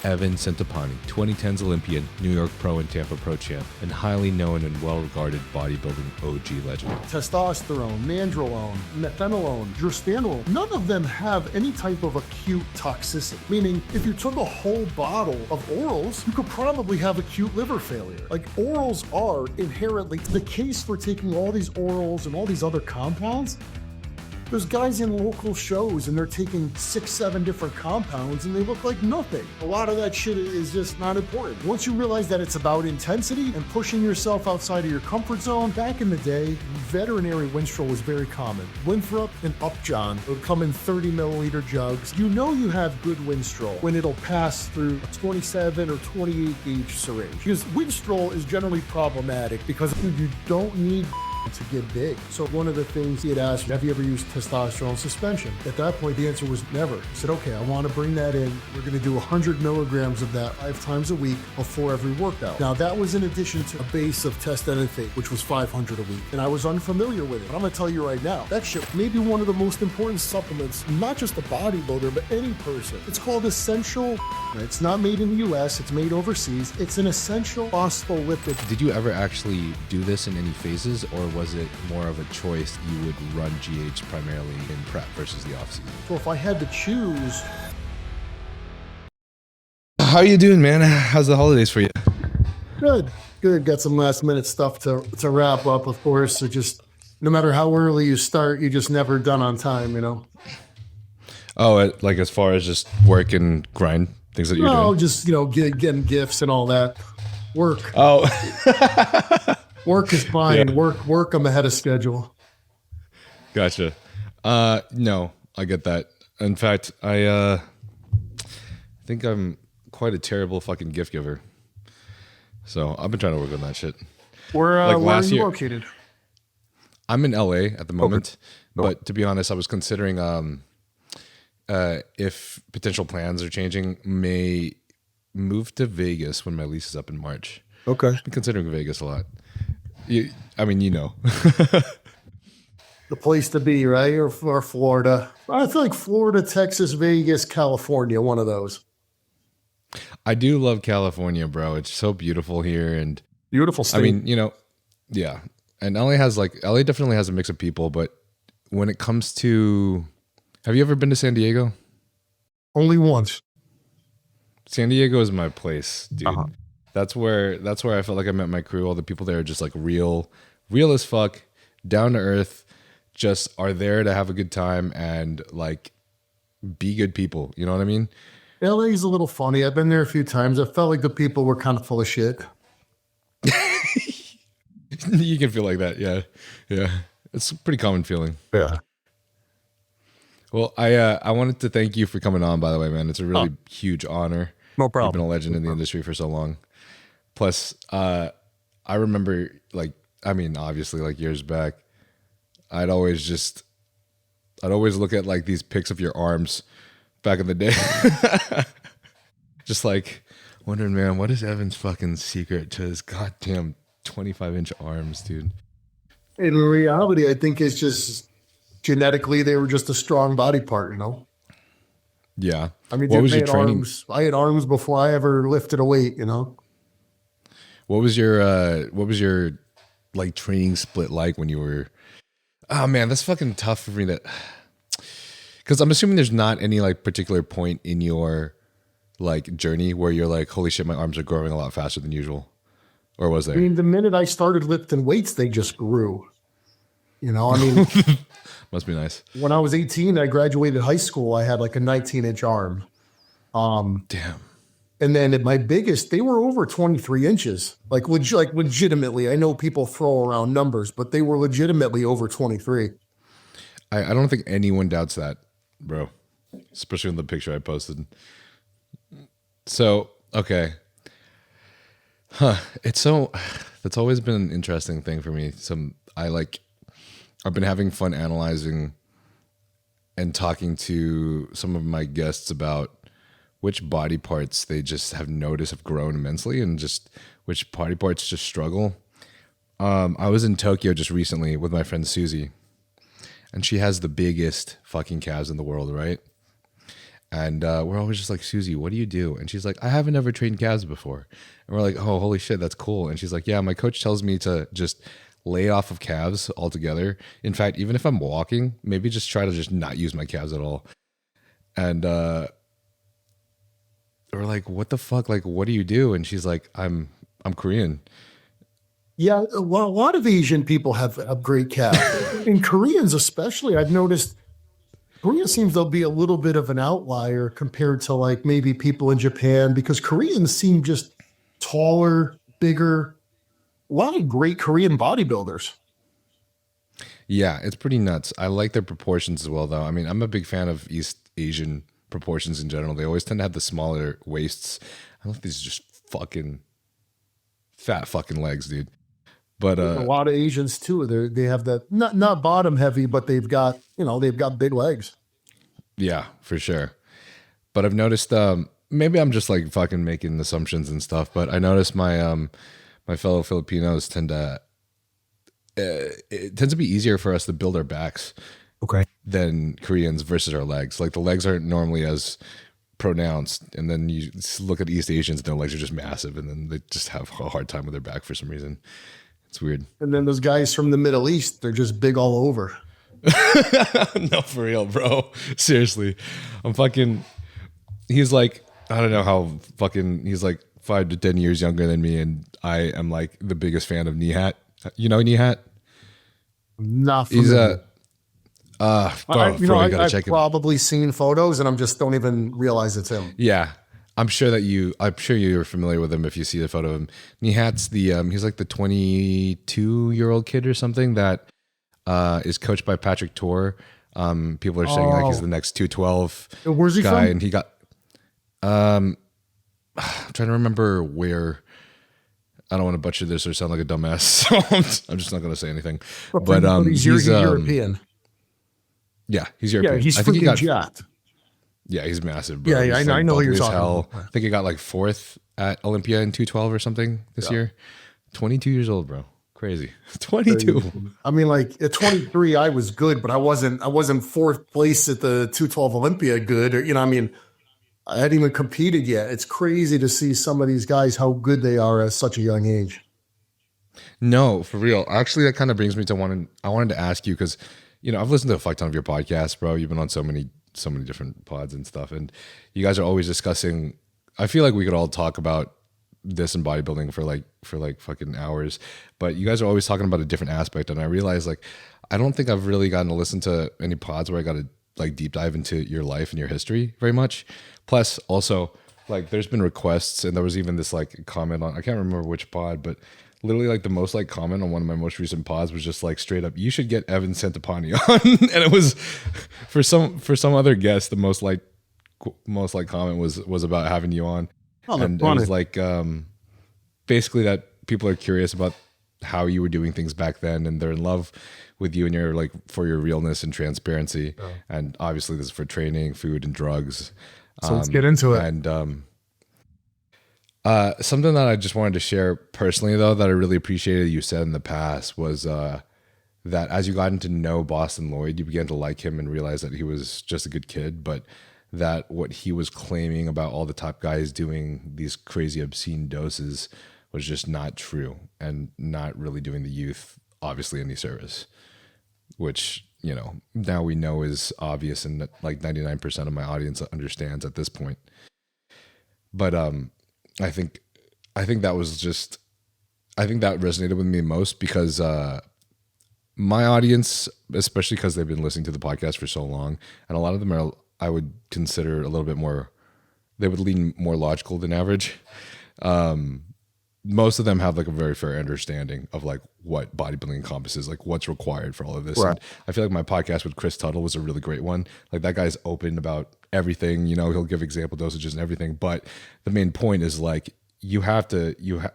Evan Centopani, 2010's Olympian, New York Pro and Tampa Pro champ, and highly known and well-regarded bodybuilding OG legend. Testosterone, nandrolone, methanoline, drostanolone, none of them have any type of acute toxicity. Meaning, if you took a whole bottle of orals, you could probably have acute liver failure. Like, orals are inherently the case for taking all these orals and all these other compounds. There's guys in local shows and they're taking 6, 7 different compounds and they look like nothing. A lot of that shit is just not important. Once you realize that it's about intensity and pushing yourself outside of your comfort zone, back in the day, veterinary Winstrol was very common. Winthrop and Upjohn would come in 30 milliliter jugs. You know you have good Winstrol when it'll pass through a 27 or 28 gauge syringe. Because Winstrol is generally problematic because you don't need to get big. So one of the things he had asked, have you ever used testosterone suspension? At that point, the answer was never. I said, okay, I want to bring that in. We're going to do 100 milligrams of that 5 times a week before every workout. Now, that was in addition to a base of test anything, which was 500 a week. And I was unfamiliar with it. But I'm going to tell you right now, that shit may be one of the most important supplements, not just a bodybuilder, but any person. It's called Essential. It's not made in the US, it's made overseas. It's an essential phospholipid. Did you ever actually do this in any phases, or was it more of a choice you would run GH primarily in prep versus the off season? So if I had to choose... How you doing, man? How's the holidays for you? Good. Got some last minute stuff to wrap up, of course. So just no matter how early you start, you're just never done on time, you know? Oh, like as far as just work and grind, things that you're doing? No, just, getting gifts and all that. Work. Oh. Work is fine. Yeah. Work, I'm ahead of schedule. Gotcha. No, I get that. In fact, I think I'm quite a terrible fucking gift giver. So I've been trying to work on that shit. Where are you located? I'm in LA at the moment, Okay. But to be honest, I was considering if potential plans are changing, may move to Vegas when my lease is up in March. Okay. I've been considering Vegas a lot. The place to be, right? Or Florida. I feel like Florida, Texas, Vegas, California, one of those. I do love California, bro. It's so beautiful here, and Beautiful state. I mean, yeah. And LA definitely has a mix of people, but when it comes to, have you ever been to San Diego? Only once. San Diego is my place, dude. Uh-huh. That's where I felt like I met my crew. All the people there are just like real as fuck, down to earth, just are there to have a good time and like be good people. You know what I mean? LA is a little funny. I've been there a few times. I felt like the people were kind of full of shit. You can feel like that. Yeah. It's a pretty common feeling. Yeah. Well, I wanted to thank you for coming on, by the way, man. It's a really huge honor. No problem. You've been a legend in the industry for so long. Plus, I remember, obviously, like years back, I'd always look at like these pics of your arms back in the day. Just like wondering, man, what is Evan's fucking secret to his goddamn 25-inch arms, dude? In reality, I think it's just genetically, they were just a strong body part, you know? Yeah. I mean, what was your training? I had arms before I ever lifted a weight, you know? What was your like training split like when you were, oh man, that's fucking tough for me because I'm assuming there's not any like particular point in your like journey where you're like, holy shit, my arms are growing a lot faster than usual. Or was there? I mean, the minute I started lifting weights, they just grew. You know, I mean, must be nice. When I was 18, I graduated high school. I had like a 19-inch arm. Damn. And then at my biggest, they were over 23 inches. Like legitimately. I know people throw around numbers, but they were legitimately over 23. I don't think anyone doubts that, bro. Especially in the picture I posted. So, okay. That's always been an interesting thing for me. I've been having fun analyzing and talking to some of my guests about which body parts they just have noticed have grown immensely and just which body parts just struggle. I was in Tokyo just recently with my friend Susie, and she has the biggest fucking calves in the world, right? And we're always just like, Susie, what do you do? And she's like, I haven't ever trained calves before. And we're like, oh, holy shit, that's cool. And she's like, yeah, my coach tells me to just lay off of calves altogether. In fact, even if I'm walking, maybe just try to just not use my calves at all. And we're like, what the fuck? Like, what do you do? And she's like, I'm Korean. Yeah, well, a lot of Asian people have great calves. In Koreans especially, I've noticed Korea seems to be a little bit of an outlier compared to like maybe people in Japan, because Koreans seem just taller, bigger. A lot of great Korean bodybuilders. Yeah, it's pretty nuts. I like their proportions as well, though. I mean, I'm a big fan of East Asian proportions in general. They always tend to have the smaller waists. I love these just fucking fat fucking legs, dude. But A lot of Asians too. They have that not bottom heavy, but they've got big legs. yeah, for sure. But I've noticed, maybe I'm just like fucking making assumptions and stuff, but I noticed my fellow Filipinos it tends to be easier for us to build our backs than Koreans versus our legs. Like the legs aren't normally as pronounced, and then you look at East Asians, their legs are just massive, and then they just have a hard time with their back for some reason. It's weird. And then those guys from the Middle East, they're just big all over. No, for real, bro. Seriously. He's like, I don't know how fucking, he's like 5 to 10 years younger than me, and I am like the biggest fan of Nihat. You know Nihat? Not He's familiar. I've probably seen photos and I'm just don't even realize it's him. Yeah. I'm sure you're familiar with him if you see the photo of him. Nihat's he's like the 22-year-old kid or something that is coached by Patrick Tor. People are saying like he's the next 212 Where's he guy, from? and he got I'm trying to remember where. I don't want to butcher this or sound like a dumbass, so I'm just not going to say anything. But he's European. Yeah, he's European. Yeah, he's I think freaking jacked. Yeah, he's massive, bro. Yeah, He's I know who you're bubbly as talking about. I think he got like 4th at Olympia in 212 or something this year. 22 years old, bro. Crazy. 22. I mean, like at 23, I was good, but I wasn't 4th place at the 212 Olympia good, or I mean, I hadn't even competed yet. It's crazy to see some of these guys, how good they are at such a young age. No, for real. Actually, that kind of brings me to I wanted to ask you, because, I've listened to a fuck ton of your podcasts, bro. You've been on so many different pods and stuff, and you guys are always discussing. I feel like we could all talk about this in bodybuilding for like fucking hours, but you guys are always talking about a different aspect, and I realized like I don't think I've really gotten to listen to any pods where I got to like deep dive into your life and your history very much. Plus, also, like there's been requests, and there was even this like comment on, I can't remember which pod, but literally like the most like comment on one of my most recent pods was just like straight up, you should get Evan Centopani on. And it was for some other guest, the most like comment was about having you on. Oh, and it was like basically that people are curious about how you were doing things back then, and they're in love with you and your like for your realness and transparency. And obviously this is for training, food, and drugs. So let's get into it. And something that I just wanted to share personally, though, that I really appreciated you said in the past was that as you got to know Boston Lloyd, you began to like him and realize that he was just a good kid, but that what he was claiming about all the top guys doing these crazy obscene doses was just not true, and not really doing the youth obviously any service, which now we know is obvious, and like 99% of my audience understands at this point. But I think that was just, I think that resonated with me most because my audience, especially because they've been listening to the podcast for so long, and a lot of them are, I would consider a little bit more, they would lean more logical than average. Most of them have like a very fair understanding of like what bodybuilding encompasses, like what's required for all of this. Right. And I feel like my podcast with Chris Tuttle was a really great one. Like that guy's open about everything, he'll give example dosages and everything. But the main point is like, the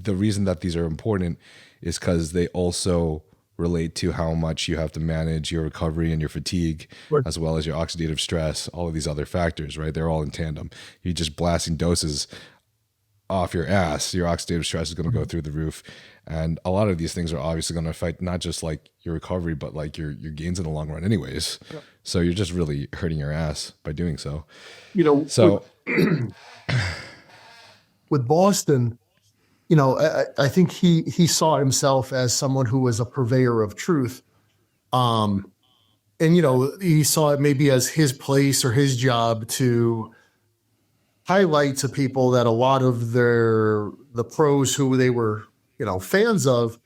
reason that these are important is because they also relate to how much you have to manage your recovery and your fatigue, Right. as well as your oxidative stress, all of these other factors, right? They're all in tandem. You're just blasting doses off your ass, your oxidative stress is going to go through the roof. And a lot of these things are obviously going to affect not just like your recovery, but like your gains in the long run anyways. Yep. So you're just really hurting your ass by doing so. You know, so with Boston, you know, I think he saw himself as someone who was a purveyor of truth. And, you know, he saw it maybe as his place or his job to highlight to people that a lot of the pros who they were, you know, fans of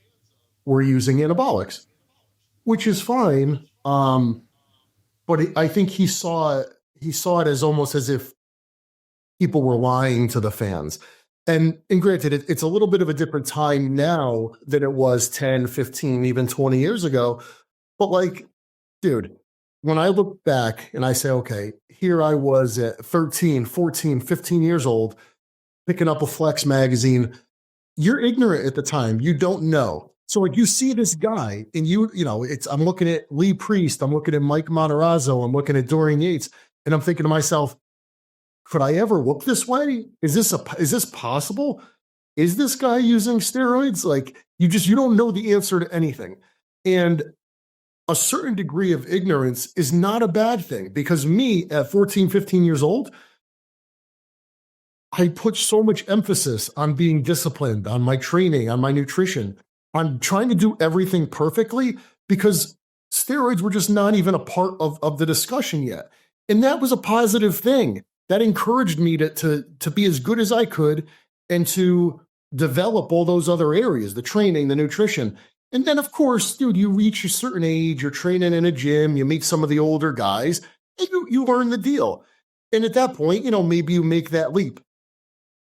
were using anabolics, which is fine. But I think he saw it as almost as if people were lying to the fans. And granted, it's a little bit of a different time now than it was 10, 15, even 20 years ago. But like, dude, when I look back and I say, okay, here I was at 13, 14, 15 years old, picking up a Flex magazine. You're ignorant at the time. You don't know. So like you see this guy and you know, I'm looking at Lee Priest, I'm looking at Mike Monterazzo, I'm looking at Dorian Yates, and I'm thinking to myself, could I ever look this way? Is this possible? Is this guy using steroids? Like you don't know the answer to anything. And a certain degree of ignorance is not a bad thing, because me at 14, 15 years old, I put so much emphasis on being disciplined, on my training, on my nutrition, on trying to do everything perfectly, because steroids were just not even a part of the discussion yet. And that was a positive thing. That encouraged me to be as good as I could and to develop all those other areas, the training, the nutrition. And then, of course, dude, you reach a certain age, you're training in a gym, you meet some of the older guys, and you learn the deal. And at that point, you know, maybe you make that leap.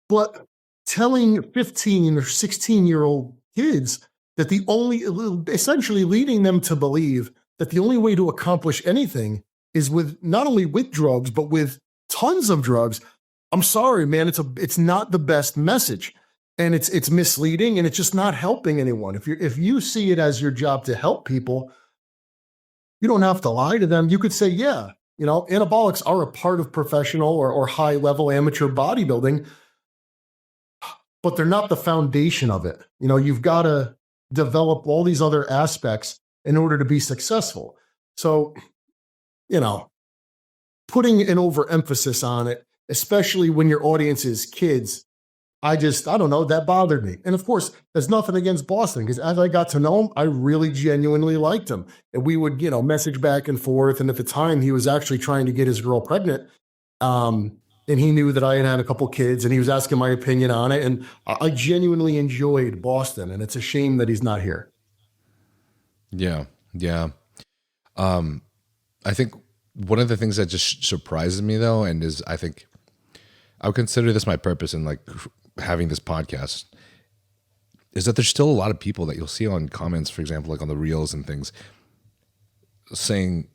But telling 15 or 16-year-old kids that essentially leading them to believe that the only way to accomplish anything is with not only with drugs, but with tons of drugs. I'm sorry, man, it's not the best message, and it's misleading, and it's just not helping anyone. If you see it as your job to help people, you don't have to lie to them. You could say, yeah, you know, anabolics are a part of professional or high level amateur bodybuilding, but they're not the foundation of it. You know, you've got to develop all these other aspects in order to be successful. So, you know, putting an overemphasis on it, especially when your audience is kids, I don't know, that bothered me. And of course, there's nothing against Boston, because as I got to know him, I really genuinely liked him. And we would, you know, message back and forth. And at the time, he was actually trying to get his girl pregnant. And he knew that I had a couple kids, and he was asking my opinion on it. And I genuinely enjoyed Boston, and it's a shame that he's not here. Yeah. Yeah. I think one of the things that just surprises me though, and is, I think I would consider this my purpose in like having this podcast, is that there's still a lot of people that you'll see on comments, for example, like on the reels and things, saying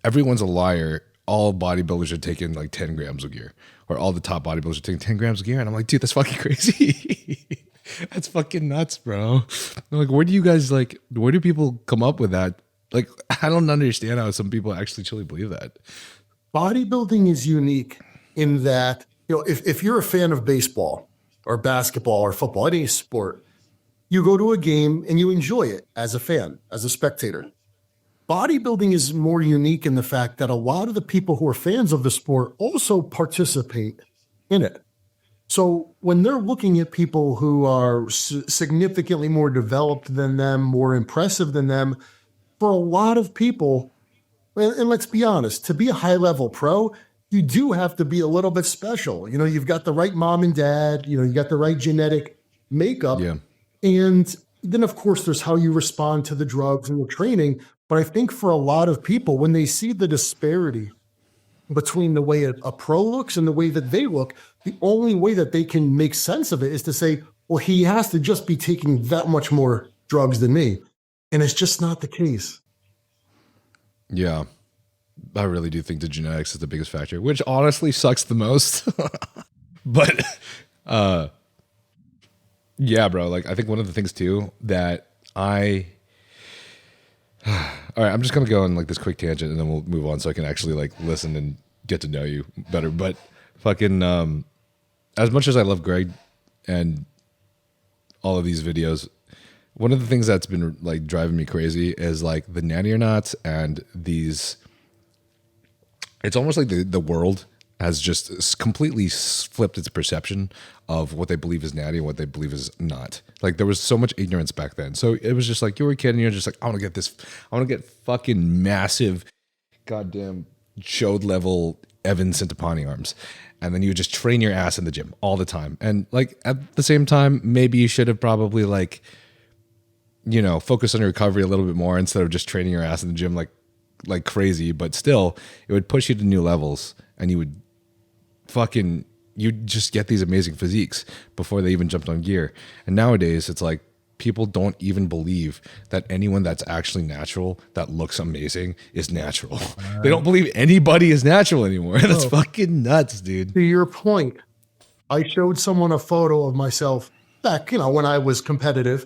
everyone's a liar. All bodybuilders are taking like 10 grams of gear, or all the top bodybuilders are taking 10 grams of gear. And I'm like, dude, that's fucking crazy. That's fucking nuts, bro. I'm like, where do people come up with that? Like, I don't understand how some people actually truly believe that. Bodybuilding is unique in that, you know, if you're a fan of baseball or basketball or football, any sport, you go to a game and you enjoy it as a fan, as a spectator. Bodybuilding is more unique in the fact that a lot of the people who are fans of the sport also participate in it. So when they're looking at people who are significantly more developed than them, more impressive than them, for a lot of people, and let's be honest, to be a high-level pro, you do have to be a little bit special. You know, you've got the right mom and dad, you know, you got the right genetic makeup. Yeah. And then, of course, there's how you respond to the drugs and the training. But I think for a lot of people, when they see the disparity between the way a pro looks and the way that they look, the only way that they can make sense of it is to say, well, he has to just be taking that much more drugs than me. And it's just not the case. Yeah. I really do think the genetics is the biggest factor, which honestly sucks the most. But yeah, bro, like I think one of the things too that all right, I'm just going to go on like this quick tangent and then we'll move on so I can actually like listen and get to know you better. But fucking, as much as I love Greg and all of these videos, one of the things that's been like driving me crazy is like the nanny or nots and these. It's almost like the world has just completely flipped its perception of what they believe is natty and what they believe is not. Like there was so much ignorance back then. So it was just like you were a kid and you're just like, I want to get this. I want to get fucking massive, goddamn showed level Evan Centopani arms. And then you would just train your ass in the gym all the time. And like at the same time, maybe you should have probably like, you know, focused on your recovery a little bit more instead of just training your ass in the gym like crazy. But still, it would push you to new levels and you would you'd just get these amazing physiques before they even jumped on gear. And nowadays it's like people don't even believe that anyone that's actually natural that looks amazing is natural. They don't believe anybody is natural anymore. That's fucking nuts, dude. To your point, I showed someone a photo of myself back, you know, when I was competitive,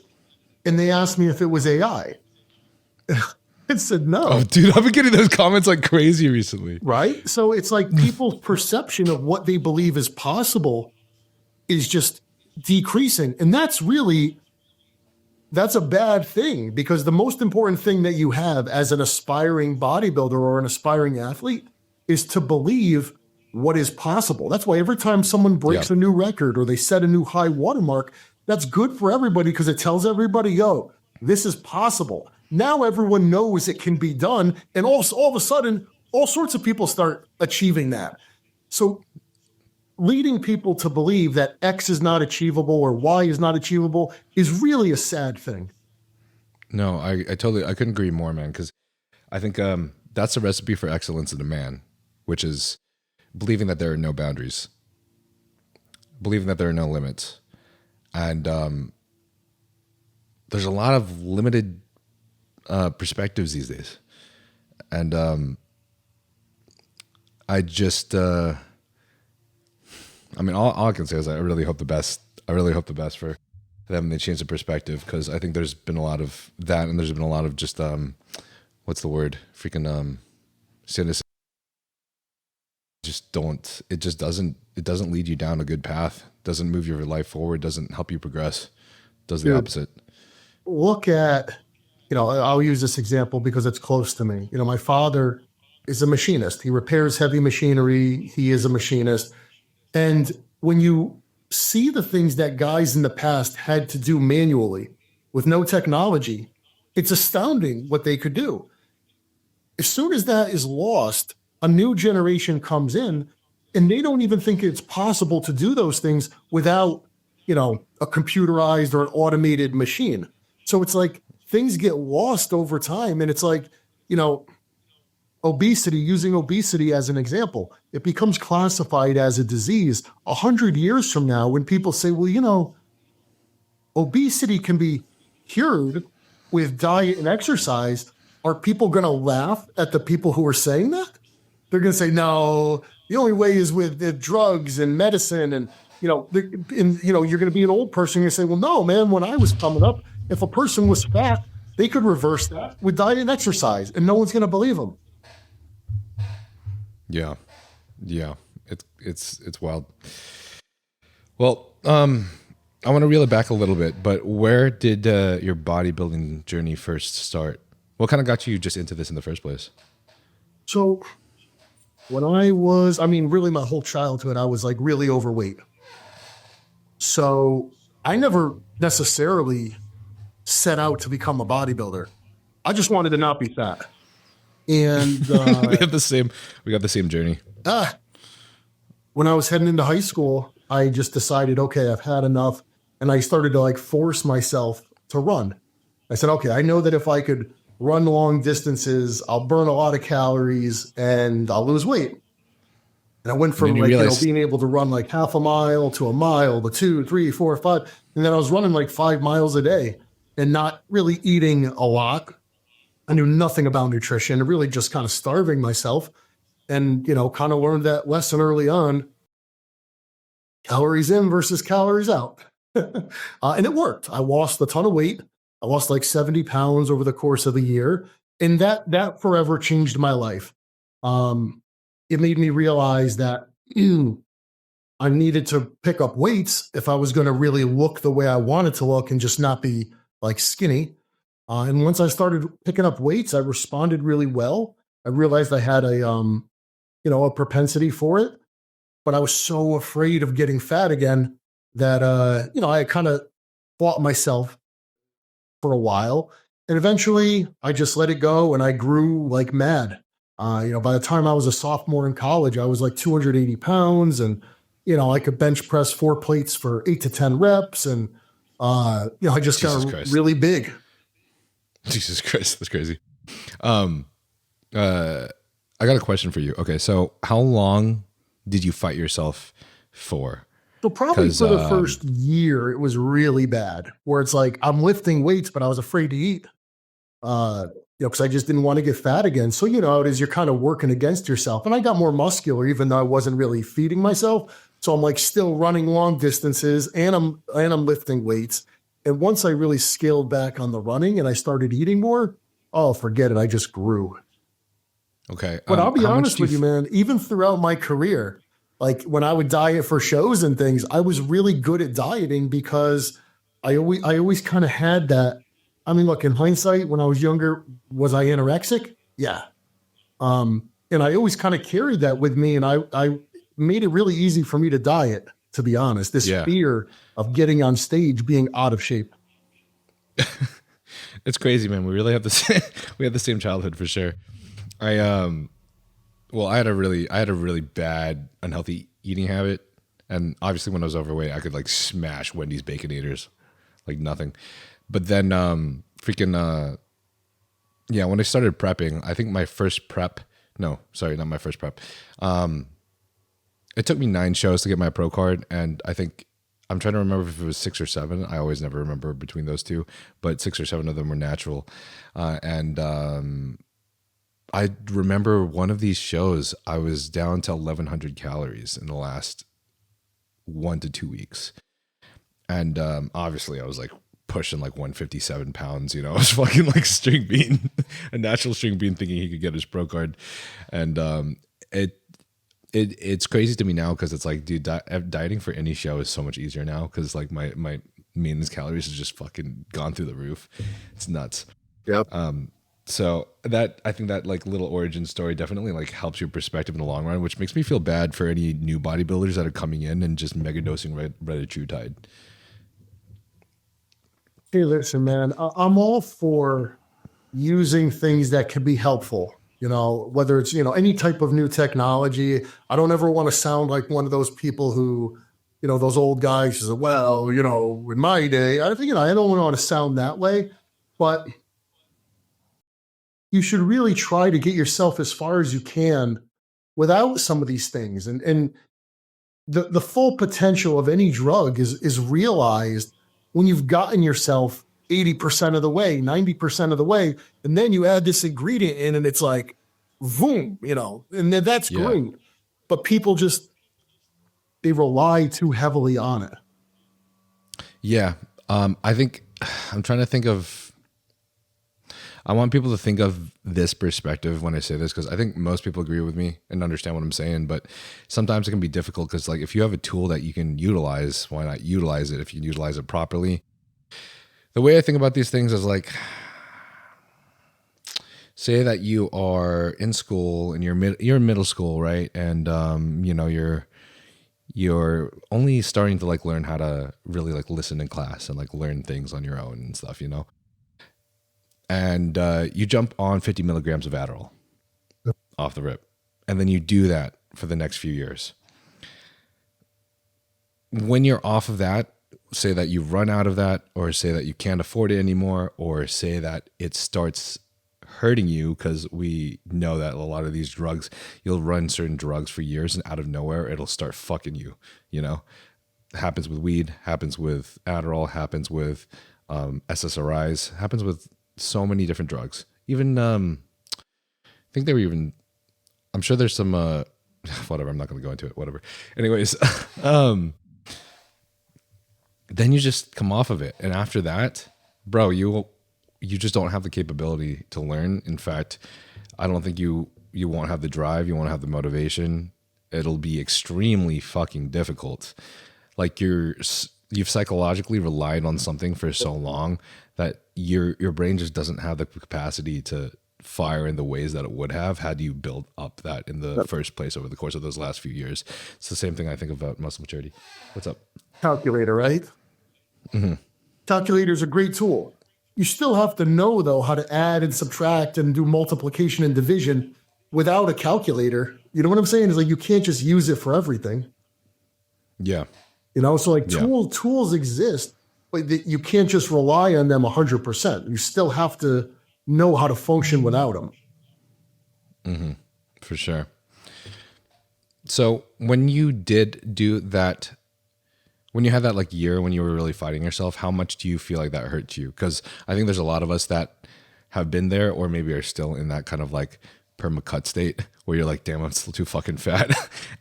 and they asked me if it was AI. I said no. Oh, dude, I've been getting those comments like crazy recently. Right? So it's like people's perception of what they believe is possible is just decreasing. And that's a bad thing, because the most important thing that you have as an aspiring bodybuilder or an aspiring athlete is to believe what is possible. That's why every time someone breaks a new record or they set a new high watermark, that's good for everybody because it tells everybody, yo, this is possible. Now everyone knows it can be done. And also all of a sudden, all sorts of people start achieving that. So leading people to believe that X is not achievable or Y is not achievable is really a sad thing. No, I couldn't agree more, man, because I think that's a recipe for excellence in a man, which is believing that there are no boundaries, believing that there are no limits. And there's a lot of limited perspectives these days. And I just... I mean, all I can say is I really hope the best. I really hope the best for them and they change the perspective, because I think there's been a lot of that, and there's been a lot of just what's the word? Freaking cynicism. It doesn't lead you down a good path. Doesn't move your life forward. Doesn't help you progress. Does the opposite. Look at, I'll use this example because it's close to me. My father is a machinist. He repairs heavy machinery. He is a machinist. And when you see the things that guys in the past had to do manually with no technology, it's astounding what they could do. As soon as that is lost, a new generation comes in and they don't even think it's possible to do those things without, a computerized or an automated machine. So it's like things get lost over time. And it's like, obesity, using obesity as an example, it becomes classified as a disease 100 years from now when people say, well, obesity can be cured with diet and exercise. Are people going to laugh at the people who are saying that? They're going to say, no, the only way is with the drugs and medicine. And, you're going to be an old person. You're going to say, well, no, man, when I was coming up, if a person was fat, they could reverse that with diet and exercise, and no one's going to believe them. Yeah. It's wild. Well, I want to reel it back a little bit, but where did your bodybuilding journey first start? What kind of got you just into this in the first place? So when I was, really my whole childhood, I was like really overweight. So I never necessarily set out to become a bodybuilder. I just wanted to not be fat. And we got the same journey. When I was heading into high school, I just decided, okay, I've had enough. And I started to force myself to run. I said, okay, I know that if I could run long distances, I'll burn a lot of calories and I'll lose weight. And I went from being able to run like half a mile to a mile to 2, 3, 4, 5. And then I was running like 5 miles a day and not really eating a lot. I knew nothing about nutrition, really just kind of starving myself, and, kind of learned that lesson early on: calories in versus calories out. And it worked. I lost a ton of weight. I lost like 70 pounds over the course of a year. And that forever changed my life. It made me realize that I needed to pick up weights if I was going to really look the way I wanted to look and just not be like skinny. And once I started picking up weights, I responded really well. I realized I had a propensity for it, but I was so afraid of getting fat again that, I kind of fought myself for a while. And eventually I just let it go and I grew like mad. By the time I was a sophomore in college, I was like 280 pounds and, I could bench press 4 plates for 8 to 10 reps. And, I just got really big. Jesus Christ. That's crazy. I got a question for you. Okay. So how long did you fight yourself for? So probably for the first year, it was really bad where it's like, I'm lifting weights, but I was afraid to eat, because I just didn't want to get fat again. So, it is, you're kind of working against yourself. And I got more muscular, even though I wasn't really feeding myself. So I'm like still running long distances and I'm lifting weights. And once I really scaled back on the running and I started eating more, oh, forget it. I just grew. Okay. But I'll be honest with you, man, even throughout my career, like when I would diet for shows and things, I was really good at dieting because I always kind of had that. I mean, look, in hindsight, when I was younger, was I anorexic? Yeah. And I always kind of carried that with me. And I made it really easy for me to diet, to be honest. This fear of getting on stage, being out of shape. It's crazy, man. We really have the same childhood for sure. I had a really bad unhealthy eating habit, and obviously when I was overweight, I could like smash Wendy's Baconators like nothing. But then when I started prepping, I think my first prep, no, sorry, not my first prep. It took me 9 shows to get my pro card, and I think I'm trying to remember if it was 6 or 7. I always never remember between those two, but 6 or 7 of them were natural. I remember one of these shows, I was down to 1,100 calories in the last 1 to 2 weeks. And obviously I was like pushing like 157 pounds, I was fucking like string bean, a natural string bean, thinking he could get his pro card. And it's crazy to me now because it's like, dude, dieting for any show is so much easier now because like my maintenance calories has just fucking gone through the roof. It's nuts. Yep. So I think that like little origin story definitely like helps your perspective in the long run, which makes me feel bad for any new bodybuilders that are coming in and just mega dosing retatrutide. Hey, listen, man, I'm all for using things that can be helpful, whether it's, any type of new technology. I don't ever want to sound like one of those people who, those old guys who say, well, in my day, I think, I don't want to sound that way, but you should really try to get yourself as far as you can without some of these things. And the full potential of any drug is realized when you've gotten yourself 80% of the way, 90% of the way, and then you add this ingredient in and it's like, boom, and then that's great. But people they rely too heavily on it. Yeah. I think I'm trying to think I want people to think of this perspective when I say this, because I think most people agree with me and understand what I'm saying, but sometimes it can be difficult because like if you have a tool that you can utilize, why not utilize it if you utilize it properly? The way I think about these things is like, say that you are in school and you're in middle school, right? And you're only starting to like learn how to really like listen in class and like learn things on your own and stuff, and you jump on 50 milligrams of Adderall off the rip. And then you do that for the next few years. When you're off of that, say that you run out of that, or say that you can't afford it anymore, or say that it starts hurting you, because we know that a lot of these drugs, you'll run certain drugs for years and out of nowhere, it'll start fucking you, Happens with weed, happens with Adderall, happens with SSRIs, happens with so many different drugs. Even I think they were even, I'm sure there's some whatever, I'm not going to go into it, whatever. Anyways, then you just come off of it, and after that, bro, you just don't have the capability to learn. In fact, I don't think you won't have the drive, you won't have the motivation, it'll be extremely fucking difficult. Like you've psychologically relied on something for so long that your brain just doesn't have the capacity to fire in the ways that it would have had you built up that in the first place over the course of those last few years. It's the same thing I think about muscle maturity. What's up? Calculator, right? Mm-hmm. Calculator is a great tool. You still have to know, though, how to add and subtract and do multiplication and division without a calculator. You know what I'm saying? It's like you can't just use it for everything. Yeah. You know, so like tools exist, but you can't just rely on them 100%. You still have to know how to function without them. Mm-hmm. For sure. So when you did do that, when you had that like year when you were really fighting yourself, how much do you feel like that hurt you? Because I think there's a lot of us that have been there or maybe are still in that kind of like Perma-Cut state where you're like, damn, I'm still too fucking fat.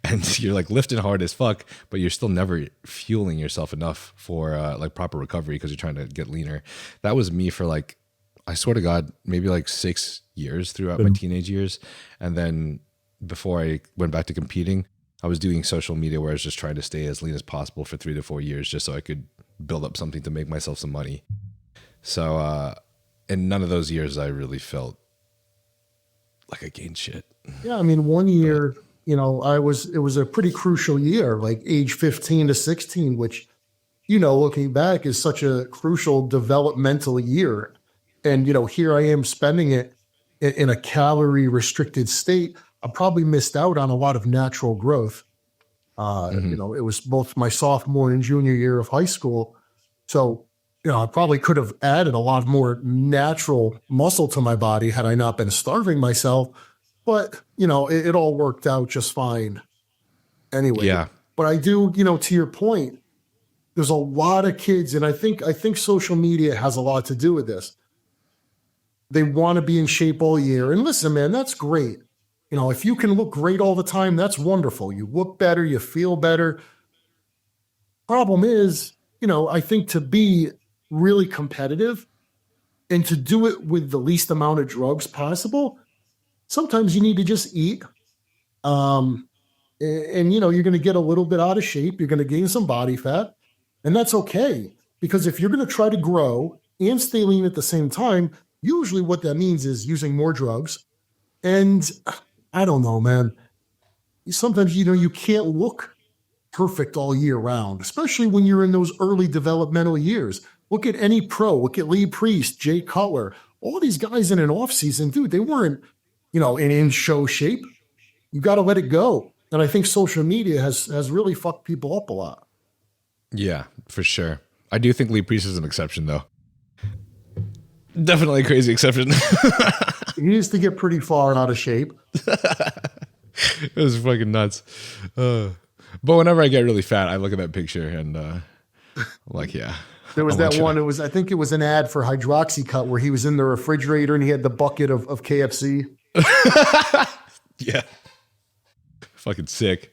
And you're like lifting hard as fuck, but you're still never fueling yourself enough for like proper recovery because you're trying to get leaner. That was me for like, I swear to God, maybe like 6 years throughout my teenage years. And then before I went back to competing, I was doing social media where I was just trying to stay as lean as possible for 3 to 4 years just so I could build up something to make myself some money. So in none of those years I really felt like I gained shit. Yeah, I mean, one year, you know, it was a pretty crucial year, like age 15 to 16, which, you know, looking back is such a crucial developmental year. And, you know, here I am spending it in a calorie restricted state. I probably missed out on a lot of natural growth. You know, it was both my sophomore and junior year of high school. So, you know, I probably could have added a lot more natural muscle to my body had I not been starving myself. But, you know, it all worked out just fine anyway. Yeah. But I do, you know, to your point, there's a lot of kids, and I think social media has a lot to do with this. They want to be in shape all year. And listen, man, that's great. You know, if you can look great all the time, that's wonderful. You look better, you feel better. Problem is, you know, I think to be really competitive and to do it with the least amount of drugs possible, sometimes you need to just eat. And you know, you're going to get a little bit out of shape. You're going to gain some body fat. And that's okay. Because if you're going to try to grow and stay lean at the same time, usually what that means is using more drugs. And I don't know, man. Sometimes, you know, you can't look perfect all year round, especially when you're in those early developmental years. Look at any pro. Look at Lee Priest, Jay Cutler. All these guys in an off season, dude, they weren't, you know, in show shape. You got to let it go. And I think social media has really fucked people up a lot. Yeah, for sure. I do think Lee Priest is an exception, though. Definitely a crazy exception. He used to get pretty far out of shape. It was fucking nuts. But whenever I get really fat, I look at that picture and I'm like, yeah. There was that one. I think it was an ad for Hydroxycut where he was in the refrigerator and he had the bucket of KFC. Yeah. Fucking sick.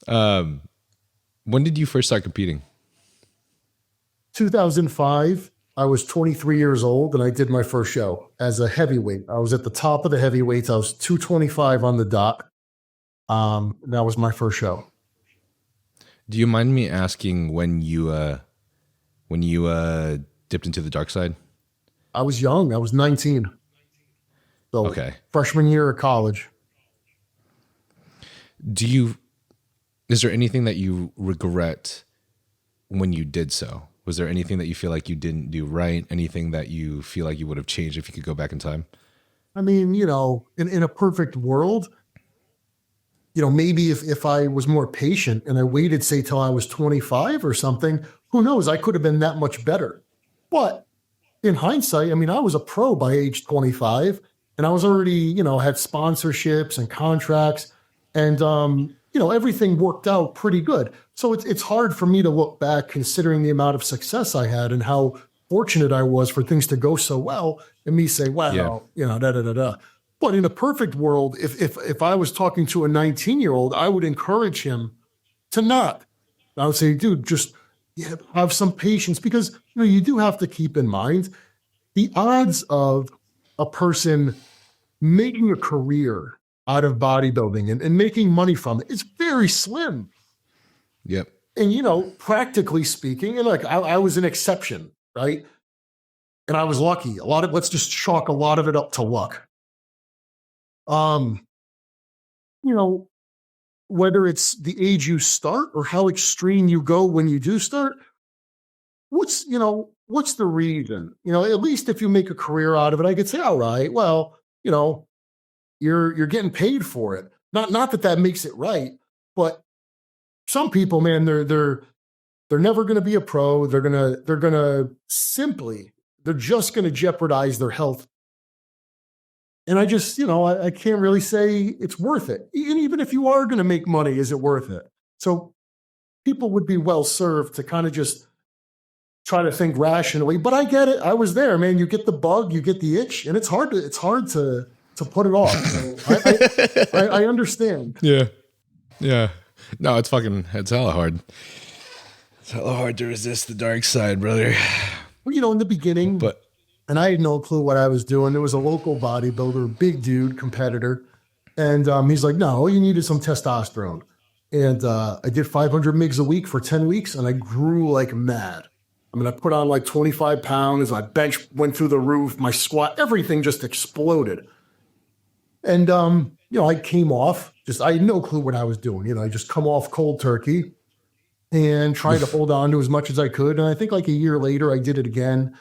When did you first start competing? 2005. I was 23 years old and I did my first show as a heavyweight. I was at the top of the heavyweights. I was 225 on the dot. That was my first show. Do you mind me asking when you dipped into the dark side? I was young. I was 19. So okay. Freshman year of college. Is there anything that you regret when you did so? Was there anything that you feel like you didn't do right? Anything that you feel like you would have changed if you could go back in time? I mean, you know, in a perfect world, you know, maybe if I was more patient and I waited, say, till I was 25 or something, who knows? I could have been that much better. But in hindsight, I mean, I was a pro by age 25 and I was already, you know, had sponsorships and contracts and, you know, everything worked out pretty good. So it's hard for me to look back considering the amount of success I had and how fortunate I was for things to go so well and me say, wow, you know, da-da-da-da. But in a perfect world, if I was talking to a 19-year-old, I would encourage him to not. I would say, dude, just have some patience because, you know, you do have to keep in mind the odds of a person making a career out of bodybuilding and making money from it. It's very slim. Yep. And, you know, practically speaking, and like I was an exception, right? And I was lucky. Let's just chalk a lot of it up to luck. You know, whether it's the age you start or how extreme you go when you do start, what's the reason? You know, at least if you make a career out of it, I could say, all right, well, you know, you're getting paid for it. Not that makes it right, but some people, man, they're never going to be a pro. They're just going to jeopardize their health. And I just, you know, I can't really say it's worth it. And even if you are going to make money, is it worth it? So people would be well served to kind of just try to think rationally. But I get it. I was there, man. You get the bug, you get the itch, and it's hard to put it off. So I understand. Yeah. Yeah. No, it's hella hard. It's hella hard to resist the dark side, brother. Well, you know, in the beginning, and I had no clue what I was doing. There was a local bodybuilder, big dude, competitor. And he's like, no, all you need is some testosterone. And I did 500 mgs a week for 10 weeks, and I grew like mad. I mean, I put on like 25 pounds. My bench went through the roof. My squat, everything just exploded. And, you know, I came off. I had no clue what I was doing. You know, I just come off cold turkey and tried to hold on to as much as I could. And I think like a year later, I did it again.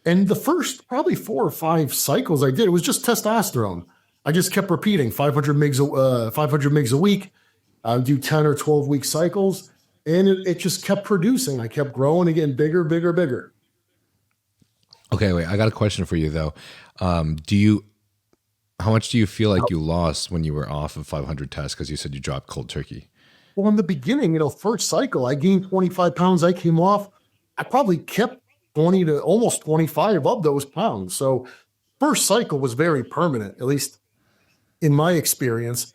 And the first probably 4 or 5 cycles I did, it was just testosterone. I just kept repeating 500 mgs a week. I would do 10 or 12 week cycles, and it just kept producing. I kept growing and getting bigger, bigger, bigger. Okay, wait. I got a question for you though. How much do you feel like you lost when you were off of 500 tests? Because you said you dropped cold turkey. Well, in the beginning, you know, first cycle, I gained 25 pounds. I came off. I probably kept 20 to almost 25 of those pounds. So first cycle was very permanent, at least in my experience.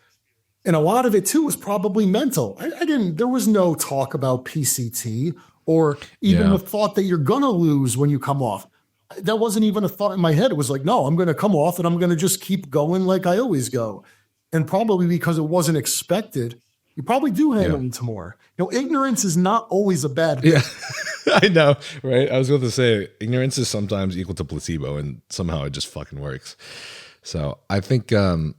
And a lot of it too was probably mental. There was no talk about PCT or even the thought that you're going to lose when you come off. That wasn't even a thought in my head. It was like, no, I'm going to come off and I'm going to just keep going like I always go. And probably because it wasn't expected, you probably do hang into more. You know, ignorance is not always a bad thing. Yeah, I know, right? I was going to say ignorance is sometimes equal to placebo, and somehow it just fucking works. So I think I'm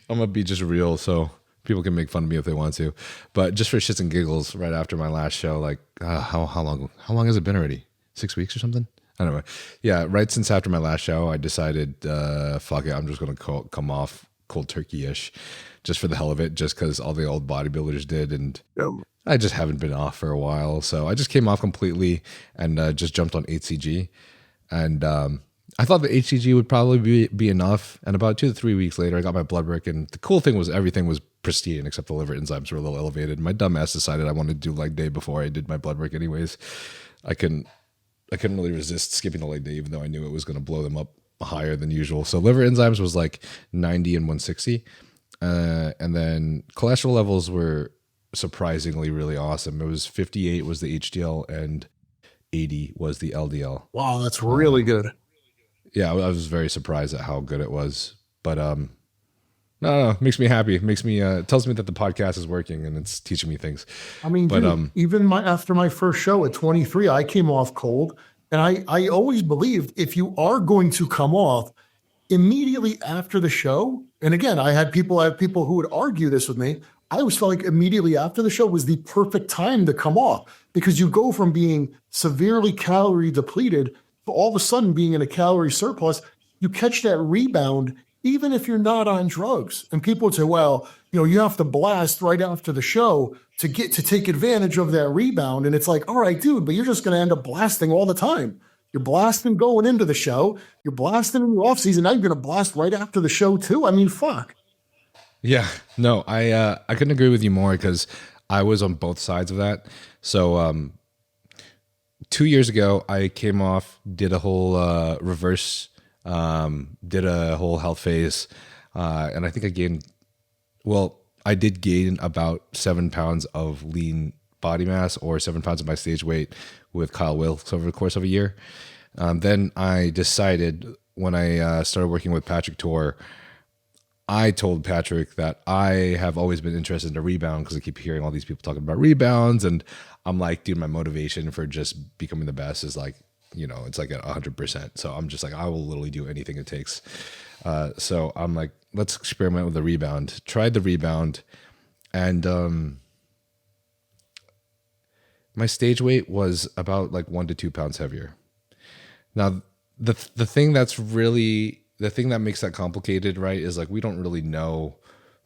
gonna be just real, so people can make fun of me if they want to. But just for shits and giggles, right after my last show, like how long has it been already? 6 weeks or something? I don't know. Yeah, right since after my last show, I decided, fuck it, I'm just going to come off cold turkey-ish just for the hell of it, just because all the old bodybuilders did. And I just haven't been off for a while. So I just came off completely and just jumped on HCG. And I thought the HCG would probably be enough. And about 2 to 3 weeks later, I got my blood work. And the cool thing was everything was pristine except the liver enzymes were a little elevated. My dumb ass decided I wanted to do leg day before I did my blood work anyways. I couldn't really resist skipping the leg day, even though I knew it was going to blow them up higher than usual. So liver enzymes was like 90 and 160. And then cholesterol levels were surprisingly really awesome. It was 58 was the HDL and 80 was the LDL. Wow, that's really good. Yeah, I was very surprised at how good it was. But no, makes me happy. It makes me tells me that the podcast is working and it's teaching me things. I mean, but dude, even after my first show at 23, I came off cold, and I always believed if you are going to come off immediately after the show, and again, I have people who would argue this with me. I always felt like immediately after the show was the perfect time to come off, because you go from being severely calorie depleted to all of a sudden being in a calorie surplus. You catch that rebound even if you're not on drugs. And people would say, well, you know, you have to blast right after the show to take advantage of that rebound. And it's like, all right, dude, but you're just going to end up blasting all the time. You're blasting going into the show. You're blasting in the off season. Now you're going to blast right after the show too. I mean, fuck. Yeah, no, I couldn't agree with you more, because I was on both sides of that. So 2 years ago, I came off, did a whole reverse, did a whole health phase, and I think I did gain about 7 pounds of lean body mass, or 7 pounds of my stage weight with Kyle Wilkes over the course of a year. Then I decided when I started working with Patrick Tor, I told Patrick that I have always been interested in a rebound because I keep hearing all these people talking about rebounds. And I'm like, dude, my motivation for just becoming the best is like, it's like at 100%. So I'm just like, I will literally do anything it takes. So I'm like, let's experiment with the rebound. Tried the rebound, and my stage weight was about like 1 to 2 pounds heavier. Now, the thing that's really, the thing that makes that complicated, right, is like we don't really know.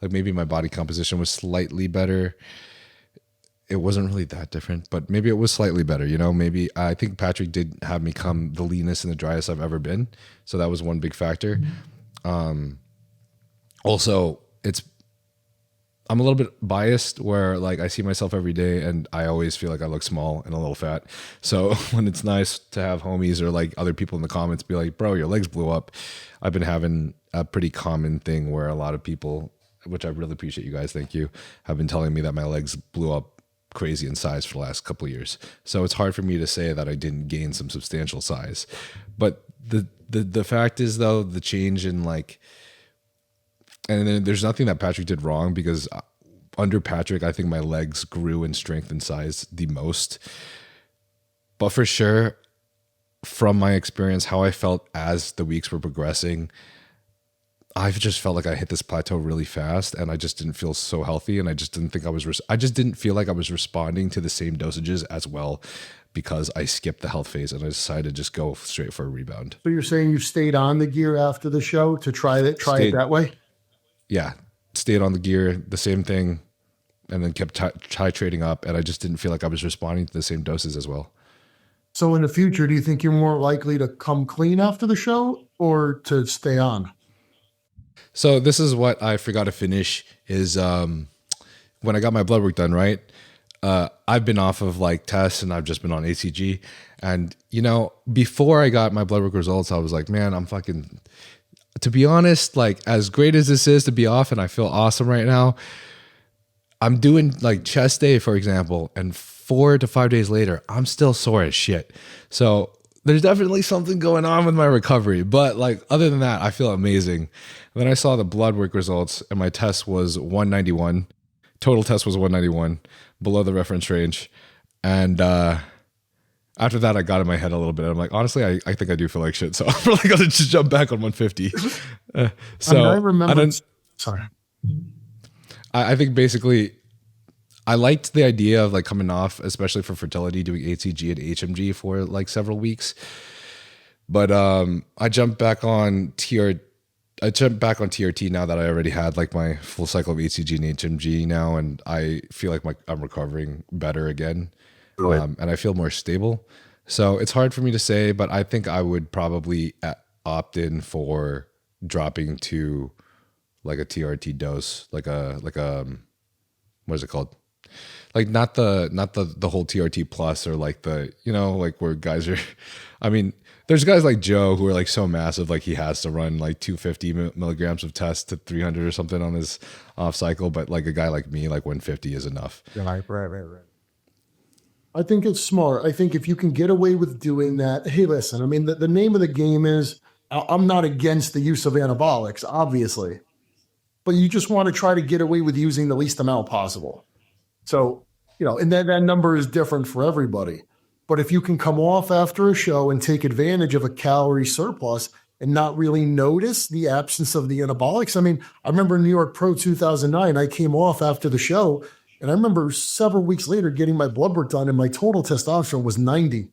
Like maybe my body composition was slightly better. It wasn't really that different, but maybe it was slightly better. Maybe I think Patrick did have me come the leanest and the driest I've ever been. So that was one big factor. Also, I'm a little bit biased where like I see myself every day and I always feel like I look small and a little fat. So when it's nice to have homies or like other people in the comments be like, bro, your legs blew up. I've been having a pretty common thing where a lot of people, which I really appreciate you guys, thank you, have been telling me that my legs blew up crazy in size for the last couple of years. So it's hard for me to say that I didn't gain some substantial size. But the fact is though, the change in like, and then there's nothing that Patrick did wrong because under Patrick, I think my legs grew in strength and size the most. But for sure, from my experience, how I felt as the weeks were progressing, I've just felt like I hit this plateau really fast and I just didn't feel so healthy. And I just didn't think I just didn't feel like I was responding to the same dosages as well because I skipped the health phase and I decided to just go straight for a rebound. So you're saying you stayed on the gear after the show to try it that way? Yeah. Stayed on the gear, the same thing, and then kept titrating up. And I just didn't feel like I was responding to the same doses as well. So in the future, do you think you're more likely to come clean after the show or to stay on? So this is what I forgot to finish is when I got my blood work done, right? I've been off of like tests and I've just been on ACG. And, before I got my blood work results, I was like, man, to be honest, like as great as this is to be off and I feel awesome right now, I'm doing like chest day, for example, and 4 to 5 days later, I'm still sore as shit. So there's definitely something going on with my recovery. But like other than that, I feel amazing. And then I saw the blood work results and my test was 191. Total test was 191, below the reference range. And after that, I got in my head a little bit. I'm like, honestly, I think I do feel like shit. So I'm probably going to just jump back on 150. I remember. Sorry. I think basically I liked the idea of like coming off, especially for fertility, doing HCG and HMG for like several weeks. But I jumped back on TRT now that I already had like my full cycle of HCG and HMG now, and I feel like I'm recovering better again. And I feel more stable. So it's hard for me to say, but I think I would probably opt in for dropping to like a TRT dose, like a what is it called? Like not the whole TRT plus or like the, like where guys are, I mean, there's guys like Joe who are like so massive, like he has to run like 250 milligrams of test to 300 or something on his off cycle. But like a guy like me, like 150 is enough. Right. I think it's smart. I think if you can get away with doing that, hey, listen, I mean, the name of the game is, I'm not against the use of anabolics, obviously, but you just want to try to get away with using the least amount possible. So, and that number is different for everybody. But if you can come off after a show and take advantage of a calorie surplus and not really notice the absence of the anabolics. I mean, I remember in New York Pro 2009, I came off after the show. And I remember several weeks later getting my blood work done and my total testosterone was 90.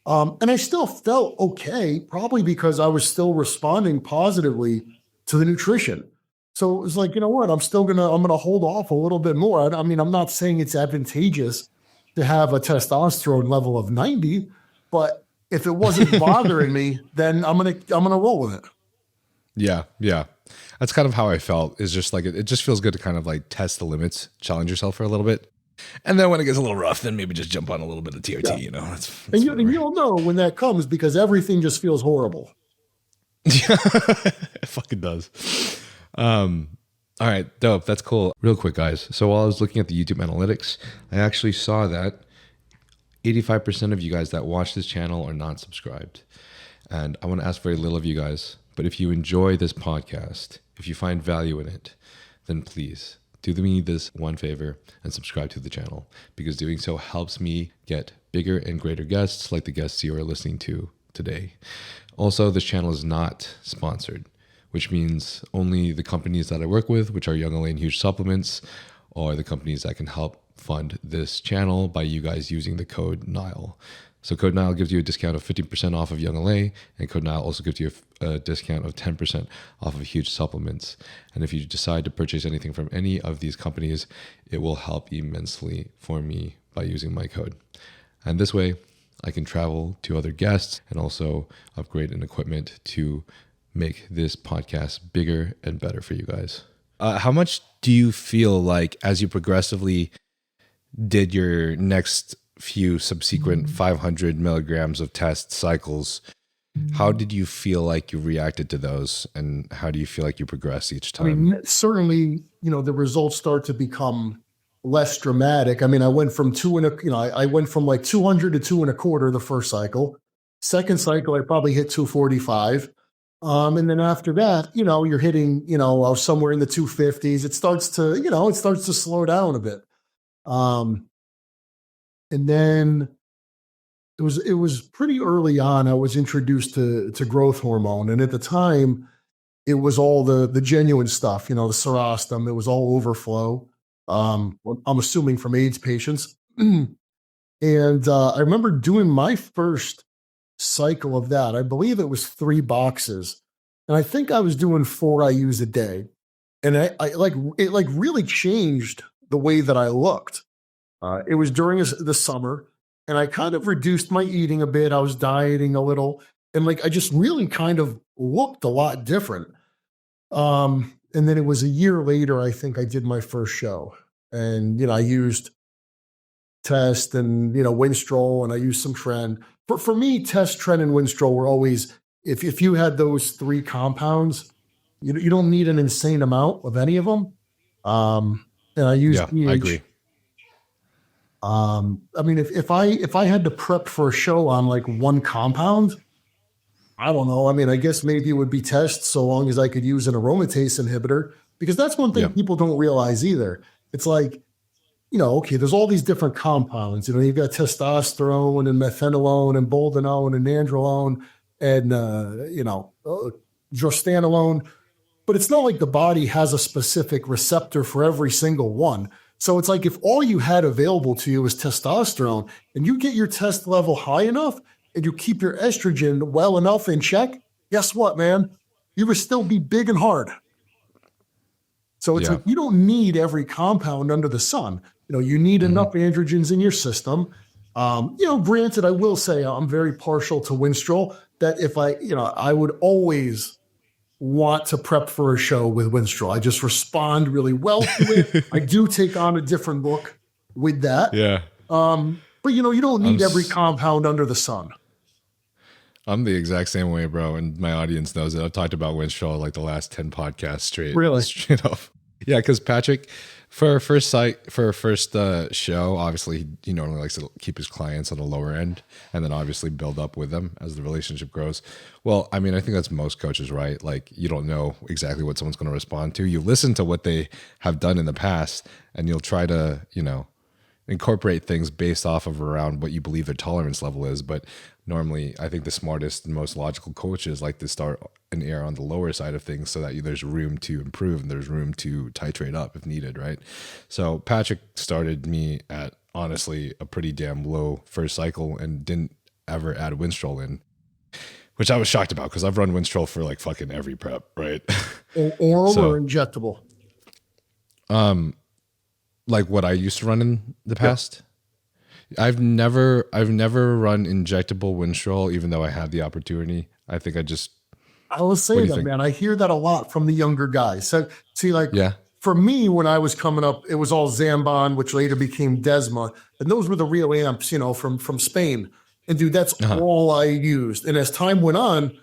And I still felt okay, probably because I was still responding positively to the nutrition. So it was like, you know what, I'm going to hold off a little bit more. I mean, I'm not saying it's advantageous to have a testosterone level of 90, but if it wasn't bothering me, then I'm going to roll with it. Yeah. That's kind of how I felt. Is just like it just feels good to kind of like test the limits, challenge yourself for a little bit, and then when it gets a little rough, then maybe just jump on a little bit of TRT. Yeah. And you'll know when that comes because everything just feels horrible. It fucking does. All right, dope. That's cool. Real quick, guys. So while I was looking at the YouTube analytics, I actually saw that 85% of you guys that watch this channel are not subscribed. And I want to ask very little of you guys, but if you enjoy this podcast, if you find value in it, then please do me this one favor and subscribe to the channel, because doing so helps me get bigger and greater guests like the guests you are listening to today. Also, this channel is not sponsored, which means only the companies that I work with, which are Young LA and Huge Supplements, are the companies that can help fund this channel by you guys using the code NILE. So code NILE gives you a discount of 15% off of Young LA, and code NILE also gives you a discount of 10% off of Huge Supplements. And if you decide to purchase anything from any of these companies, it will help immensely for me by using my code. And this way, I can travel to other guests and also upgrade in equipment to make this podcast bigger and better for you guys. How much do you feel like as you progressively did your next few subsequent 500 milligrams of test cycles, how did you feel like you reacted to those, and how do you feel like you progress each time? I mean, certainly, the results start to become less dramatic. I mean, I went from I went from like 200 to 2.25 the first cycle. Second cycle, I probably hit 245. And then after that, you're hitting, somewhere in the 250s. It starts to slow down a bit. And then it was pretty early on. I was introduced to growth hormone. And at the time, it was all the genuine stuff, the Serostim. It was all overflow. I'm assuming from AIDS patients. And I remember doing my first cycle of that. I believe it was 3 boxes. And I think I was doing 4 IUs a day. And it really changed the way that I looked. It was during the summer, and I kind of reduced my eating a bit. I was dieting a little, and I just really kind of looked a lot different. And then it was a year later, I think I did my first show, and I used Test and Winstrol, and I used some Tren. For me, Test, Tren, and Winstrol were always, if you had those 3 compounds, you don't need an insane amount of any of them. And I used I agree. I mean, if I had to prep for a show on 1 compound, I don't know. I mean, I guess maybe it would be Test, so long as I could use an aromatase inhibitor, because that's one thing people don't realize either. It's okay, there's all these different compounds. You've got testosterone and methanolone and boldenone and nandrolone and drostanolone, but it's not like the body has a specific receptor for every single one. So it's like if all you had available to you was testosterone and you get your test level high enough and you keep your estrogen well enough in check, guess what, man? You would still be big and hard. So it's like you don't need every compound under the sun. You need enough androgens in your system. Granted, I will say I'm very partial to Winstrol, that if I would always want to prep for a show with Winstrol. I just respond really well to it. I do take on a different look with that. Yeah. But you don't need every compound under the sun. I'm the exact same way, bro. And my audience knows it. I've talked about Winstrol the last 10 podcasts straight. Really? Straight up. Yeah, because Patrick, for our first show, obviously he normally likes to keep his clients on the lower end and then obviously build up with them as the relationship grows. Well, I mean, I think that's most coaches, right? You don't know exactly what someone's going to respond to. You listen to what they have done in the past and you'll try to, incorporate things based off of around what you believe their tolerance level is. But normally, I think the smartest and most logical coaches like to start an err on the lower side of things so that there's room to improve and there's room to titrate up if needed, right? So Patrick started me at honestly a pretty damn low first cycle and didn't ever add Winstrol in, which I was shocked about because I've run Winstrol for fucking every prep, right? Oral or injectable? Like what I used to run in the past. Yep. I've never run injectable Winstrol, even though I had the opportunity. I think I will say that, man. I hear that a lot from the younger guys. So see, for me, when I was coming up, it was all Zambon, which later became Desma. And those were the real amps, from Spain. And dude, that's all I used. And as time went on,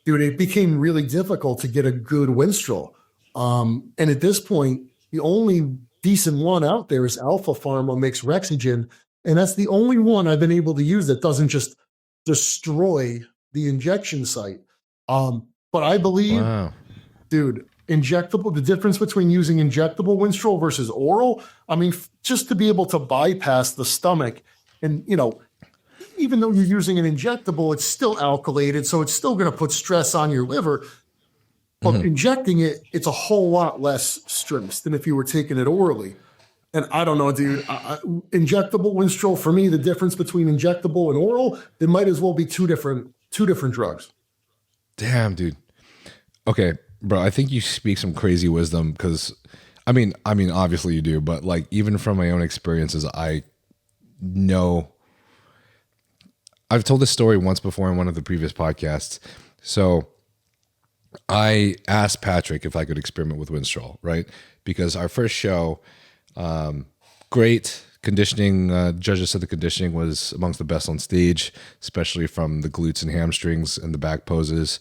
dude, it became really difficult to get a good Winstrol. And at this point, the only decent one out there is Alpha Pharma makes Rexogin. And that's the only one I've been able to use that doesn't just destroy the injection site. But I believe, Wow. dude, injectable, the difference between using injectable Winstrol versus oral, I mean, just to be able to bypass the stomach and, you know, even though you're using an injectable, it's still alkylated, so it's still going to put stress on your liver. But injecting it, it's a whole lot less stress than if you were taking it orally. And I don't know, dude, injectable Winstrol, for me, the difference between injectable and oral, it might as well be two different drugs. Damn, dude. Okay, bro, I think you speak some crazy wisdom because, I mean, obviously you do, but like even from my own experiences, I know. I've told this story once before in one of the previous podcasts. So I asked Patrick if I could experiment with Winstrol, right? Because our first show, great conditioning. Judges said the conditioning was amongst the best on stage, especially from the glutes and hamstrings and the back poses.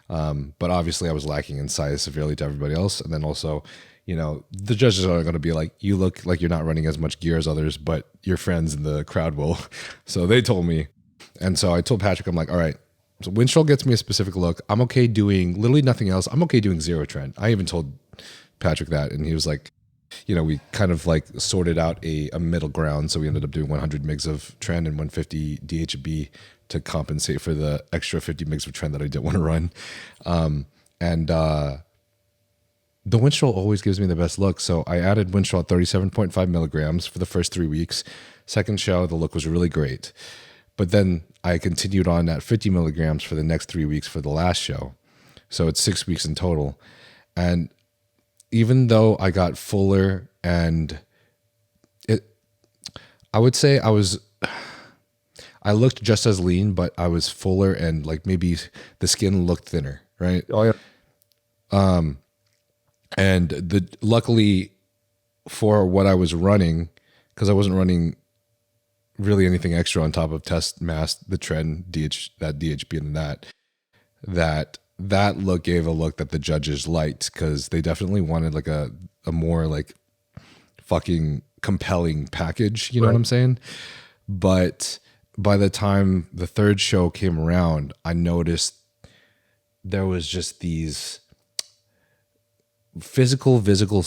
But obviously I was lacking in size severely to everybody else. And then also, you know, the judges are going to be like, you look like you're not running as much gear as others, but your friends in the crowd will. So they told me. And so I told Patrick, I'm like, all right, so Winstrol gets me a specific look. I'm okay doing literally nothing else. I'm okay doing zero Tren. I even told Patrick that, and he was like, you know, we kind of like sorted out a middle ground. So we ended up doing 100 mgs of Tren and 150 DHB to compensate for the extra 50 mgs of Tren that I didn't want to run. The Winstrol always gives me the best look. So I added Winstrol at 37.5 milligrams for the first 3 weeks. Second show, the look was really great. But then I continued on at 50 milligrams for the next 3 weeks for the last show. So it's 6 weeks in total. And even though I got fuller and I would say I looked just as lean, but I was fuller and like maybe the skin looked thinner, right? Oh, yeah. And luckily for what I was running, because I wasn't running really anything extra on top of test mass, the Tren, that DHB and that look gave a look that the judges liked because they definitely wanted like a more like fucking compelling package, you know what I'm saying? But by the time the third show came around, I noticed there was just these physical visual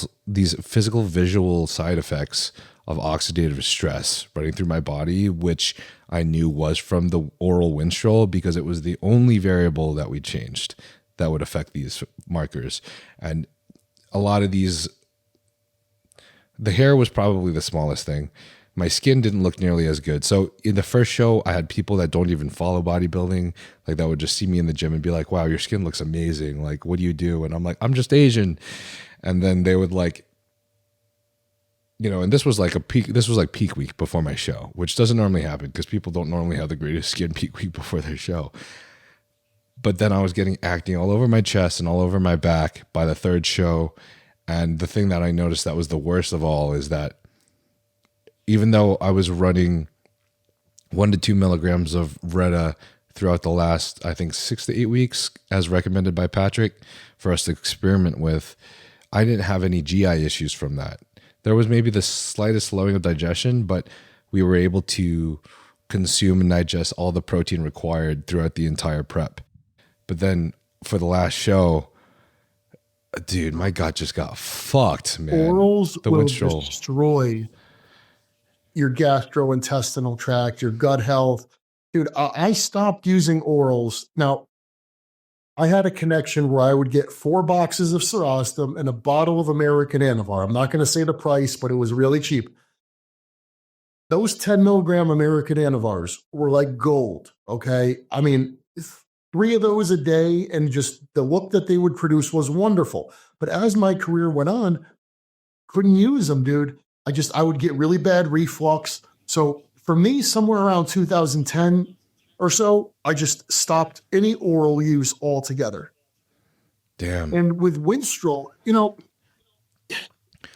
side effects of oxidative stress running through my body, which I knew was from the oral Winstrol because it was the only variable that we changed that would affect these markers. And a lot of these, the hair was probably the smallest thing. My skin didn't look nearly as good. So in the first show, I had people that don't even follow bodybuilding, like that would just see me in the gym and be like, wow, your skin looks amazing. Like, what do you do? And I'm like, I'm just Asian. And then they would like, you know, and this was like peak week before my show, which doesn't normally happen because people don't normally have the greatest skin peak week before their show. But then I was getting acne all over my chest and all over my back by the third show. And the thing that I noticed that was the worst of all is that even though I was running 1 to 2 milligrams of Retta throughout the last, I think 6 to 8 weeks, as recommended by Patrick for us to experiment with, I didn't have any GI issues from that. There was maybe the slightest slowing of digestion, but we were able to consume and digest all the protein required throughout the entire prep. But then for the last show, dude, my gut just got fucked, man. Orals the will Winstrol destroy your gastrointestinal tract, your gut health. Dude, I stopped using orals. Now, I had a connection where I would get 4 boxes of Serostim and a bottle of American Anavar. I'm not going to say the price, but it was really cheap. Those 10 milligram American Anavars were like gold, okay? I mean, 3 of those a day, and just the look that they would produce was wonderful. But as my career went on, couldn't use them, dude. I would get really bad reflux. So for me, somewhere around 2010 or so, I just stopped any oral use altogether. Damn. And with Winstrol, you know.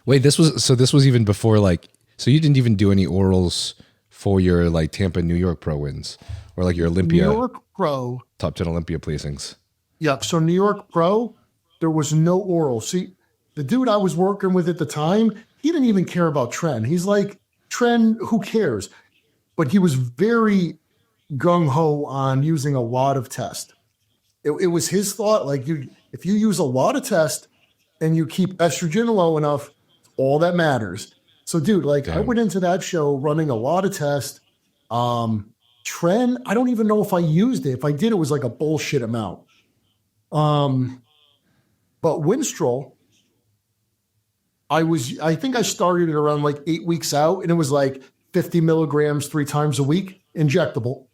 Wait, this was even before, like, so you didn't even do any orals for your like Tampa, New York Pro wins or like your Olympia. New York Pro. Top 10 Olympia placings. Yep. So New York Pro, there was no oral. See, the dude I was working with at the time, he didn't even care about Tren. He's like, Tren, who cares? But he was very gung-ho on using a lot of test. It was his thought, like, if you use a lot of test and you keep estrogen low enough, all that matters. So, dude, like, I went into that show running a lot of test. Tren, I don't even know if I used it. If I did, it was like a bullshit amount. But Winstrol, I think I started it around like 8 weeks out, and it was like 50 milligrams 3 times a week, injectable.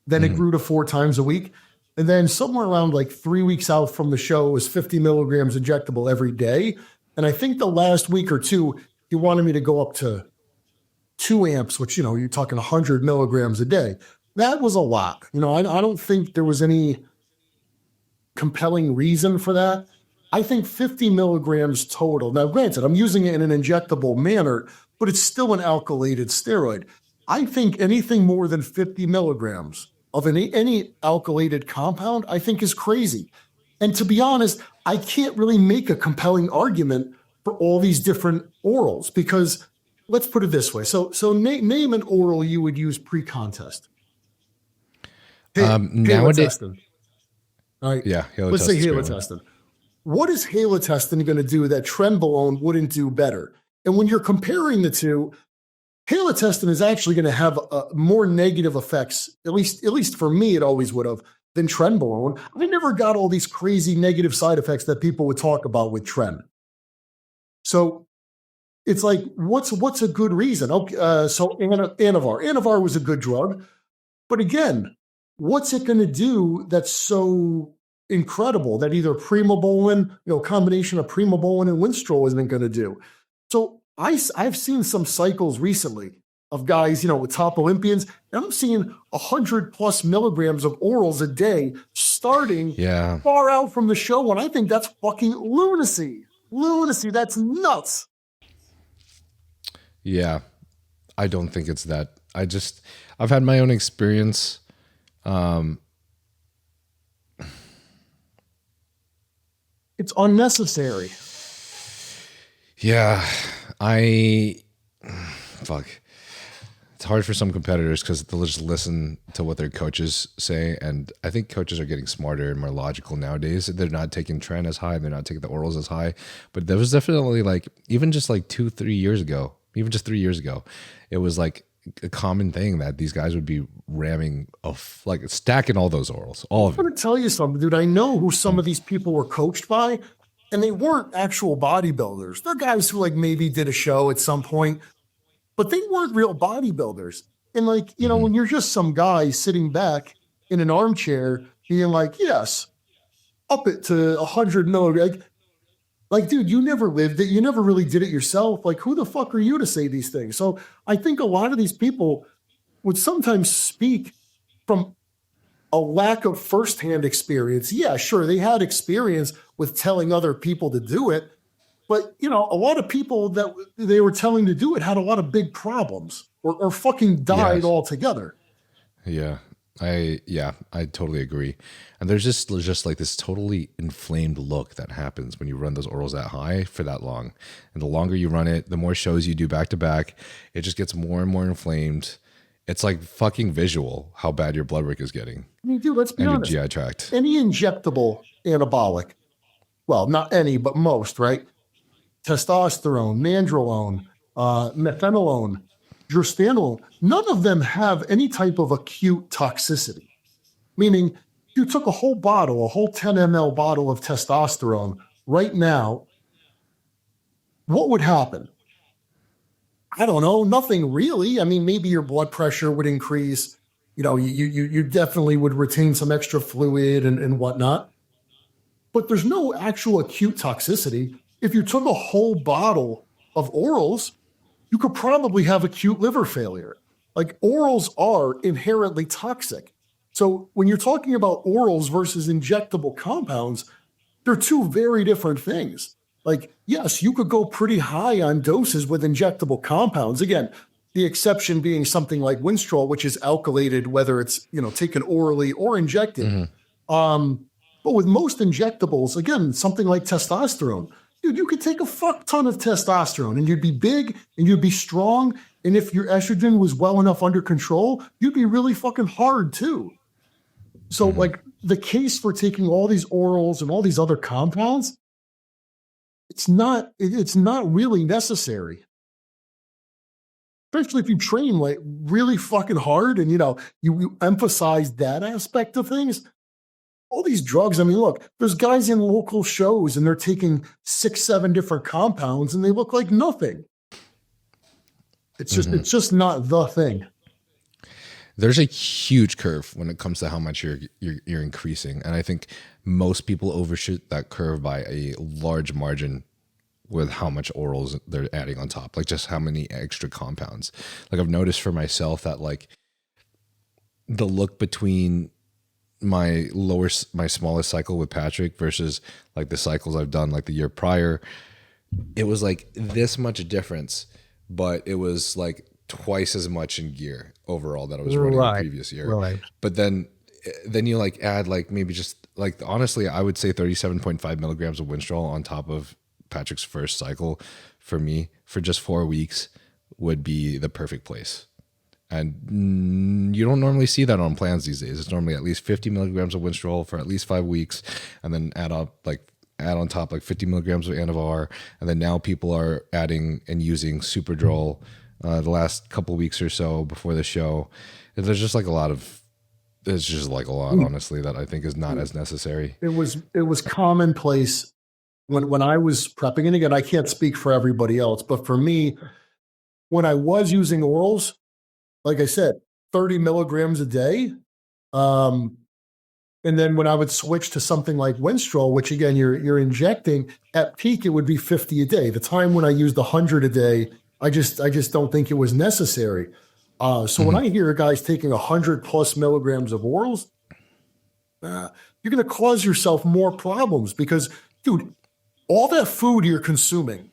Then it grew to 4 times a week. And then somewhere around like 3 weeks out from the show, it was 50 milligrams injectable every day. And I think the last week or two, he wanted me to go up to 2 amps, which, you're talking 100 milligrams a day. That was a lot. I don't think there was any compelling reason for that. I think 50 milligrams total. Now, granted, I'm using it in an injectable manner, but it's still an alkylated steroid. I think anything more than 50 milligrams of any alkylated compound, I think is crazy. And to be honest, I can't really make a compelling argument for all these different orals, because let's put it this way. So name an oral you would use pre-contest. Nowadays, all right. Yeah, let's say halotestin. What is halotestin going to do that trenbolone wouldn't do better? And when you're comparing the two, halotestin is actually going to have more negative effects, at least for me, it always would have, than trenbolone. I never got all these crazy negative side effects that people would talk about with Tren. So it's like, what's a good reason? Okay, so Anavar was a good drug, but again, what's it going to do that's so incredible that either Primobolan, combination of Primobolan and Winstrol isn't going to do? So I've seen some cycles recently of guys, with top Olympians, and I'm seeing 100+ milligrams of orals a day starting far out from the show, and I think that's fucking lunacy. Lunacy, that's nuts. Yeah, I don't think it's that. I've had my own experience. It's unnecessary. Yeah, fuck. It's hard for some competitors because they'll just listen to what their coaches say. And I think coaches are getting smarter and more logical nowadays. They're not taking Tren as high. They're not taking the orals as high. But there was definitely even just 2-3 years ago, even just 3 years ago, it was like a common thing that these guys would be ramming stacking all those orals, all of them. I'm going to tell you something, dude. I know who some of these people were coached by, and they weren't actual bodybuilders. They're guys who maybe did a show at some point, but they weren't real bodybuilders. And when you're just some guy sitting back in an armchair being like, yes, up it to 100 milligrams. Dude, you never lived it. You never really did it yourself. Who the fuck are you to say these things? So I think a lot of these people would sometimes speak from a lack of firsthand experience. Yeah, sure, they had experience with telling other people to do it. But, a lot of people that they were telling to do it had a lot of big problems or fucking died altogether. Yeah. I totally agree. And there's just this totally inflamed look that happens when you run those orals that high for that long. And the longer you run it, the more shows you do back to back, it just gets more and more inflamed. It's like fucking visual how bad your blood work is getting. I mean, dude, let's be honest. Your GI tract. Any injectable anabolic, well, not any, but most, right? Testosterone, nandrolone, methanolone, drostanolone, none of them have any type of acute toxicity. Meaning, you took a whole 10 ml bottle of testosterone right now, what would happen? I don't know, nothing really. I mean, maybe your blood pressure would increase. You definitely would retain some extra fluid and whatnot. But there's no actual acute toxicity. If you took a whole bottle of orals, you could probably have acute liver failure. Orals are inherently toxic. So when you're talking about orals versus injectable compounds, they're two very different things. Yes, you could go pretty high on doses with injectable compounds. Again, the exception being something like Winstrol, which is alkylated, whether it's, taken orally or injected. But with most injectables, again, something like testosterone, dude, you could take a fuck ton of testosterone and you'd be big and you'd be strong. And if your estrogen was well enough under control, you'd be really fucking hard too. So like the case for taking all these orals and all these other compounds, it's not really necessary. Especially if you train like really fucking hard and, you emphasize that aspect of things. All these drugs, I mean, look, there's guys in local shows and they're taking 6-7 different compounds and they look like nothing. It's just not the thing. There's a huge curve when it comes to how much you're increasing. And I think most people overshoot that curve by a large margin with how much orals they're adding on top, like just how many extra compounds. Like I've noticed for myself that like the look between my smallest cycle with Patrick versus like the cycles I've done like the year prior, it was like this much difference, but it was like twice as much in gear overall that I was running the previous year. Right. But then you like add like maybe just like, honestly, I would say 37.5 milligrams of Winstrol on top of Patrick's first cycle for me for just 4 weeks would be the perfect place. And you don't normally see that on plans these days. It's normally at least 50 milligrams of Winstrol for at least 5 weeks, and then add on top like 50 milligrams of Anavar. And then now people are adding and using Superdrol the last couple weeks or so before the show. There's just like a lot, honestly, that I think is not as necessary. It was commonplace when I was prepping. And again, I can't speak for everybody else, but for me, when I was using orals, like I said, 30 milligrams a day. And then when I would switch to something like Winstrol, which again, you're injecting at peak, it would be 50 a day. The time when I used 100 a day, I just don't think it was necessary. So when I hear guys taking 100 plus milligrams of orals, you're going to cause yourself more problems because, dude, all that food you're consuming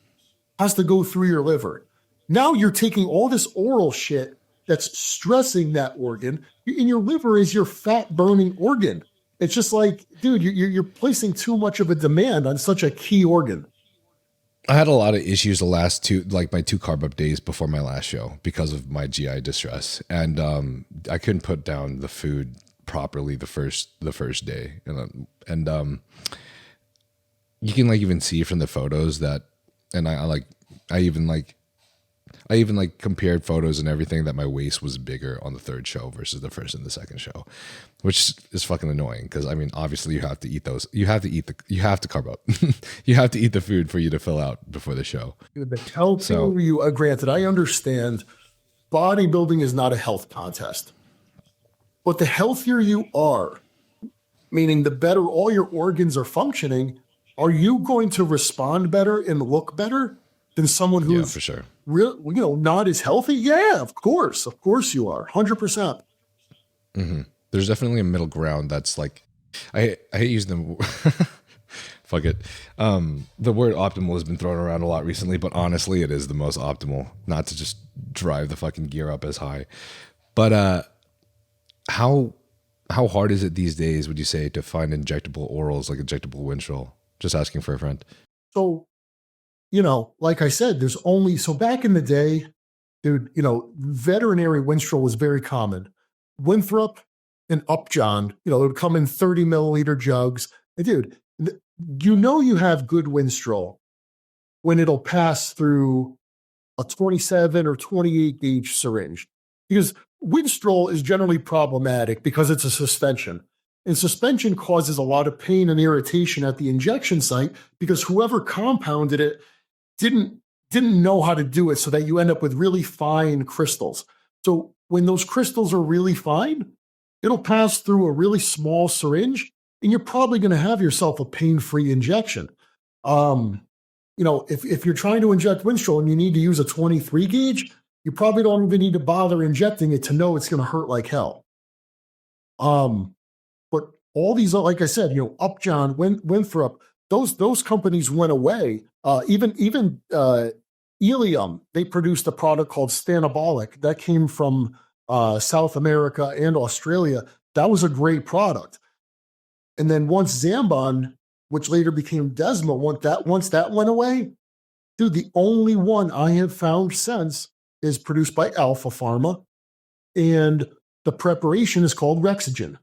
has to go through your liver. Now you're taking all this oral shit that's stressing that organ, and your liver is your fat burning organ. It's just like, dude, you're placing too much of a demand on such a key organ. I had a lot of issues the last my 2 carb up days before my last show because of my GI distress. And I couldn't put down the food properly the first day. And you can like even see from the photos that, and I even compared photos and everything that my waist was bigger on the 3rd show versus the 1st and the 2nd show, which is fucking annoying. Cause I mean, obviously you have to eat those. You have to carb up. You have to eat the food for you to fill out before the show. The healthier you, granted, I understand bodybuilding is not a health contest, but the healthier you are, meaning the better all your organs are functioning, are you going to respond better and look better than someone who's for sure not as healthy? Yeah, of course you are, 100%. There's definitely a middle ground that's like, I hate using the fuck it. The word optimal has been thrown around a lot recently, but honestly, it is the most optimal, not to just drive the fucking gear up as high. But how hard is it these days, would you say, to find injectable orals like injectable Winstrol? Just asking for a friend. So, like I said, so back in the day, dude, veterinary Winstrol was very common. Winthrop and Upjohn, it would come in 30 milliliter jugs. And dude, you have good Winstrol when it'll pass through a 27 or 28 gauge syringe, because Winstrol is generally problematic because it's a suspension. And suspension causes a lot of pain and irritation at the injection site because whoever compounded it didn't know how to do it, so that you end up with really fine crystals. So when those crystals are really fine, it'll pass through a really small syringe, and you're probably going to have yourself a pain-free injection. If you're trying to inject Winstrol and you need to use a 23 gauge, you probably don't even need to bother injecting it to know it's going to hurt like hell. But all these, like I said, Upjohn, Winthrop, those companies went away. Even Ilium, they produced a product called Stanabolic that came from South America and Australia. That was a great product. And then once Zambon which later became Desma. Once that went away, dude, the only one I have found since is produced by Alpha Pharma, and the preparation is called Rexogin.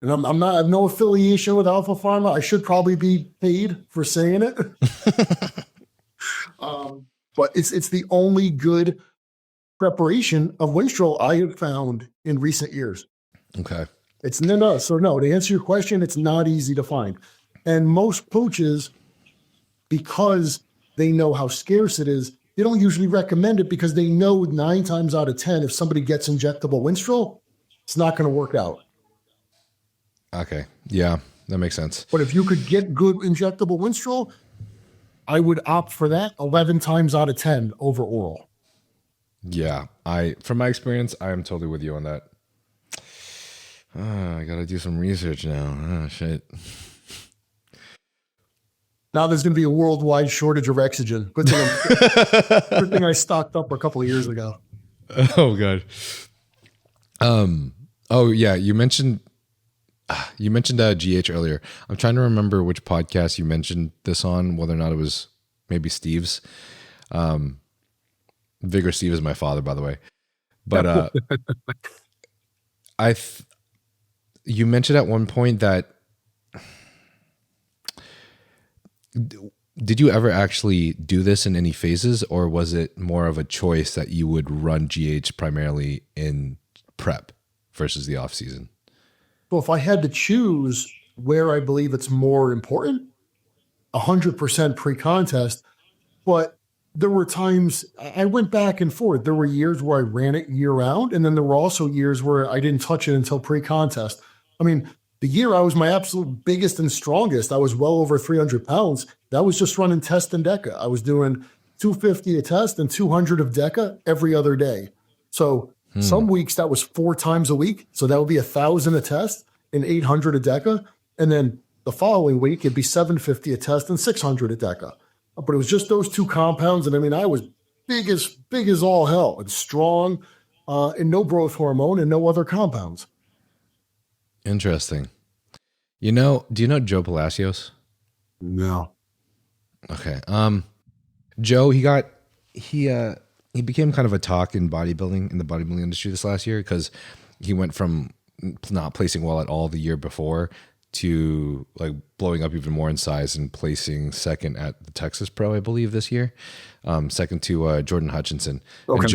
And I have no affiliation with Alpha Pharma. I should probably be paid for saying it. But it's the only good preparation of Winstrol I have found in recent years. Okay. So to answer your question, it's not easy to find. And most coaches, because they know how scarce it is, they don't usually recommend it because they know 9 times out of 10, if somebody gets injectable Winstrol, it's not going to work out. Okay. Yeah, that makes sense. But if you could get good injectable Winstrol, I would opt for that 11 times out of 10 over oral. Yeah. From my experience, I am totally with you on that. I got to do some research now. Oh, shit. Now there's going to be a worldwide shortage of Rexogin. Good thing I stocked up a couple of years ago. Oh, God. Oh, yeah. You mentioned GH earlier. I'm trying to remember which podcast you mentioned this on, whether or not it was maybe Steve's. Vigor Steve is my father, by the way. But you mentioned at one point that did you ever actually do this in any phases, or was it more of a choice that you would run GH primarily in prep versus the off season? Well, if I had to choose where I believe it's more important, 100% pre-contest. But there were times I went back and forth. There were years where I ran it year round, and then there were also years where I didn't touch it until pre-contest. I mean, the year I was my absolute biggest and strongest, I was well over 300 pounds. That was just running test and DECA. I was doing 250 a test and 200 of DECA every other day. So some weeks that was 4 times a week. So that would be 1,000 a test and 800 a DECA. And then the following week, it'd be 750 a test and 600 a DECA. But it was just those 2 compounds. And I mean, I was big as all hell and strong and no growth hormone and no other compounds. Interesting. Do you know Joe Palacios? No. Okay. Joe, he became kind of a talk in the bodybuilding industry this last year because he went from not placing well at all the year before to like blowing up even more in size and placing second at the Texas Pro, I believe, this year. Second to Jordan Hutchinson. Okay. And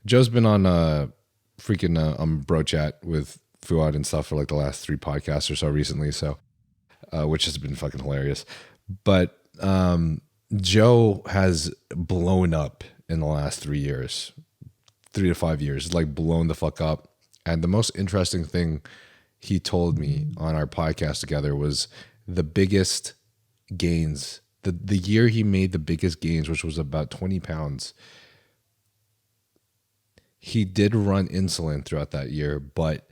Joe's been on freaking bro chat with Fuad and stuff for like the last 3 podcasts or so recently. So, which has been fucking hilarious. But Joe has blown up in the last 3 years, 3 to 5 years, like blown the fuck up. And the most interesting thing he told me on our podcast together was the biggest gains, the year he made the biggest gains, which was about 20 pounds. He did run insulin throughout that year, but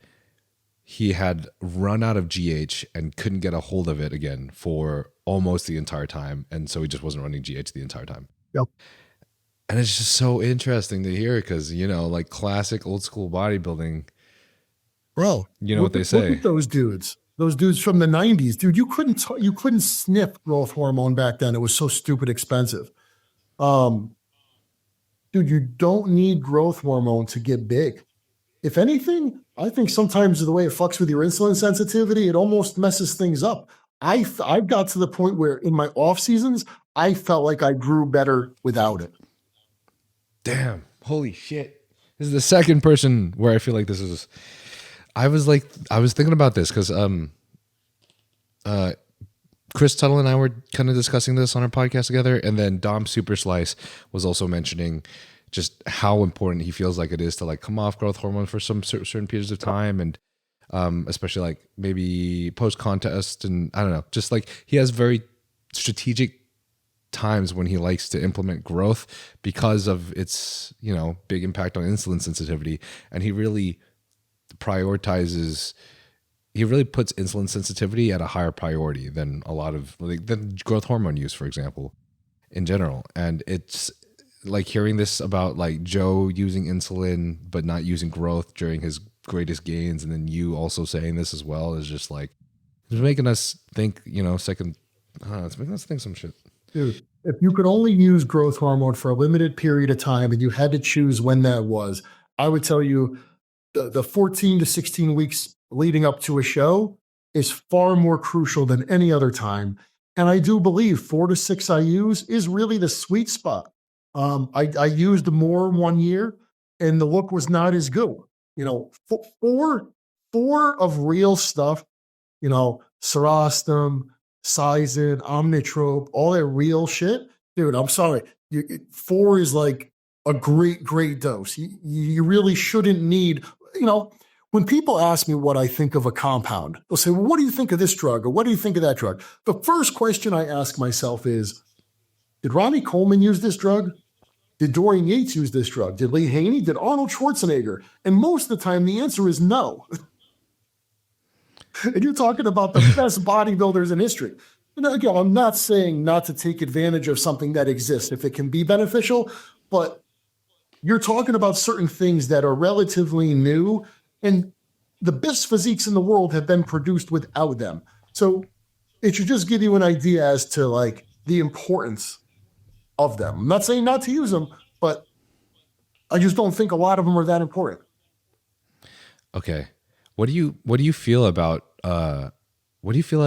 he had run out of GH and couldn't get a hold of it again for almost the entire time. And so he just wasn't running GH the entire time. Yep. And it's just so interesting to hear because, like classic old school bodybuilding. Bro, what they say. Look at those dudes from the 90s. Dude, you couldn't sniff growth hormone back then. It was so stupid expensive. Dude, you don't need growth hormone to get big. If anything, I think sometimes the way it fucks with your insulin sensitivity, it almost messes things up. I've got to the point where in my off seasons, I felt like I grew better without it. Damn. Holy shit. This is the second person where I feel like this is... I was thinking about this because Chris Tuttle and I were kind of discussing this on our podcast together. And then Dom Superslice was also mentioning just how important he feels like it is to like come off growth hormone for some certain periods of time. And especially like maybe post contest. And I don't know, just like he has very strategic times when he likes to implement growth because of its, big impact on insulin sensitivity. And he really puts insulin sensitivity at a higher priority than a lot of than growth hormone use, for example, in general. And it's like hearing this about like Joe using insulin but not using growth during his greatest gains, and then you also saying this as well is just like It's making us think, second. It's making us think some shit. Dude, if you could only use growth hormone for a limited period of time and you had to choose when that was, I would tell you the 14 to 16 weeks leading up to a show is far more crucial than any other time. And I do believe 4 to 6 IUs is really the sweet spot. I used more one year and the look was not as good. Four of real stuff, Serostim, Sizin, Omnitrope, all that real shit. Dude, I'm sorry. 4 is like a great dose. You really shouldn't need, when people ask me what I think of a compound, they'll say, well, what do you think of this drug? Or what do you think of that drug? The first question I ask myself is, did Ronnie Coleman use this drug? Did Dorian Yates use this drug? Did Lee Haney? Did Arnold Schwarzenegger? And most of the time, the answer is no. And you're talking about the best bodybuilders in history. Again, I'm not saying not to take advantage of something that exists if it can be beneficial, but you're talking about certain things that are relatively new, and the best physiques in the world have been produced without them. So it should just give you an idea as to like the importance of them. I'm not saying not to use them, but I just don't think a lot of them are that important. Okay. What do you feel about what do you feel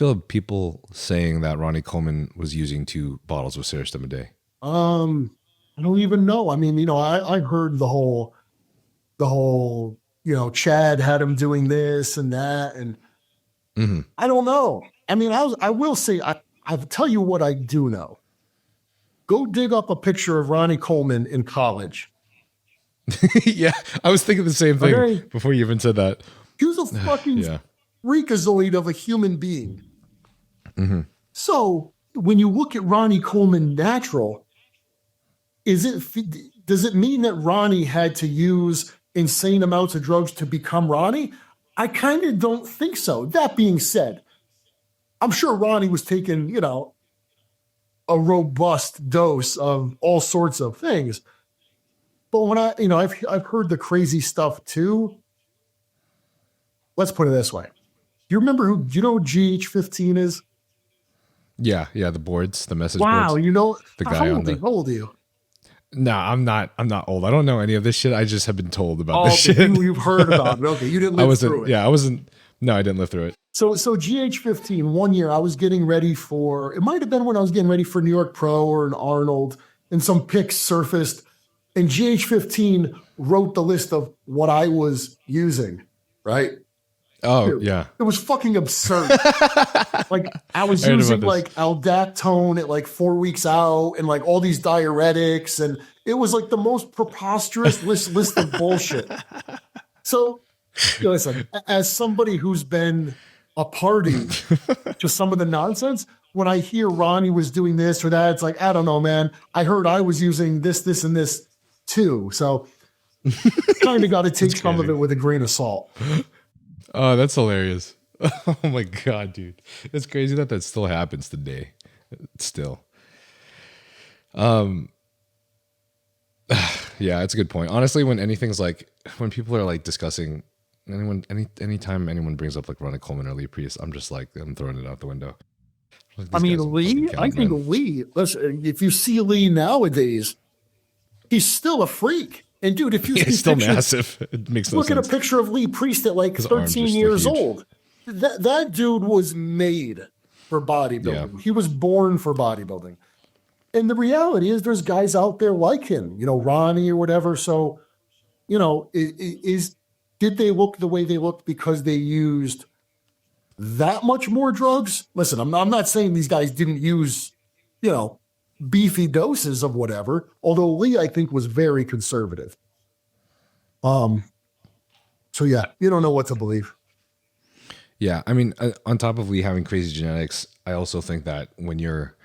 of people saying that Ronnie Coleman was using 2 bottles of Serostim a day? I don't even know. I mean, I heard the whole, Chad had him doing this and that, and I don't know. I mean, I will say, I'll tell you what I do know. Go dig up a picture of Ronnie Coleman in college. Yeah, I was thinking the same thing before you even said that. He was a fucking freakazoid of a human being. Mm-hmm. So when you look at Ronnie Coleman natural, does it mean that Ronnie had to use insane amounts of drugs to become Ronnie? I kind of don't think so. That being said, I'm sure Ronnie was taking, a robust dose of all sorts of things. But when I've heard the crazy stuff too. Let's put it this way. Do you remember do you know who GH15 is? Yeah, the boards, the message boards. Wow, the guy how old are you? No, I'm not old. I don't know any of this shit. I just have been told about this shit. You've heard about it. Okay, you didn't live through it. Yeah, I didn't live through it. So GH15, one year I was getting ready for, it might have been when I was getting ready for New York Pro or an Arnold, and some pics surfaced, and GH15 wrote the list of what I was using, right? Oh, Dude, yeah. It was fucking absurd. Like I was using like aldactone at like 4 weeks out and like all these diuretics. And it was like the most preposterous list of bullshit. So listen, as somebody who's been a party to some of the nonsense, when I hear Ronnie was doing this or that, it's like, I don't know, man. I heard I was using this, and this too. So kind of got to take some of it with a grain of salt. Oh, that's hilarious. Oh my God, dude. It's crazy that still happens today. Still. Yeah, it's a good point. Honestly, when people are like discussing anytime anyone brings up like Ronnie Coleman or Lee Priest, I'm just like, I'm throwing it out the window. Like, I mean, Lee, I think Lee, listen, if you see Lee nowadays, he's still a freak. And dude, if you see it's still pictures, massive. It makes no look sense. at a picture of Lee Priest at like 13 years old. That dude was made for bodybuilding. Yeah. He was born for bodybuilding. And the reality is there's guys out there like him, Ronnie or whatever. So, did they look the way they looked because they used that much more drugs? Listen, I'm not saying these guys didn't use, beefy doses of whatever, although Lee, I think, was very conservative. So yeah, you don't know what to believe. Yeah, I mean, on top of Lee having crazy genetics, I also think that when you're,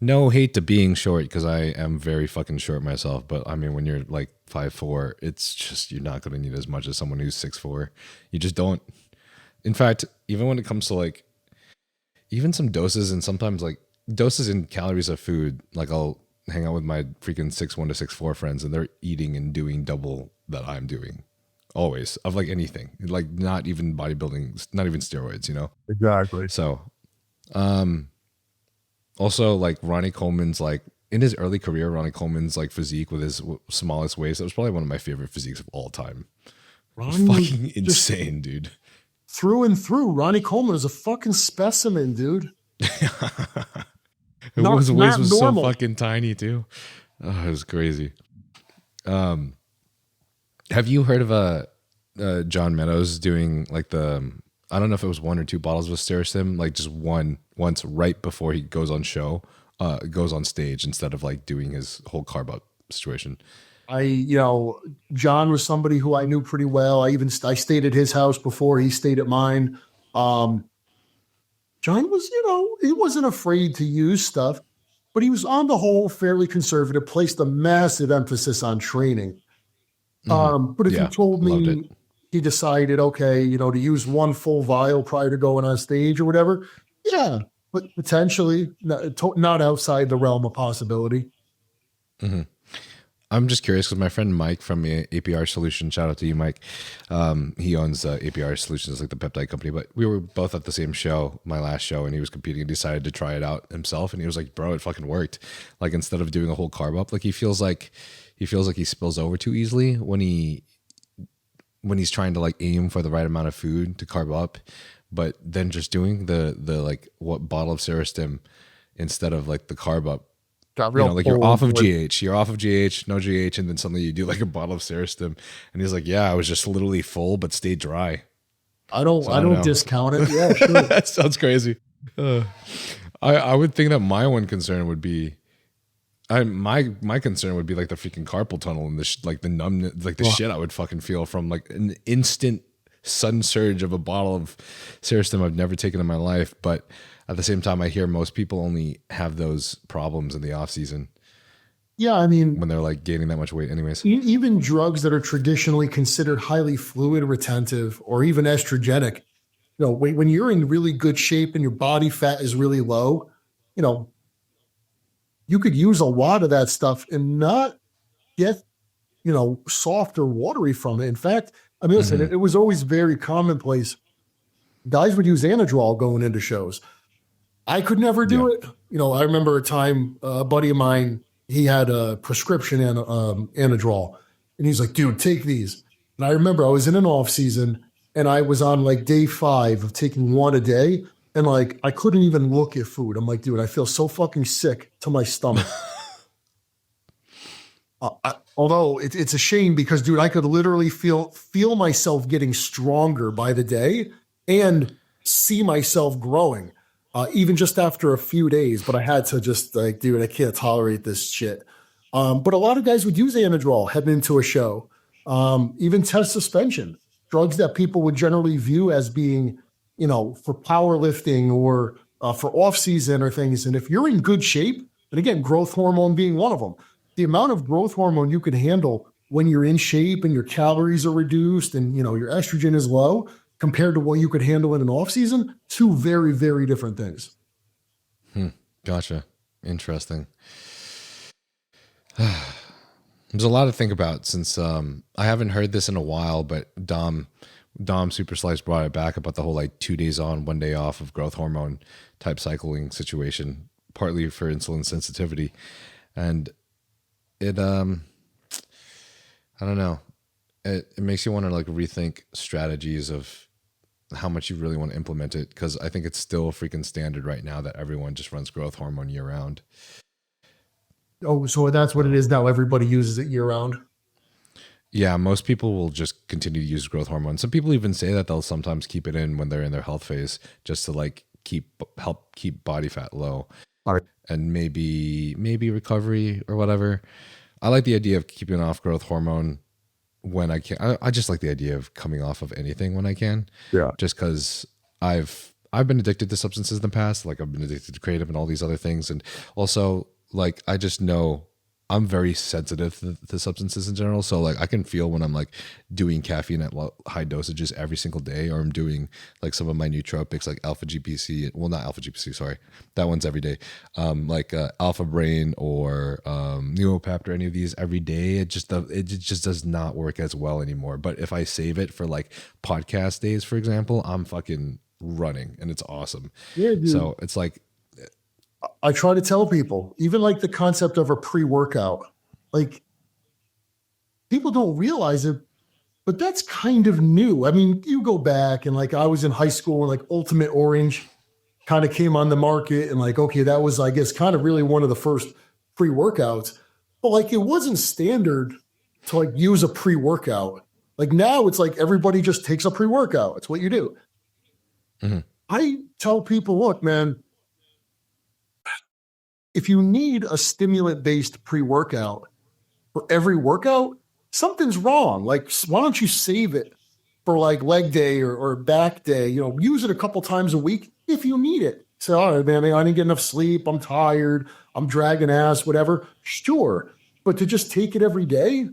no hate to being short, because I am very fucking short myself, but I mean, when you're like 5'4", it's just, you're not going to need as much as someone who's 6'4". You just don't. In fact, even when it comes to like, even some doses and sometimes like doses and calories of food, like I'll hang out with my freaking 6'1" to 6'4" friends and they're eating and doing double that I'm doing always, of like anything, like not even bodybuilding, not even steroids, you know? Exactly. So, also like Ronnie Coleman's like in his early career, Ronnie Coleman's like physique with his smallest waist, that was probably one of my favorite physiques of all time. Ronnie, Fucking insane, dude. Through and through, Ronnie Coleman is a fucking specimen, dude. His waist was so normal. fucking tiny too. Oh, it was crazy. Have you heard of John Meadows doing like the I don't know if it was 1 or 2 bottles of Serostim, like just once right before he goes on goes on stage instead of like doing his whole carb up situation. John was somebody who I knew pretty well. I stayed at his house before he stayed at mine. John was, he wasn't afraid to use stuff, but he was on the whole fairly conservative, placed a massive emphasis on training. But if you told me he decided, okay, to use 1 full vial prior to going on stage or whatever, yeah, but potentially not outside the realm of possibility. Mm-hmm. I'm just curious because my friend Mike from APR Solutions, shout out to you, Mike. He owns APR Solutions, like the peptide company, but we were both at the same show, my last show, and he was competing and decided to try it out himself. And he was like, bro, it fucking worked. Like instead of doing a whole carb up, like he feels like he spills over too easily when he's trying to like aim for the right amount of food to carb up, but then just doing the like what bottle of Serostim instead of like the carb up. Like you're off of GH, no GH, and then suddenly you do like a bottle of Serostim, and he's like, "Yeah, I was just literally full, but stayed dry." I don't discount it. Yeah, sure. That sounds crazy. I would think that my one concern would be, my concern would be like the freaking carpal tunnel and like the numbness, like the shit I would fucking feel from like an instant sudden surge of a bottle of Serostim I've never taken in my life, but. At the same time, I hear most people only have those problems in the off season. Yeah, I mean, when they're like gaining that much weight anyways. Even drugs that are traditionally considered highly fluid retentive or even estrogenic, when you're in really good shape and your body fat is really low, you could use a lot of that stuff and not get, soft or watery from it. In fact, I mean, listen, it was always very commonplace. Guys would use Anadrol going into shows. I could never do it. I remember a time, a buddy of mine, he had a prescription Anadrol, and he's like, dude, take these. And I remember I was in an off season and I was on like day 5 of taking 1 a day. And like, I couldn't even look at food. I'm like, dude, I feel so fucking sick to my stomach. Although it's a shame because, dude, I could literally feel myself getting stronger by the day and see myself growing. Even just after a few days, but I had to just like, dude, I can't tolerate this shit. But a lot of guys would use Anadrol heading into a show, even test suspension, drugs that people would generally view as being, for powerlifting or for off season or things. And if you're in good shape, and again, growth hormone being one of them, the amount of growth hormone you can handle when you're in shape and your calories are reduced and, your estrogen is low, compared to what you could handle in an off season, 2 very, very different things. Gotcha. Interesting. There's a lot to think about since I haven't heard this in a while, but Dom Super Slice brought it back about the whole like 2 days on, 1 day off of growth hormone type cycling situation, partly for insulin sensitivity. And it, I don't know. It makes you want to like rethink strategies of how much you really want to implement it, because I think it's still freaking standard right now that everyone just runs growth hormone year round. Oh, so that's what it is now. Everybody uses it year round. Yeah, most people will just continue to use growth hormone. Some people even say that they'll sometimes keep it in when they're in their health phase, just to like help keep body fat low. All right. And maybe recovery or whatever. I like the idea of keeping off growth hormone when I can. I just like the idea of coming off of anything when I can. Yeah. Just because I've been addicted to substances in the past. Like I've been addicted to creative and all these other things. And also like, I just know I'm very sensitive to substances in general. So like I can feel when I'm like doing caffeine at high dosages every single day, or I'm doing like some of my nootropics like alpha GPC. Well, not alpha GPC, sorry. That one's every day. Like Alpha Brain or Neopep or any of these every day. It just does not work as well anymore. But if I save it for like podcast days, for example, I'm fucking running and it's awesome. Yeah, dude. So it's like, I try to tell people, even like the concept of a pre-workout, like people don't realize it, but that's kind of new. I mean, you go back and like I was in high school and like Ultimate Orange kind of came on the market and like, okay, that was, I guess, kind of really one of the first pre-workouts, but like it wasn't standard to like use a pre-workout. Like now it's like everybody just takes a pre-workout. It's what you do. Mm-hmm. I tell people, look, man, if you need a stimulant-based pre-workout for every workout, something's wrong. Like, why don't you save it for like leg day or back day? You know, use it a couple times a week if you need it. Say, all right, man, I didn't get enough sleep. I'm tired. I'm dragging ass, whatever. Sure. But to just take it every day?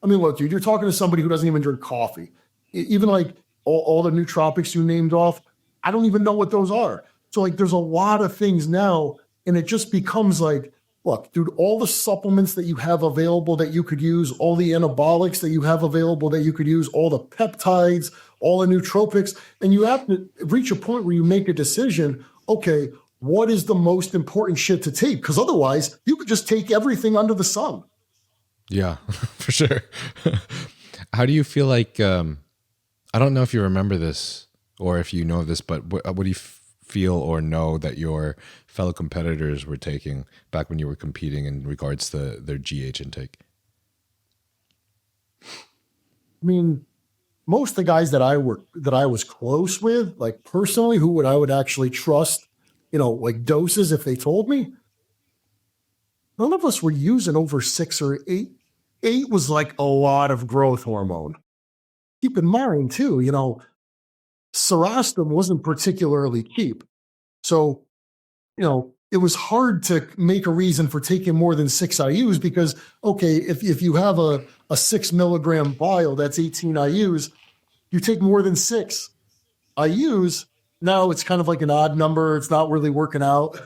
I mean, look, dude, you're talking to somebody who doesn't even drink coffee. Even like all the nootropics you named off, I don't even know what those are. So like, there's a lot of things now. And it just becomes like, look, dude, all the supplements that you have available that you could use, all the anabolics that you have available that you could use, all the peptides, all the nootropics, and you have to reach a point where you make a decision, okay, what is the most important shit to take? Because otherwise, you could just take everything under the sun. Yeah, for sure. How do you feel like, I don't know if you remember this or if you know this, but what do you feel or know that your fellow competitors were taking back when you were competing in regards to their GH intake? I mean, most of the guys that I was close with, like personally, I would actually trust, you know, like doses if they told me, none of us were using over 6 or 8. 8 was like a lot of growth hormone. Keep in mind too, you know, Serostim wasn't particularly cheap. So, you know, it was hard to make a reason for taking more than 6 IUs because, okay, if you have a 6 milligram vial, that's 18 IUs, you take more than 6 IUs, now it's kind of like an odd number. It's not really working out.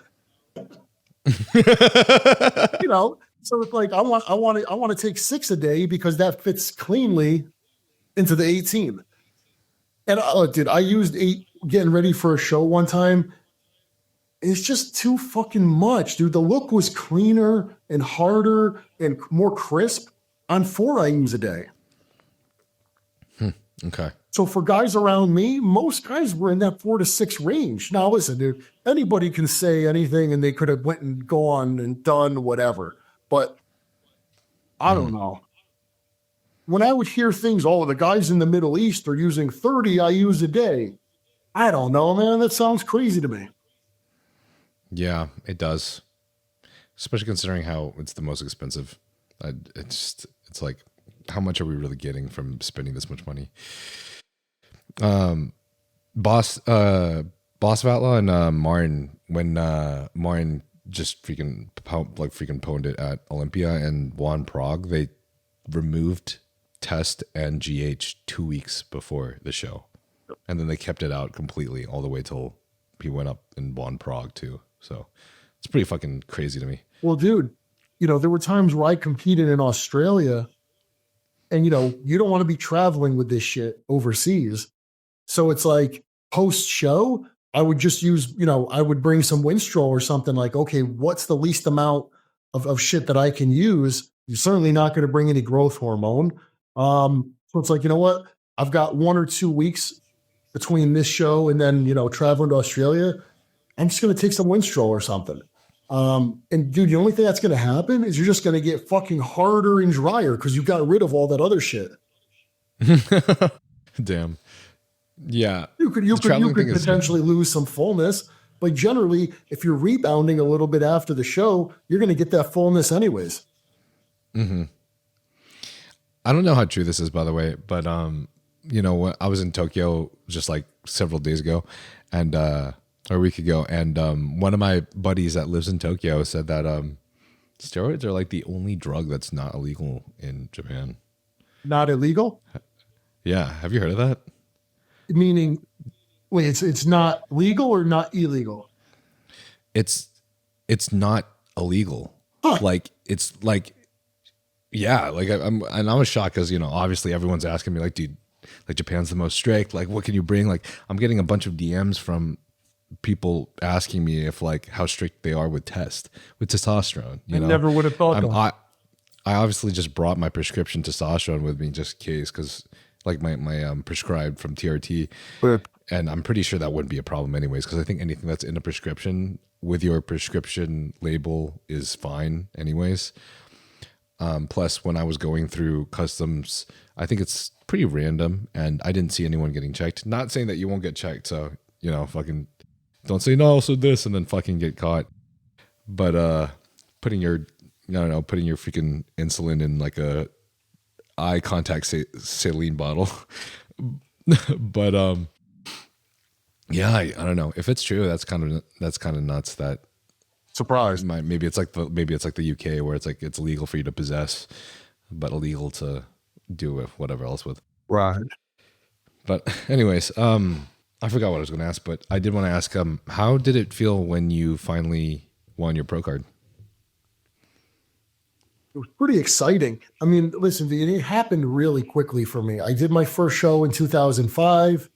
You know, so it's like, I want to take 6 a day because that fits cleanly into the 18. And dude, I used 8 getting ready for a show one time. It's just too fucking much, dude. The look was cleaner and harder and more crisp on 4 IUs a day. Okay. So for guys around me, most guys were in that 4 to 6 range. Now listen, dude, anybody can say anything and they could have went and gone and done whatever. But I don't know. When I would hear things, oh, the guys in the Middle East are using 30 IUs a day. I don't know, man. That sounds crazy to me. Yeah, it does. Especially considering how it's the most expensive. It's like, how much are we really getting from spending this much money? Boss Vatla and Martin, when Martin just freaking pwned it at Olympia and won Prague, they removed test and GH 2 weeks before the show. And then they kept it out completely all the way till he went up and won Prague too. So it's pretty fucking crazy to me. Well, dude, you know, there were times where I competed in Australia and, you know, you don't want to be traveling with this shit overseas. So it's like post show, I would just use, you know, I would bring some Winstrol or something like, okay, what's the least amount of shit that I can use? You're certainly not going to bring any growth hormone. So it's like, you know what? I've got 1 or 2 weeks between this show and then, you know, traveling to Australia. I'm just going to take some Winstrol or something. And dude, the only thing that's going to happen is you're just going to get fucking harder and drier because you got rid of all that other shit. Damn. Yeah. You could potentially lose some fullness, but generally, if you're rebounding a little bit after the show, you're going to get that fullness anyways. Mm-hmm. I don't know how true this is, by the way, but you know, I was in Tokyo just like several days ago, and or a week ago, and one of my buddies that lives in Tokyo said that Steroids are like the only drug that's not illegal in Japan. Not illegal? Yeah. Have you heard of that? Meaning, wait, it's not legal or not illegal? It's not illegal. Huh. Like, it's like, yeah, like I was shocked because, obviously everyone's asking me like, dude, like Japan's the most strict. Like, what can you bring? Like, I'm getting a bunch of DMs from people asking me if like how strict they are with testosterone. I never would have thought that. I obviously just brought my prescription testosterone with me just in case, because like my prescribed from TRT, and I'm pretty sure that wouldn't be a problem anyways, because I think anything that's in a prescription with your prescription label is fine anyways. Plus, when I was going through customs, I think it's pretty random, and I didn't see anyone getting checked. Not saying that you won't get checked, so fucking don't say no, also this, and then fucking get caught. But putting your freaking insulin in like a eye contact saline bottle. But yeah, I don't know if it's true. That's kind of nuts. That Surprised. maybe it's like the UK where it's like it's legal for you to possess, but illegal to do with whatever else with. Right. But anyways, I forgot what I was going to ask, but I did want to ask, how did it feel when you finally won your pro card? It was pretty exciting. I mean, listen, it happened really quickly for me. I did my first show in 2005.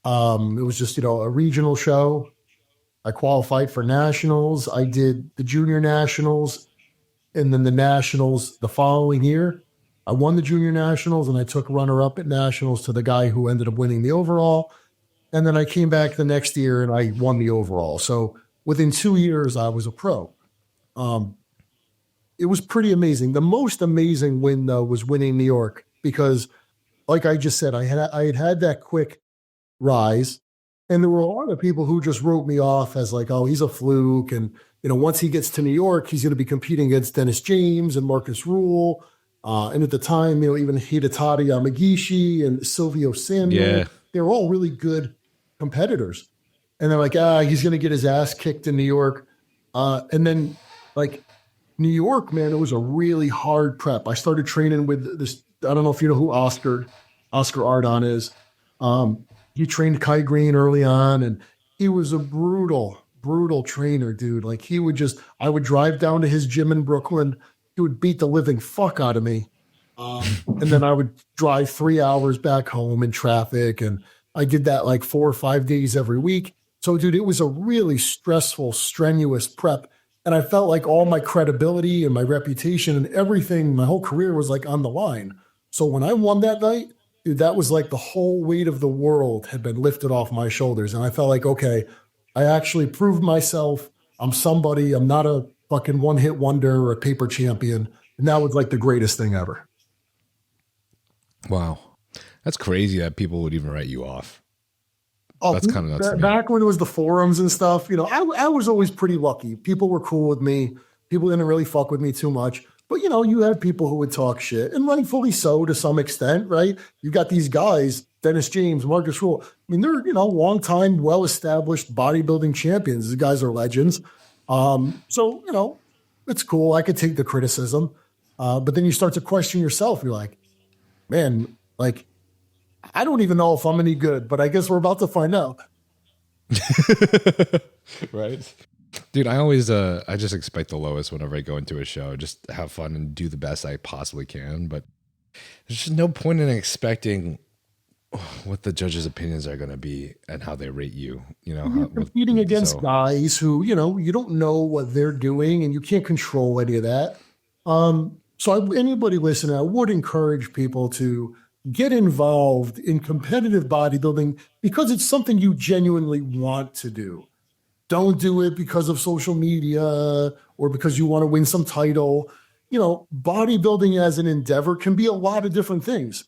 It was just, a regional show. I qualified for nationals. I did the junior nationals and then the nationals the following year. I won the junior nationals and I took runner-up at nationals to the guy who ended up winning the overall. And then I came back the next year and I won the overall. So within 2 years, I was a pro. It was pretty amazing. The most amazing win, though, was winning New York because, like I just said, I had that quick rise. And there were a lot of people who just wrote me off as like, oh, he's a fluke. And, once he gets to New York, he's going to be competing against Dennis James and Marcus Rule. And at the time, even Hidetari Yamagishi and Silvio Samuel, they were all really good competitors. And they're like, he's going to get his ass kicked in New York. And then, like, New York, man, it was a really hard prep. I started training with this, I don't know if you know who Oscar Ardon is. He trained Kai Green early on, and he was a brutal trainer, dude. Like I would drive down to his gym in Brooklyn. He would beat the living fuck out of me. And then I would drive 3 hours back home in traffic. And I did that like 4 or 5 days every week. So, dude, it was a really stressful, strenuous prep. And I felt like all my credibility and my reputation and everything, my whole career was like on the line. So when I won that night, dude, that was like the whole weight of the world had been lifted off my shoulders. And I felt like, okay, I actually proved myself. I'm somebody. I'm not a fucking one-hit wonder or a paper champion. And that was like the greatest thing ever. Wow. That's crazy that people would even write you off. Oh, that's kind of nuts. Back when it was the forums and stuff, I was always pretty lucky. People were cool with me. People didn't really fuck with me too much. But, you had people who would talk shit, and rightfully so to some extent, right? You got these guys, Dennis James, Marcus Rule. I mean, they're, long-time, well-established bodybuilding champions. These guys are legends. So, it's cool. I could take the criticism. But then you start to question yourself. You're like, man, like, I don't even know if I'm any good, but I guess we're about to find out. Right. Dude, I always, I just expect the lowest whenever I go into a show, just have fun and do the best I possibly can. But there's just no point in expecting what the judges' opinions are going to be and how they rate you. You're competing against guys who, you don't know what they're doing and you can't control any of that. So anybody listening, I would encourage people to get involved in competitive bodybuilding because it's something you genuinely want to do. Don't do it because of social media or because you want to win some title. Bodybuilding as an endeavor can be a lot of different things.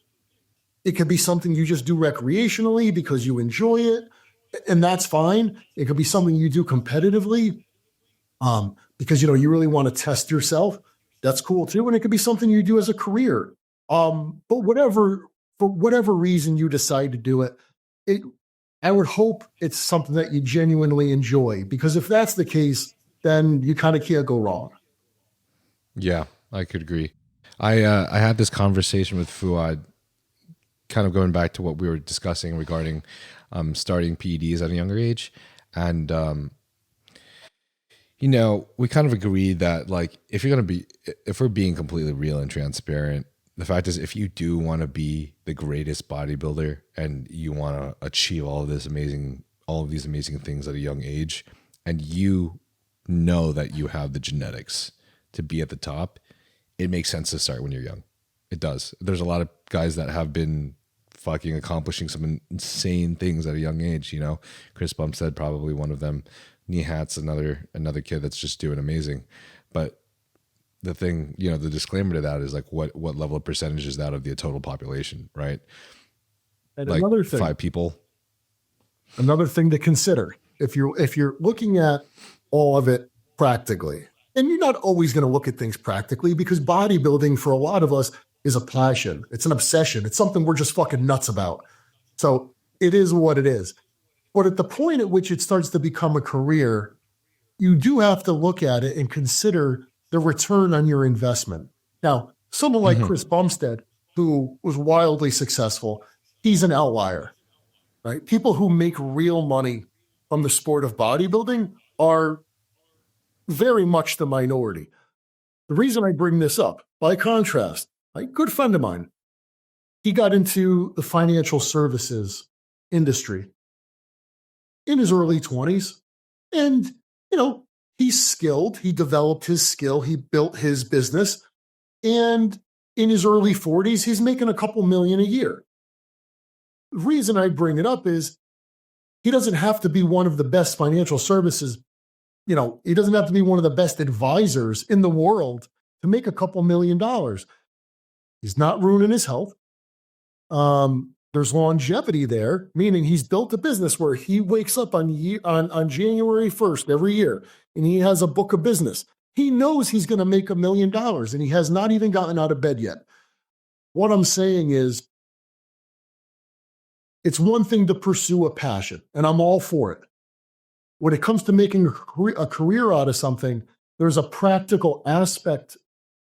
It could be something you just do recreationally because you enjoy it, and that's fine. It could be something you do competitively because, you really want to test yourself. That's cool too. And it could be something you do as a career. But for whatever reason you decide to do it, I would hope it's something that you genuinely enjoy, because if that's the case, then you kind of can't go wrong. Yeah, I could agree. I had this conversation with Fuad, kind of going back to what we were discussing regarding starting PEDs at a younger age, and we kind of agreed that like if we're being completely real and transparent, the fact is if you do want to be the greatest bodybuilder and you want to achieve all of these amazing things at a young age, and you know that you have the genetics to be at the top, it makes sense to start when you're young. It does. There's a lot of guys that have been fucking accomplishing some insane things at a young age. Chris Bumstead, probably one of them. Nihat's another kid that's just doing amazing. But the thing, the disclaimer to that is like, what level of percentage is that of the total population, right? And like another thing, 5 people. Another thing to consider, if you're looking at all of it practically, and you're not always going to look at things practically, because bodybuilding for a lot of us is a passion. It's an obsession. It's something we're just fucking nuts about. So it is what it is. But at the point at which it starts to become a career, you do have to look at it and consider the return on your investment. Now, someone like Chris Bumstead, who was wildly successful, he's an outlier, right? People who make real money from the sport of bodybuilding are very much the minority. The reason I bring this up, by contrast, a good friend of mine, he got into the financial services industry in his early 20s. And, he's skilled. He developed his skill. He built his business. And in his early 40s, he's making a couple million a year. The reason I bring it up is he doesn't have to be one of the best financial services. He doesn't have to be one of the best advisors in the world to make a couple $1,000,000. He's not ruining his health. There's longevity there, meaning he's built a business where he wakes up on January 1st every year and he has a book of business. He knows he's going to make $1 million and he has not even gotten out of bed yet. What I'm saying is, it's one thing to pursue a passion, and I'm all for it. When it comes to making a career out of something, there's a practical aspect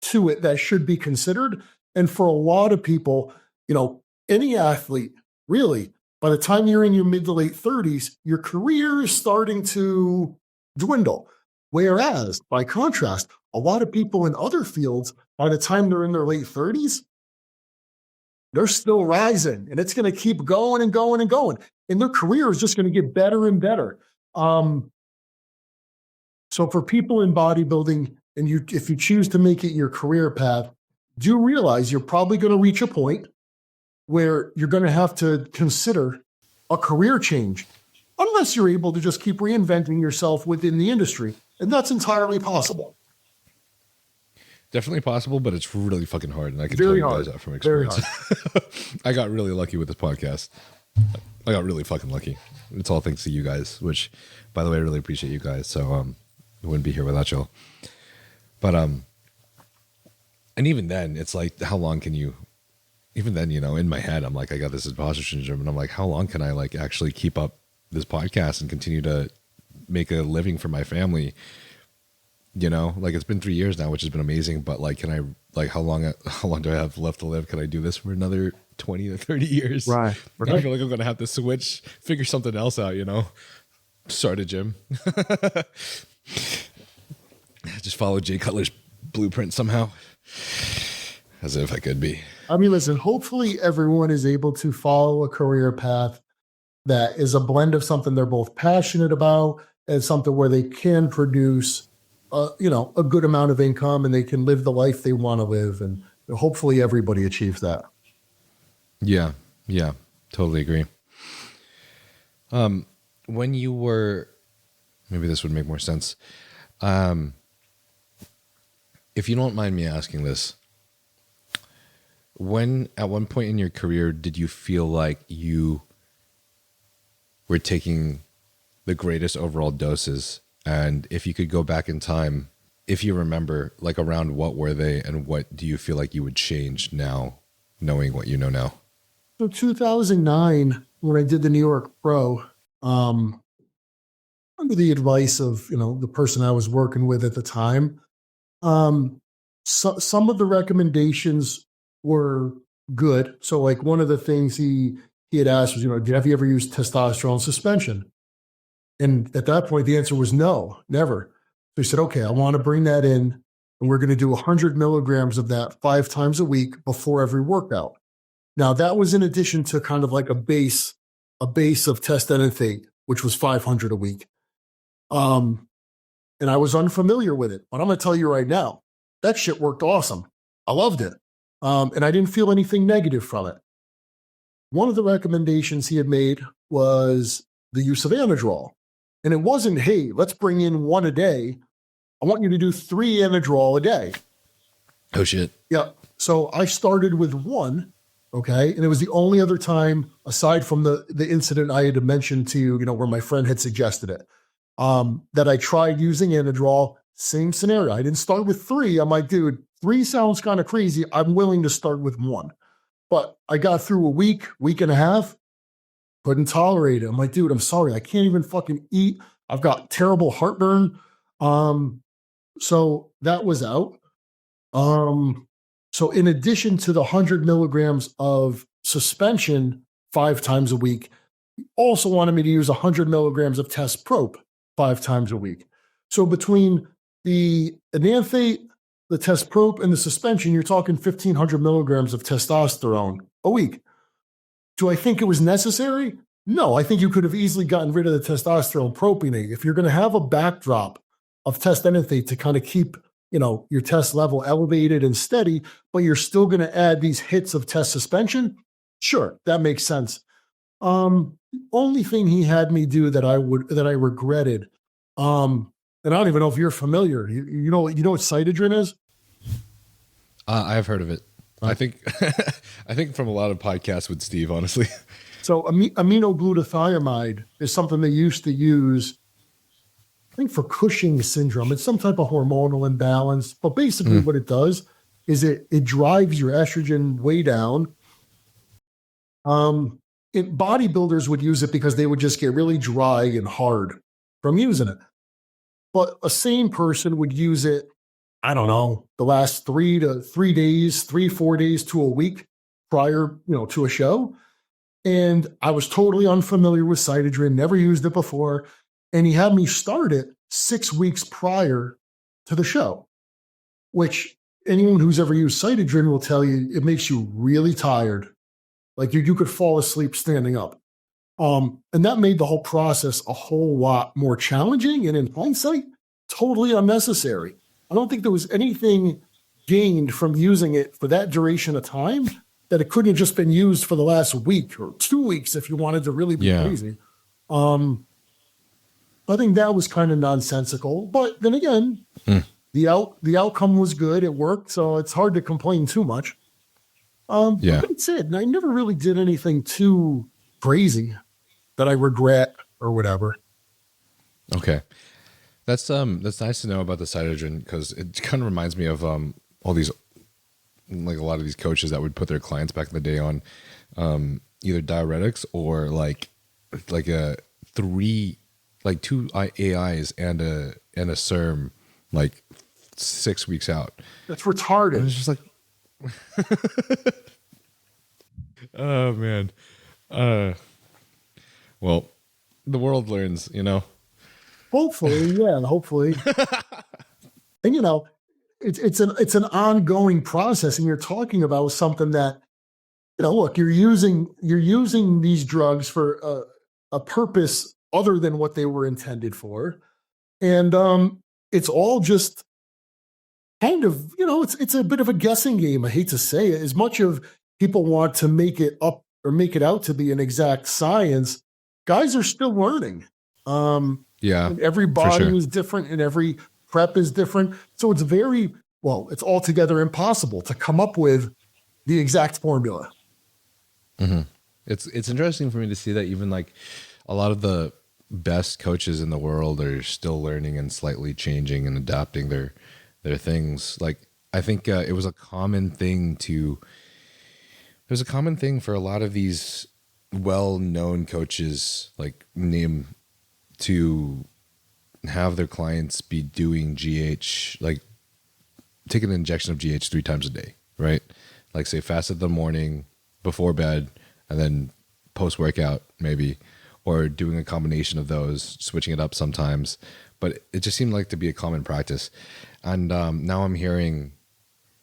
to it that should be considered. And for a lot of people, any athlete, really, by the time you're in your mid to late 30s, your career is starting to dwindle. Whereas, by contrast, a lot of people in other fields, by the time they're in their late 30s, they're still rising, and it's going to keep going and going and going. And their career is just going to get better and better. So for people in bodybuilding, and if you choose to make it your career path, do realize you're probably going to reach a point where you're going to have to consider a career change, unless you're able to just keep reinventing yourself within the industry. And that's entirely possible. Definitely possible, but it's really fucking hard. And I can tell you guys that from experience. I got really lucky with this podcast. I got really fucking lucky. It's all thanks to you guys, which, by the way, I really appreciate you guys. So I wouldn't be here without y'all. But and even then, it's like, how long can you? Even then, in my head, I'm like, I got this imposter syndrome, and I'm like, how long can I like actually keep up this podcast and continue to make a living for my family? Like it's been 3 years now, which has been amazing. But like, can I how long do I have left to live? Can I do this for another 20 to 30 years? Right. I feel like I'm gonna have to switch, figure something else out. Start a gym. Just follow Jay Cutler's blueprint somehow, as if I could be. I mean, listen, hopefully everyone is able to follow a career path that is a blend of something they're both passionate about and something where they can produce, a good amount of income and they can live the life they want to live. And hopefully everybody achieves that. Yeah, totally agree. When you were, maybe this would make more sense. If you don't mind me asking this, at one point in your career, did you feel like you were taking the greatest overall doses? And if you could go back in time, if you remember, like around what were they and what do you feel like you would change now, knowing what you know now? So 2009, when I did the New York Pro, under the advice of, the person I was working with at the time, some of the recommendations were good. So like one of the things he had asked was, have you ever used testosterone suspension? And at that point, the answer was no, never. So he said, okay, I want to bring that in, and we're going to do 100 milligrams of that 5 times a week before every workout. Now, that was in addition to kind of like a base of test NFA, which was 500 a week. And I was unfamiliar with it. But I'm going to tell you right now, that shit worked awesome. I loved it. And I didn't feel anything negative from it. One of the recommendations he had made was the use of Anadrol. And it wasn't, hey, let's bring in 1 a day. I want you to do 3 Anadrol a day. Oh, shit. Yeah. So I started with 1, okay? And it was the only other time, aside from the incident I had mentioned to you, where my friend had suggested it, that I tried using Anadrol. Same scenario. I didn't start with 3. I'm like, dude, 3 sounds kind of crazy. I'm willing to start with 1. But I got through a week and a half, couldn't tolerate it. I'm like, dude, I'm sorry. I can't even fucking eat. I've got terrible heartburn. So that was out. So in addition to the 100 milligrams of suspension 5 times a week, he also wanted me to use 100 milligrams of test prop 5 times a week. So between the enanthate, the test prop, and the suspension, you're talking 1,500 milligrams of testosterone a week. Do I think it was necessary? No, I think you could have easily gotten rid of the testosterone propionate. If you're going to have a backdrop of test enanthate to kind of keep, your test level elevated and steady, but you're still going to add these hits of test suspension, sure, that makes sense. Only thing he had me do that I regretted, and I don't even know if you're familiar. You know what Cytidrin is? I've heard of it. I think I think from a lot of podcasts with Steve, honestly. So aminoglutathione is something they used to use, I think, for Cushing's syndrome. It's some type of hormonal imbalance. But basically what it does is it drives your estrogen way down. Bodybuilders would use it because they would just get really dry and hard from using it. But a sane person would use it, I don't know, the last 4 days to a week prior, to a show. And I was totally unfamiliar with Cytidrin, never used it before. And he had me start it 6 weeks prior to the show, which anyone who's ever used Cytidrin will tell you it makes you really tired. Like you could fall asleep standing up. And that made the whole process a whole lot more challenging. And in hindsight, totally unnecessary. I don't think there was anything gained from using it for that duration of time that it couldn't have just been used for the last week or 2 weeks if you wanted to really be crazy. I think that was kind of nonsensical. But then again, the outcome was good. It worked. So it's hard to complain too much. But that's it. And I never really did anything too crazy that I regret or whatever. Okay. That's nice to know about the Cytidrin, because it kind of reminds me of all these, like a lot of these coaches that would put their clients back in the day on either diuretics or like a 2 AIs and a SERM like 6 weeks out. That's retarded. And it's just like, oh man. Well, the world learns, Hopefully, yeah, hopefully. And it's an ongoing process, and you're talking about something that, look, you're using these drugs for a purpose other than what they were intended for, and it's all just kind of, it's a bit of a guessing game. I hate to say it. As much of people want to make it up or make it out to be an exact science, guys are still learning. Yeah. Every body is different and every prep is different. So it's it's altogether impossible to come up with the exact formula. Mm-hmm. It's interesting for me to see that even like a lot of the best coaches in the world are still learning and slightly changing and adapting their things. Like, I think it was a common thing for a lot of these well-known coaches, like name, to have their clients be doing GH like take an injection of GH 3 times a day, right? Like say fast in the morning, before bed, and then post workout maybe, or doing a combination of those, switching it up sometimes. But it just seemed like to be a common practice. And now I'm hearing,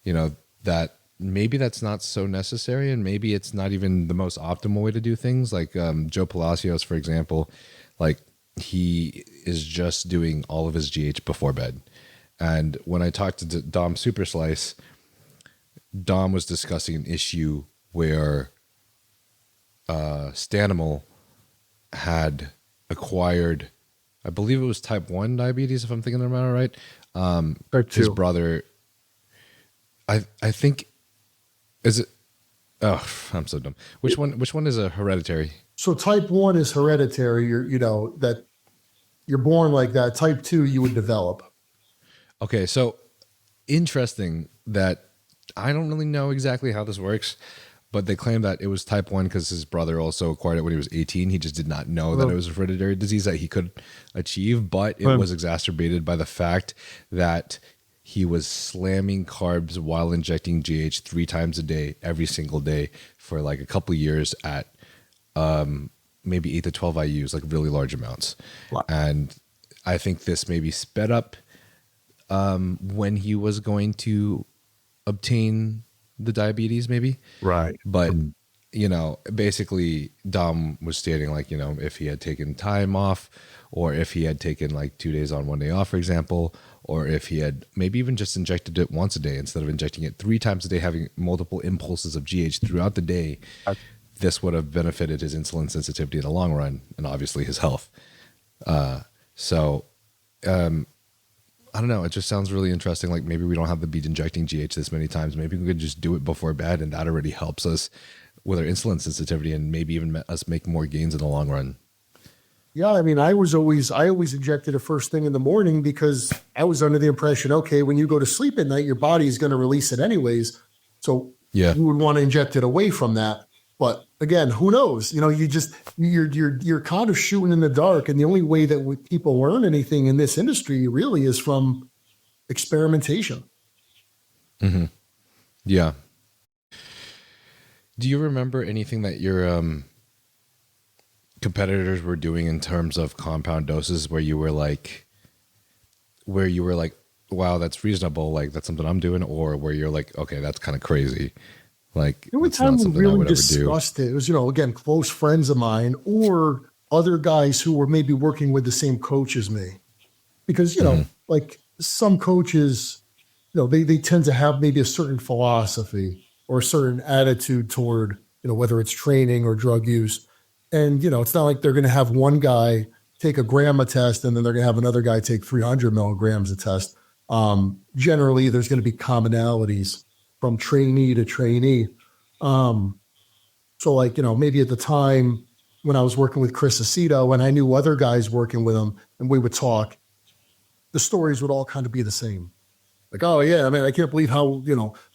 that maybe that's not so necessary, and maybe it's not even the most optimal way to do things. Like Joe Palacios, for example, like he is just doing all of his GH before bed. And when I talked to Dom Superslice, Dom was discussing an issue where Stanimal had acquired, I believe it was type 1 diabetes, if I'm thinking about it right. Type 2. His brother, I think, is it? Oh, I'm so dumb. Which one is a hereditary? So type 1 is hereditary. That you're born like that. Type 2 you would develop. Okay, so interesting that I don't really know exactly how this works, but they claim that it was type 1 because his brother also acquired it when he was 18. He just did not know that it was a hereditary disease that he could achieve, but it was exacerbated by the fact that he was slamming carbs while injecting GH 3 times a day, every single day for like a couple of years at maybe 8 to 12 IUs, like really large amounts. Wow. And I think this maybe sped up when he was going to obtain the diabetes, maybe. Right. But, basically Dom was stating like, if he had taken time off, or if he had taken like 2 days on, 1 day off, for example, or if he had maybe even just injected it once a day instead of injecting it 3 times a day, having multiple impulses of GH throughout the day, this would have benefited his insulin sensitivity in the long run, and obviously his health. I don't know. It just sounds really interesting. Like maybe we don't have to be injecting GH this many times. Maybe we could just do it before bed, and that already helps us with our insulin sensitivity, and maybe even us make more gains in the long run. Yeah, I mean, I always injected it first thing in the morning because I was under the impression, okay, when you go to sleep at night, your body is going to release it anyways. So you would want to inject it away from that. But again, who knows? You're kind of shooting in the dark, and the only way that people learn anything in this industry really is from experimentation. Mm-hmm. Yeah. Do you remember anything that your competitors were doing in terms of compound doses where you were like, wow, that's reasonable, like that's something I'm doing, or where you're like, okay, that's kind of crazy? Like, the only time we really discussed it was, again, close friends of mine or other guys who were maybe working with the same coach as me. Because, like some coaches, they tend to have maybe a certain philosophy or a certain attitude toward, whether it's training or drug use. And, it's not like they're going to have one guy take a gram a test and then they're going to have another guy take 300 milligrams a test. Generally, there's going to be commonalities from trainee to trainee. So like, maybe at the time when I was working with Chris Aceto and I knew other guys working with him and we would talk, the stories would all kind of be the same. Like, oh yeah, I mean, I can't believe how,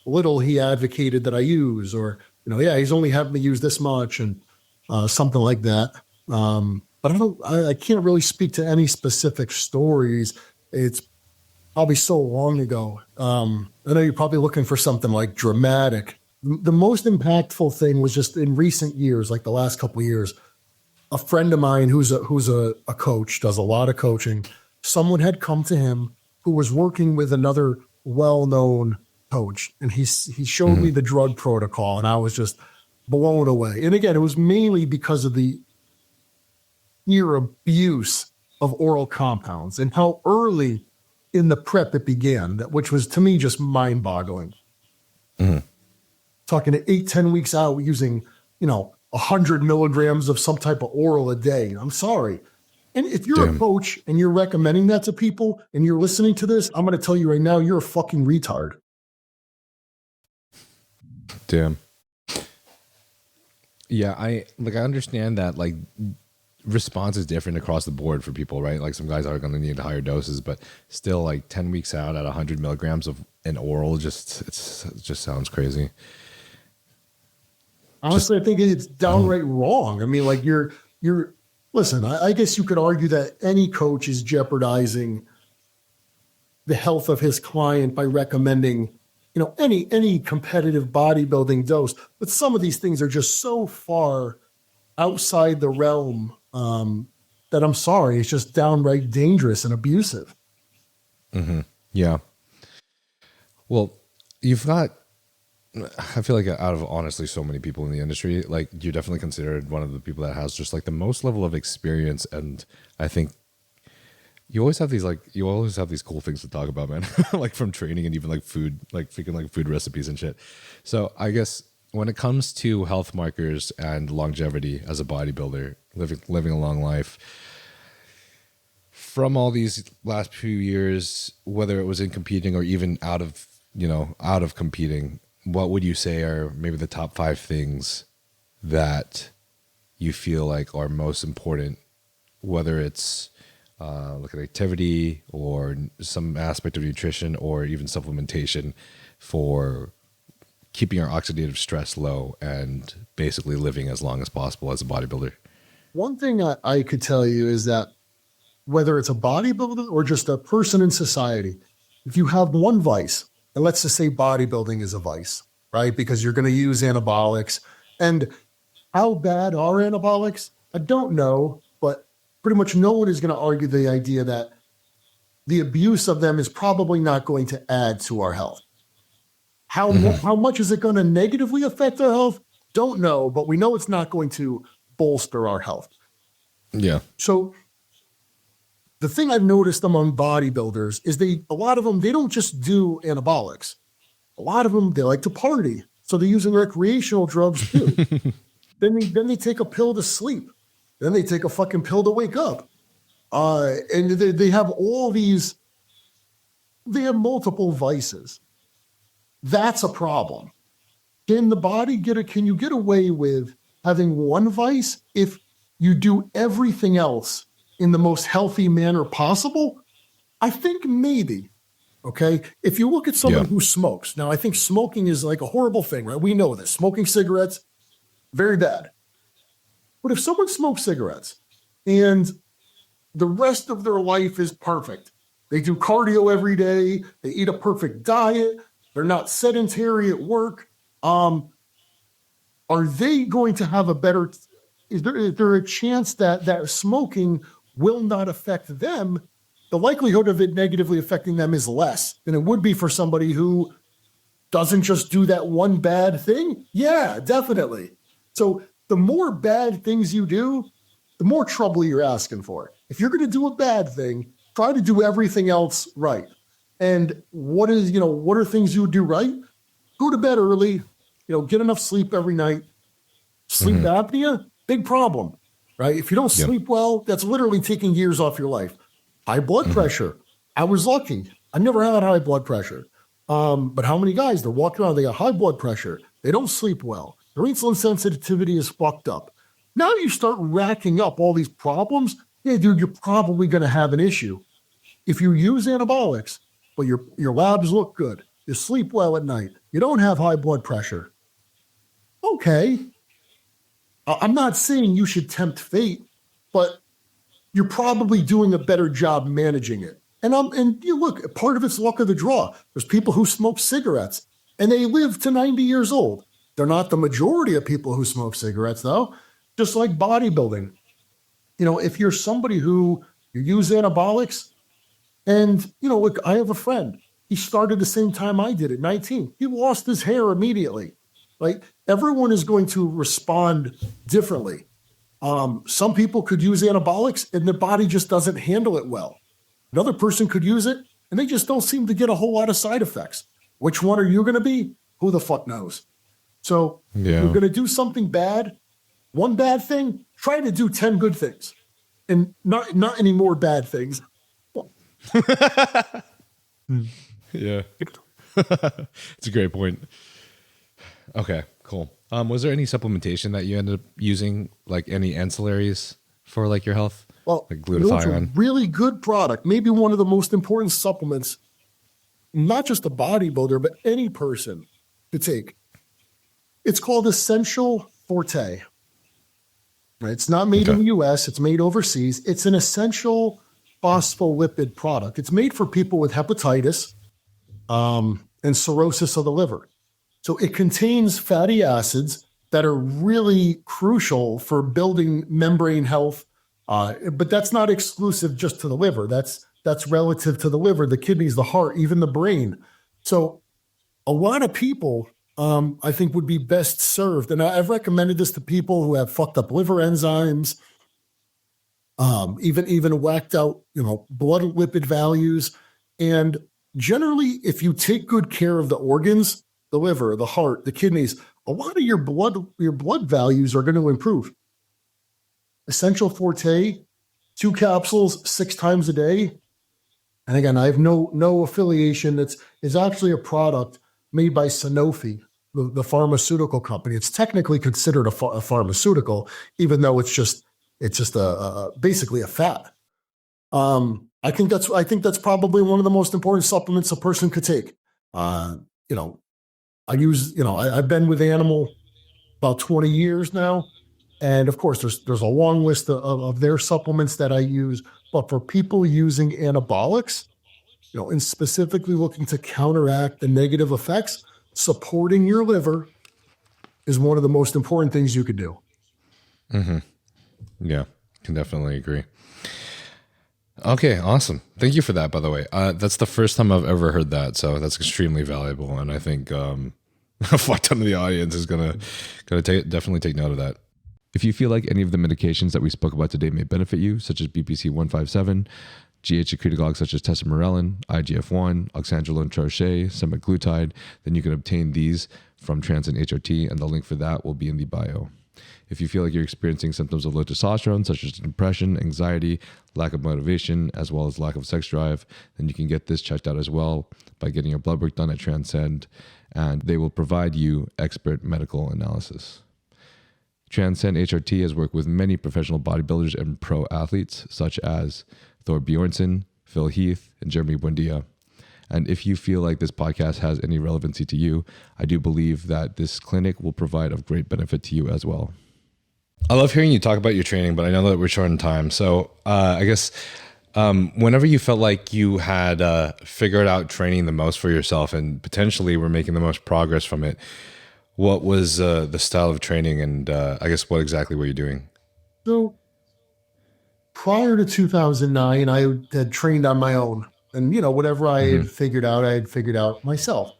little he advocated that I use, or, yeah, he's only having me use this much and something like that. But I can't really speak to any specific stories. It's probably so long ago. I know you're probably looking for something like dramatic. The most impactful thing was just in recent years, like the last couple of years, a friend of mine who's a coach, does a lot of coaching. Someone had come to him who was working with another well-known coach, and he showed me the drug protocol, and I was just blown away. And again, it was mainly because of the near abuse of oral compounds and how early in the prep it began, which was to me just mind-boggling. Mm-hmm. Talking to 8-10 weeks out using, 100 milligrams of some type of oral a day. I'm sorry. And if you're a coach and you're recommending that to people and you're listening to this, I'm going to tell you right now, you're a fucking retard. Damn. Yeah, I understand that like response is different across the board for people, right? Like some guys are going to need higher doses, but still like 10 weeks out at 100 milligrams of an oral, it just sounds crazy. Honestly, I think it's downright wrong. I mean, like listen, I guess you could argue that any coach is jeopardizing the health of his client by recommending, any competitive bodybuilding dose. But some of these things are just so far outside the realm that I'm sorry, it's just downright dangerous and abusive. Mm-hmm. Yeah. Well, you've got, I feel like out of honestly so many people in the industry, like you're definitely considered one of the people that has just like the most level of experience. And I think you always have these cool things to talk about, man. Like from training and even like food, like freaking like food recipes and shit. So I guess when it comes to health markers and longevity as a bodybuilder, living a long life, from all these last few years, whether it was in competing or even out of competing, what would you say are maybe the top 5 things that you feel like are most important, whether it's look at activity or some aspect of nutrition or even supplementation for keeping our oxidative stress low and basically living as long as possible as a bodybuilder? One thing I could tell you is that whether it's a bodybuilder or just a person in society, if you have one vice, and let's just say bodybuilding is a vice, right? Because you're going to use anabolics. And how bad are anabolics? I don't know, but pretty much no one is going to argue the idea that the abuse of them is probably not going to add to our health. How much is it going to negatively affect our health? Don't know, but we know it's not going to bolster our health. Yeah. So the thing I've noticed among bodybuilders is a lot of them, they don't just do anabolics. A lot of them, they like to party. So they're using recreational drugs too. Then they take a pill to sleep. Then they take a fucking pill to wake up. And they have they have multiple vices. That's a problem. Can you get away with having one vice if you do everything else in the most healthy manner possible? I think maybe, okay? If you look at someone who smokes, now I think smoking is like a horrible thing, right? We know this. Smoking cigarettes, very bad. But if someone smokes cigarettes and the rest of their life is perfect, they do cardio every day, they eat a perfect diet, they're not sedentary at work, are they going to have is there a chance that smoking will not affect them? The likelihood of it negatively affecting them is less than it would be for somebody who doesn't just do that one bad thing. Yeah, definitely. So the more bad things you do, the more trouble you're asking for. If you're going to do a bad thing, try to do everything else right. And what are things you would do right? Go to bed early, get enough sleep every night. Sleep apnea, big problem, right? If you don't sleep well, that's literally taking years off your life. High blood pressure. I was lucky. I never had high blood pressure. But how many guys, they're walking around, they got high blood pressure. They don't sleep well. Their insulin sensitivity is fucked up. Now you start racking up all these problems. Yeah, dude, you're probably going to have an issue. If you use anabolics, but your labs look good, you sleep well at night, you don't have high blood pressure. Okay. I'm not saying you should tempt fate, but you're probably doing a better job managing it. And you look, part of it's luck of the draw. There's people who smoke cigarettes and they live to 90 years old. They're not the majority of people who smoke cigarettes, though. Just like bodybuilding. If you're somebody who you use anabolics, and, look, I have a friend. He started the same time I did at 19. He lost his hair immediately. Like, everyone is going to respond differently. Some people could use anabolics and their body just doesn't handle it well. Another person could use it and they just don't seem to get a whole lot of side effects. Which one are you going to be? Who the fuck knows? So if you're going to do something bad, one bad thing, try to do 10 good things and not any more bad things. Yeah. It's a great point. Okay, cool. Was there any supplementation that you ended up using, like any ancillaries for like your health? Well, like glutathione? It's a really good product. Maybe one of the most important supplements, not just a bodybuilder, but any person to take. It's called Essential Forte. Right? It's not made in the US, it's made overseas. It's an essential phospholipid product. It's made for people with hepatitis and cirrhosis of the liver. So it contains fatty acids that are really crucial for building membrane health. But that's not exclusive just to the liver. That's relative to the liver, the kidneys, the heart, even the brain. So a lot of people, I think, would be best served. And I've recommended this to people who have fucked up liver enzymes, even whacked out, blood lipid values. And generally, if you take good care of the organs, the liver, the heart, the kidneys, a lot of your blood values are going to improve. Essential Forte, 2 capsules 6 times a day. And again, I have no affiliation. It's actually a product made by Sanofi, the pharmaceutical company. It's technically considered a pharmaceutical, even though it's just basically a fat. I think that's probably one of the most important supplements a person could take. I've been with Animal about 20 years now. And of course, there's a long list of their supplements that I use. But for people using anabolics, and specifically looking to counteract the negative effects, supporting your liver is one of the most important things you could do. Mm-hmm. Yeah, can definitely agree. Okay, awesome. Thank you for that, by the way. That's the first time I've ever heard that, so that's extremely valuable. And I think a fuck ton of the audience is gonna definitely take note of that. If you feel like any of the medications that we spoke about today may benefit you, such as BPC 157, GH secretagogues such as Tesamorelin, IGF1, oxandrolone troche, Semaglutide, then you can obtain these from Tren HRT, and the link for that will be in the bio. If you feel like you're experiencing symptoms of low testosterone, such as depression, anxiety, lack of motivation, as well as lack of sex drive, then you can get this checked out as well by getting your blood work done at Transcend, and they will provide you expert medical analysis. Transcend HRT has worked with many professional bodybuilders and pro athletes, such as Thor Bjornsson, Phil Heath, and Jeremy Buendia. And if you feel like this podcast has any relevancy to you, I do believe that this clinic will provide of great benefit to you as well. I love hearing you talk about your training, but I know that we're short on time. So I guess whenever you felt like you had figured out training the most for yourself and potentially were making the most progress from it, what was the style of training, and I guess what exactly were you doing? So prior to 2009, I had trained on my own. And, whatever I had figured out myself.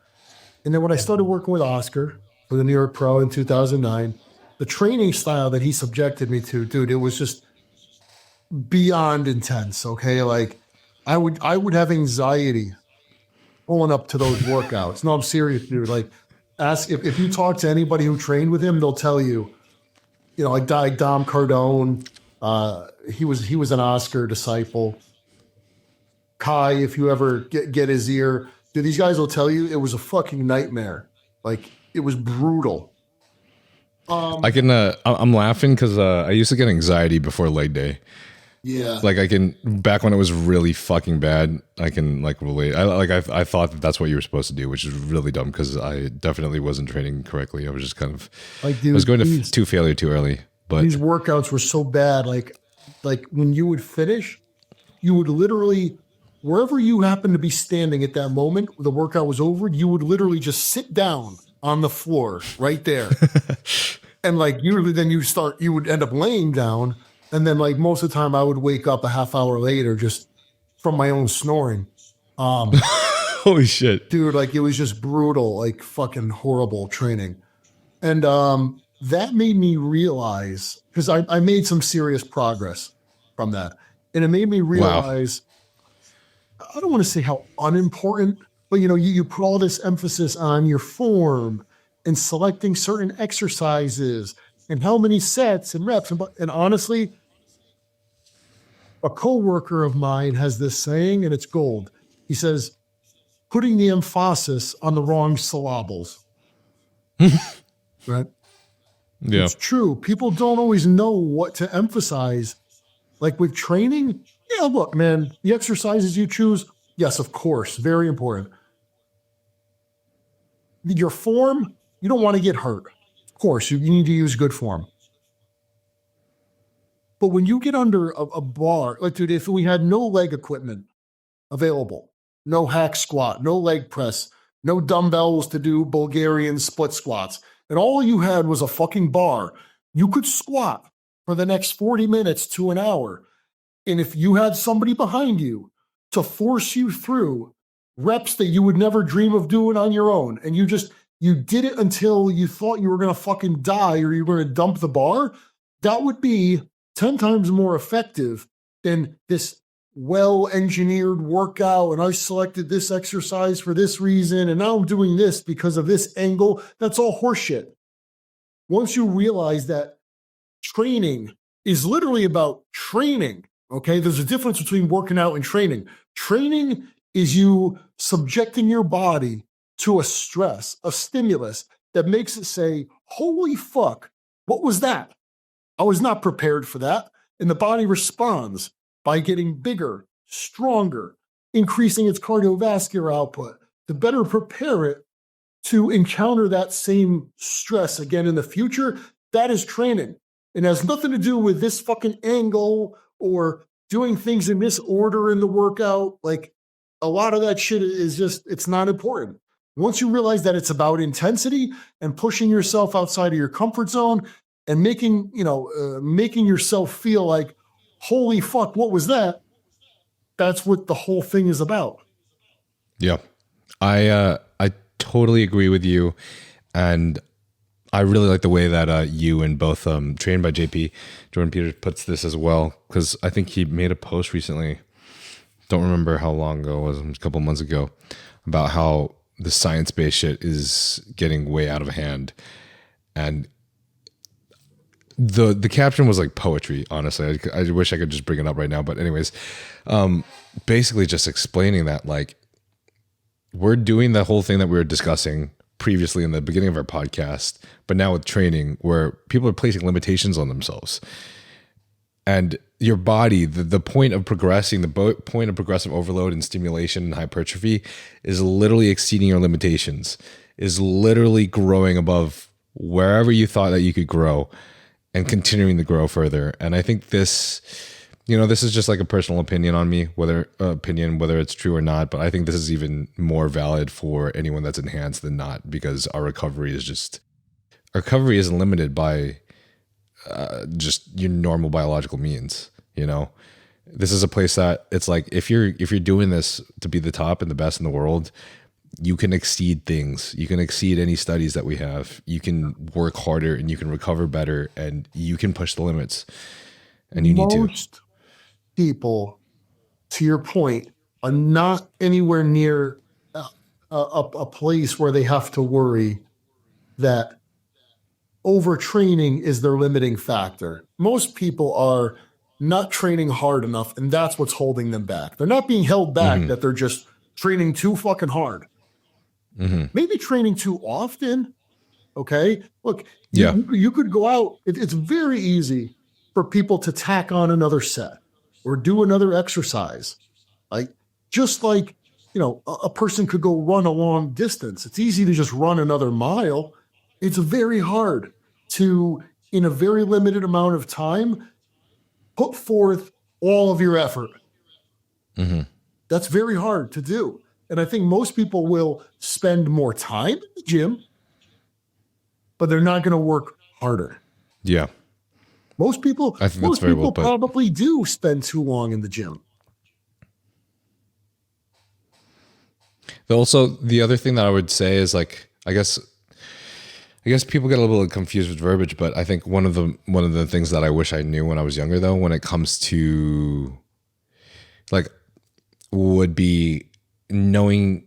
And then when I started working with Oscar for the New York Pro in 2009, the training style that he subjected me to, dude, it was just beyond intense, okay? Like, I would have anxiety pulling up to those workouts. No, I'm serious, dude. Like, ask if you talk to anybody who trained with him, they'll tell you, like Dom Cardone, he was an Oscar disciple. Kai, if you ever get his ear, dude, these guys will tell you it was a fucking nightmare. Like, it was brutal. I'm laughing because I used to get anxiety before leg day. Yeah. Like back when it was really fucking bad, I can relate. I thought that's what you were supposed to do, which is really dumb because I definitely wasn't training correctly. I was just kind of, dude, I was going to failure too early. But these workouts were so bad. Like when you would finish, you would literally, wherever you happened to be standing at that moment, the workout was over, you would literally just sit down on the floor right there. And you would end up laying down. And then most of the time I would wake up a half hour later just from my own snoring. Holy shit. Dude, it was just brutal, fucking horrible training. And that made me realize, because I made some serious progress from that. And it made me realize, wow. I don't want to say how unimportant, but you put all this emphasis on your form and selecting certain exercises and how many sets and reps. And honestly, a coworker of mine has this saying, and it's gold. He says, putting the emphasis on the wrong syllables. Right? Yeah. It's true. People don't always know what to emphasize. Like with training, yeah, look, man, the exercises you choose, yes, of course, very important. Your form, you don't want to get hurt. Of course, you need to use good form. But when you get under a bar, like, dude, if we had no leg equipment available, no hack squat, no leg press, no dumbbells to do Bulgarian split squats, and all you had was a fucking bar, you could squat for the next 40 minutes to an hour. And if you had somebody behind you to force you through reps that you would never dream of doing on your own, and you did it until you thought you were going to fucking die or you were going to dump the bar, that would be 10 times more effective than this well-engineered workout. And I selected this exercise for this reason, and now I'm doing this because of this angle. That's all horseshit. Once you realize that training is literally about training, okay? There's a difference between working out and training. Training is you subjecting your body to a stress, a stimulus that makes it say, holy fuck, what was that? I was not prepared for that. And the body responds by getting bigger, stronger, increasing its cardiovascular output to better prepare it to encounter that same stress again in the future. That is training. It has nothing to do with this fucking angle or doing things in this order in the workout. Like, a lot of that shit is just, it's not important. Once you realize that it's about intensity and pushing yourself outside of your comfort zone and making yourself feel like, holy fuck, what was that? That's what the whole thing is about. Yeah. I totally agree with you. And I really like the way that you and both Trained by JP, Jordan Peters, puts this as well, because I think he made a post recently, don't remember how long ago it was, a couple months ago, about how the science-based shit is getting way out of hand. And the caption was like poetry, honestly. I wish I could just bring it up right now. But anyways, basically just explaining that, like, we're doing the whole thing that we were discussing previously in the beginning of our podcast, but now with training, where people are placing limitations on themselves. And your body, the point of progressing, point of progressive overload and stimulation and hypertrophy is literally exceeding your limitations, is literally growing above wherever you thought that you could grow and continuing to grow further. And I think this, this is just like a personal opinion on me, whether it's true or not, but I think this is even more valid for anyone that's enhanced than not, because our recovery isn't limited by just your normal biological means. This is a place that it's like, if you're doing this to be the top and the best in the world, you can exceed things. You can exceed any studies that we have. You can work harder and you can recover better and you can push the limits, and you need to. Most people, to your point, are not anywhere near a place where they have to worry that overtraining is their limiting factor. Most people are not training hard enough, and that's what's holding them back. They're not being held back that they're just training too fucking hard. Maybe training too often. Okay. Look, you could go out. It's very easy for people to tack on another set or do another exercise. Just like, a person could go run a long distance. It's easy to just run another mile. It's very hard to, in a very limited amount of time, put forth all of your effort. That's very hard to do. And I think most people will spend more time in the gym, but they're not going to work harder. Yeah. Most people, I think that's very well put. Probably do spend too long in the gym. Also, the other thing that I would say is, like, I guess people get a little confused with verbiage, but I think one of the things that I wish I knew when I was younger, though, when it comes to, like, would be knowing,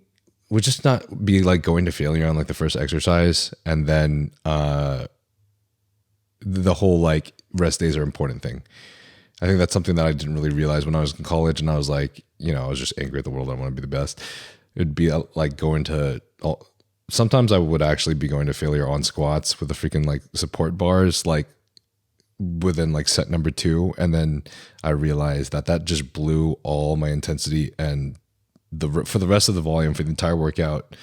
would just not be like going to failure on like the first exercise, and then the whole like rest days are important thing. I think that's something that I didn't really realize when I was in college, and I was like, I was just angry at the world. I want to be the best. It'd be like going to, sometimes I would actually be going to failure on squats with the freaking like support bars, like within like set number 2. And then I realized that just blew all my intensity and for the rest of the volume for the entire workout.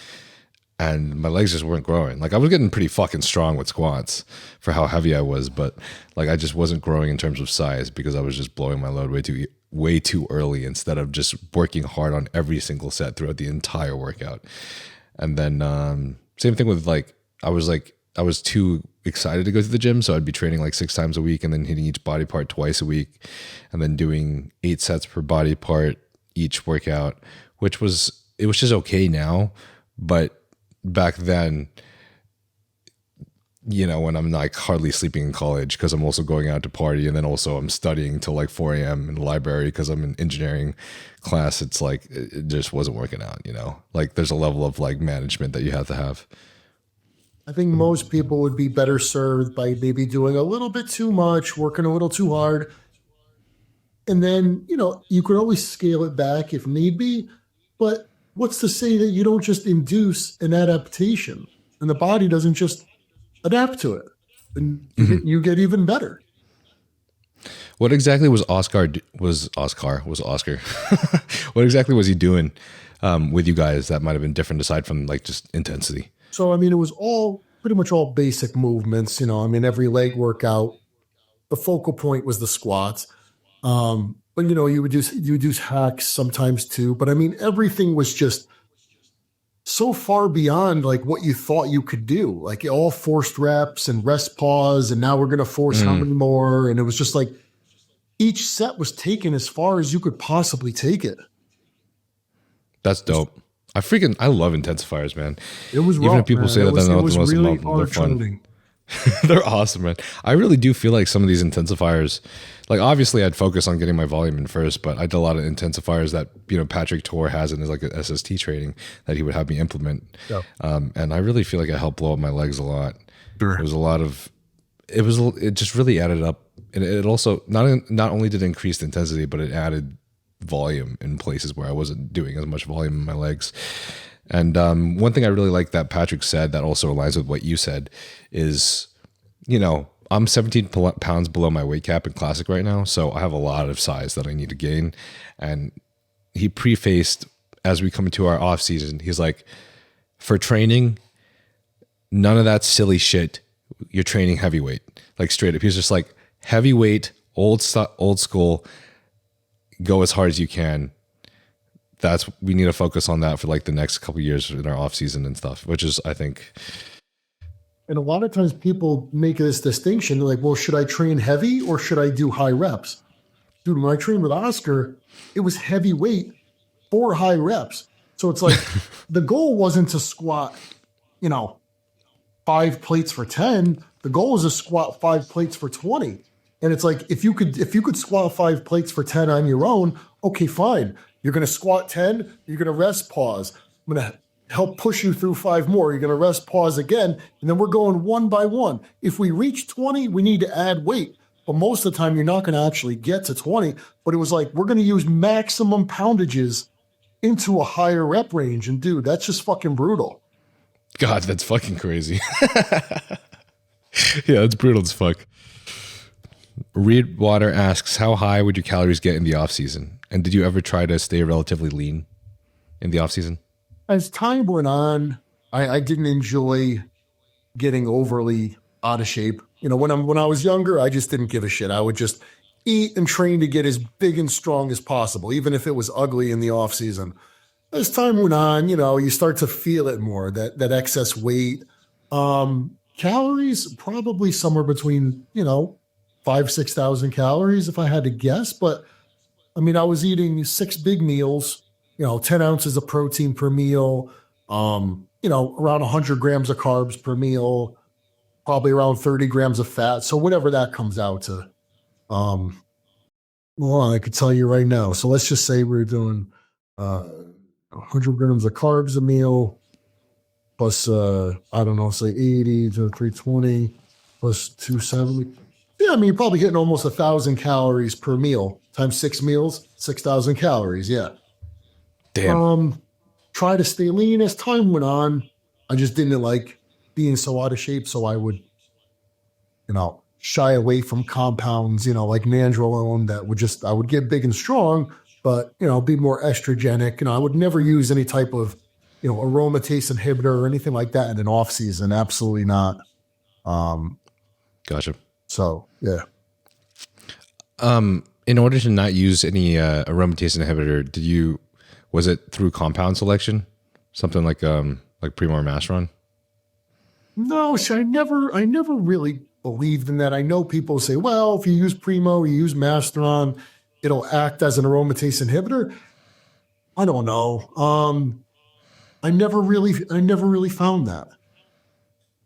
and my legs just weren't growing. Like I was getting pretty fucking strong with squats for how heavy I was, but like I just wasn't growing in terms of size because I was just blowing my load way too early instead of just working hard on every single set throughout the entire workout. And then same thing with like I was too excited to go to the gym, so I'd be training like 6 times a week and then hitting each body part twice a week and then doing 8 sets per body part each workout, which was just okay now, but back then, you know, when I'm like hardly sleeping in college because I'm also going out to party and then also I'm studying till like 4 a.m. in the library because I'm in engineering class, it's like it just wasn't working out, you know? Like there's a level of like management that you have to have. I think most people would be better served by maybe doing a little bit too much, working a little too hard. And then, you know, you could always scale it back if need be. But what's to say that you don't just induce an adaptation and the body doesn't just adapt to it and you get even better? What exactly was Oscar? What exactly was he doing with you guys that might have been different aside from like just intensity? So, I mean, it was pretty much all basic movements. You know, I mean, every leg workout, the focal point was the squats. But, you know, you would do hacks sometimes too. But I mean, everything was just so far beyond like what you thought you could do. Like all forced reps and rest pause. And now we're going to force how many more. And it was just like each set was taken as far as you could possibly take it. That's dope. I love intensifiers, man. It was rough, even if people man. say that they're not the most really amount, they're fun. trending. They're awesome, man. I really do feel like some of these intensifiers, like obviously I'd focus on getting my volume in first, but I did a lot of intensifiers that, you know, Patrick Tor has in his like a SST training that he would have me implement. Yeah. And I really feel like it helped blow up my legs a lot. Sure. It just really added up. And it also, not only did it increase the intensity, but it added volume in places where I wasn't doing as much volume in my legs. And one thing I really like that Patrick said that also aligns with what you said is, you know, I'm 17 pounds below my weight cap in classic right now, so I have a lot of size that I need to gain. And he prefaced as we come into our off season, he's like, for training, none of that silly shit. You're training heavyweight, like straight up. He's just like heavyweight, old school. Go as hard as you can. We need to focus on that for like the next couple of years in our off season and stuff, which is, I think. And a lot of times people make this distinction like, well, should I train heavy or should I do high reps? Dude, when I trained with Oscar, it was heavy weight for high reps. So it's like the goal wasn't to squat, you know, 5 plates for 10. The goal is to squat 5 plates for 20. And it's like, if you could squat 5 plates for 10 on your own, okay, fine. You're going to squat 10. You're going to rest, pause. I'm going to help push you through 5 more. You're going to rest, pause again. And then we're going one by one. If we reach 20, we need to add weight. But most of the time, you're not going to actually get to 20. But it was like, we're going to use maximum poundages into a higher rep range. And dude, that's just fucking brutal. God, that's fucking crazy. Yeah, that's brutal as fuck. Reed Water asks, how high would your calories get in the off season? And did you ever try to stay relatively lean in the off season? As time went on, I didn't enjoy getting overly out of shape. You know, when I was younger, I just didn't give a shit. I would just eat and train to get as big and strong as possible, even if it was ugly in the off season. As time went on, you know, you start to feel it more, that excess weight. Calories, probably somewhere between, you know, 5,000-6,000 calories if I had to guess. But I mean, I was eating 6 big meals, you know, 10 ounces of protein per meal, you know, around 100 grams of carbs per meal, probably around 30 grams of fat. So whatever that comes out to. Well, I could tell you right now. So let's just say we're doing 100 grams of carbs a meal plus, I don't know, say 80 to 320 plus 270. Yeah, I mean, you're probably hitting almost 1,000 calories per meal times 6 meals, 6,000 calories. Yeah. Damn. Try to stay lean as time went on. I just didn't like being so out of shape. So I would, you know, shy away from compounds, you know, like nandrolone I would get big and strong, but, you know, be more estrogenic. You know, I would never use any type of aromatase inhibitor or anything like that in an off season. Absolutely not. Gotcha. So yeah. In order to not use any aromatase inhibitor, was it through compound selection? Something like Primo or Masteron? No, so I never really believed in that. I know people say, well, if you use Primo, you use Masteron, it'll act as an aromatase inhibitor. I don't know. I never really found that.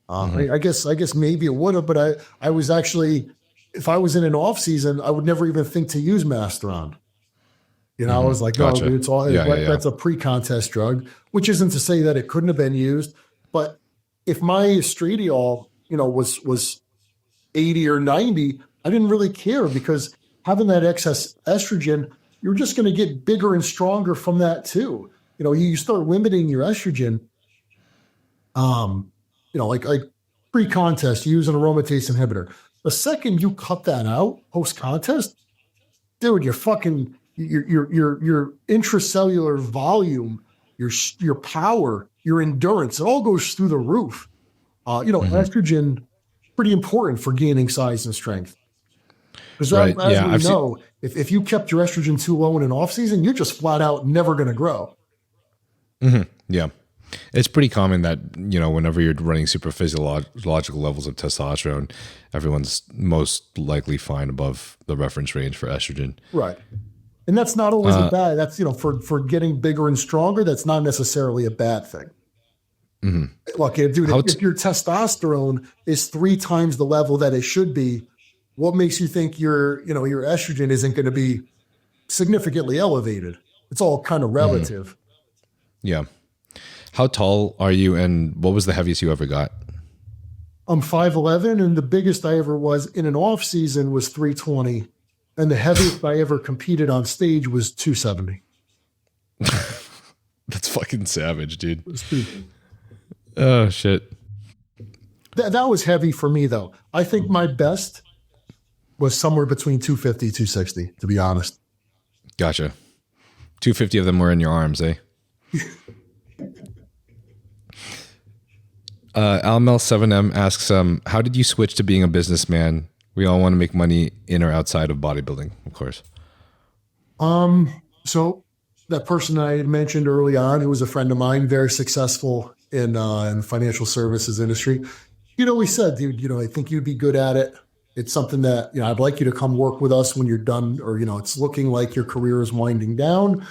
I guess maybe it would have, but I was actually, if I was in an off season, I would never even think to use Masteron. I was like, no, dude, it's all that's a pre-contest drug, which isn't to say that it couldn't have been used, but if my estradiol, was 80 or 90, I didn't really care because having that excess estrogen, you're just going to get bigger and stronger from that too. You start limiting your estrogen. Like pre-contest, you use an aromatase inhibitor. The second you cut that out post-contest, dude, your intracellular volume, your power, your endurance, it all goes through the roof. Estrogen, pretty important for gaining size and strength. Because as we know, if you kept your estrogen too low in an off season, you're just flat out never going to grow. Mm-hmm. Yeah. It's pretty common that, whenever you're running super physiological levels of testosterone, everyone's most likely fine above the reference range for estrogen. Right. And that's not always a bad, that's, for getting bigger and stronger, that's not necessarily a bad thing. Mm-hmm. Look, dude, if your testosterone is 3 times the level that it should be, what makes you think your estrogen isn't going to be significantly elevated? It's all kind of relative. Mm-hmm. Yeah. How tall are you, and what was the heaviest you ever got? I'm 5'11", and the biggest I ever was in an off season was 320, and the heaviest I ever competed on stage was 270. That's fucking savage, dude. Oh shit. That was heavy for me though. I think my best was somewhere between 250, 260, to be honest. Gotcha. 250 of them were in your arms, eh? Almel7M asks, how did you switch to being a businessman? We all want to make money in or outside of bodybuilding, of course. So that person I had mentioned early on, who was a friend of mine, very successful in financial services industry, he said, dude, I think you'd be good at it. It's something that, I'd like you to come work with us when you're done, or, it's looking like your career is winding down.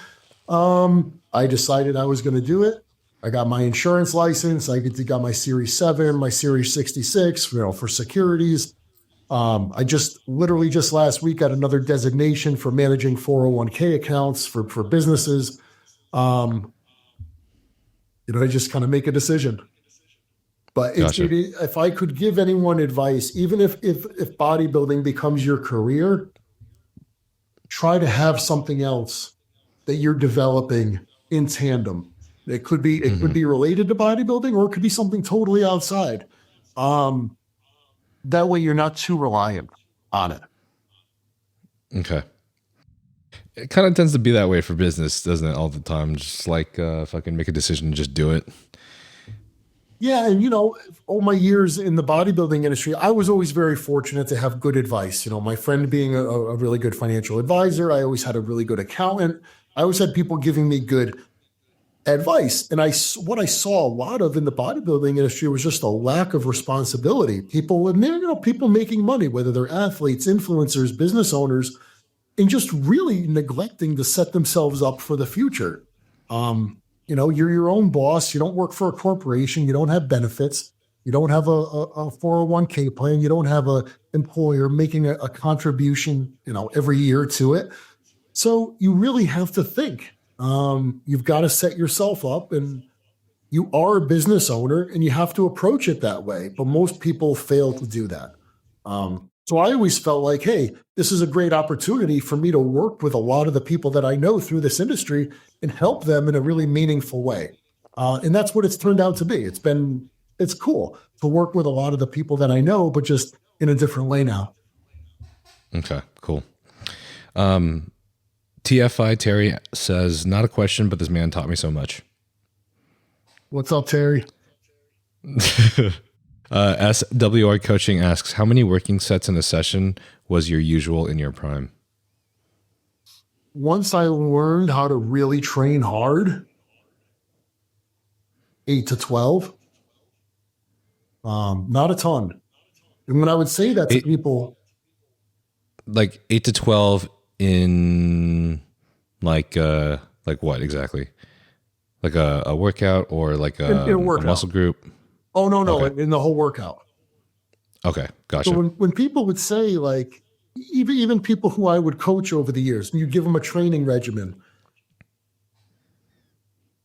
I decided I was going to do it. I got my insurance license. I got my Series 7, my Series 66, for securities. I literally just last week got another designation for managing 401k accounts for businesses. I just kind of make a decision. But Gotcha. if I could give anyone advice, even if bodybuilding becomes your career, try to have something else that you're developing in tandem. It could be related to bodybuilding, or it could be something totally outside. That way you're not too reliant on it. Okay. It kind of tends to be that way for business, doesn't it? All the time. Just like fucking make a decision and just do it. Yeah. And, all my years in the bodybuilding industry, I was always very fortunate to have good advice. My friend being a really good financial advisor, I always had a really good accountant. I always had people giving me good advice. And what I saw a lot of in the bodybuilding industry was just a lack of responsibility. People making money, whether they're athletes, influencers, business owners, and just really neglecting to set themselves up for the future. You're your own boss. You don't work for a corporation. You don't have benefits. You don't have a 401k plan. You don't have a employer making a contribution, every year to it. So you really have to think. You've got to set yourself up, and you are a business owner, and you have to approach it that way. But most people fail to do that. So I always felt like, hey, this is a great opportunity for me to work with a lot of the people that I know through this industry and help them in a really meaningful way. And that's what it's turned out to be. It's cool to work with a lot of the people that I know, but just in a different way now. Okay, cool. TFI Terry says, not a question, but this man taught me so much. What's up, Terry? SWR Coaching asks, how many working sets in a session was your usual in your prime? Once I learned how to really train hard, 8 to 12. Not a ton. And when I would say that to people, like 8 to 12 in like what exactly? Like a workout or like in a a workout. muscle group? Oh, no, Okay. in the whole workout. Okay, gotcha. So when people would say, like, even people who I would coach over the years, and you give them a training regimen,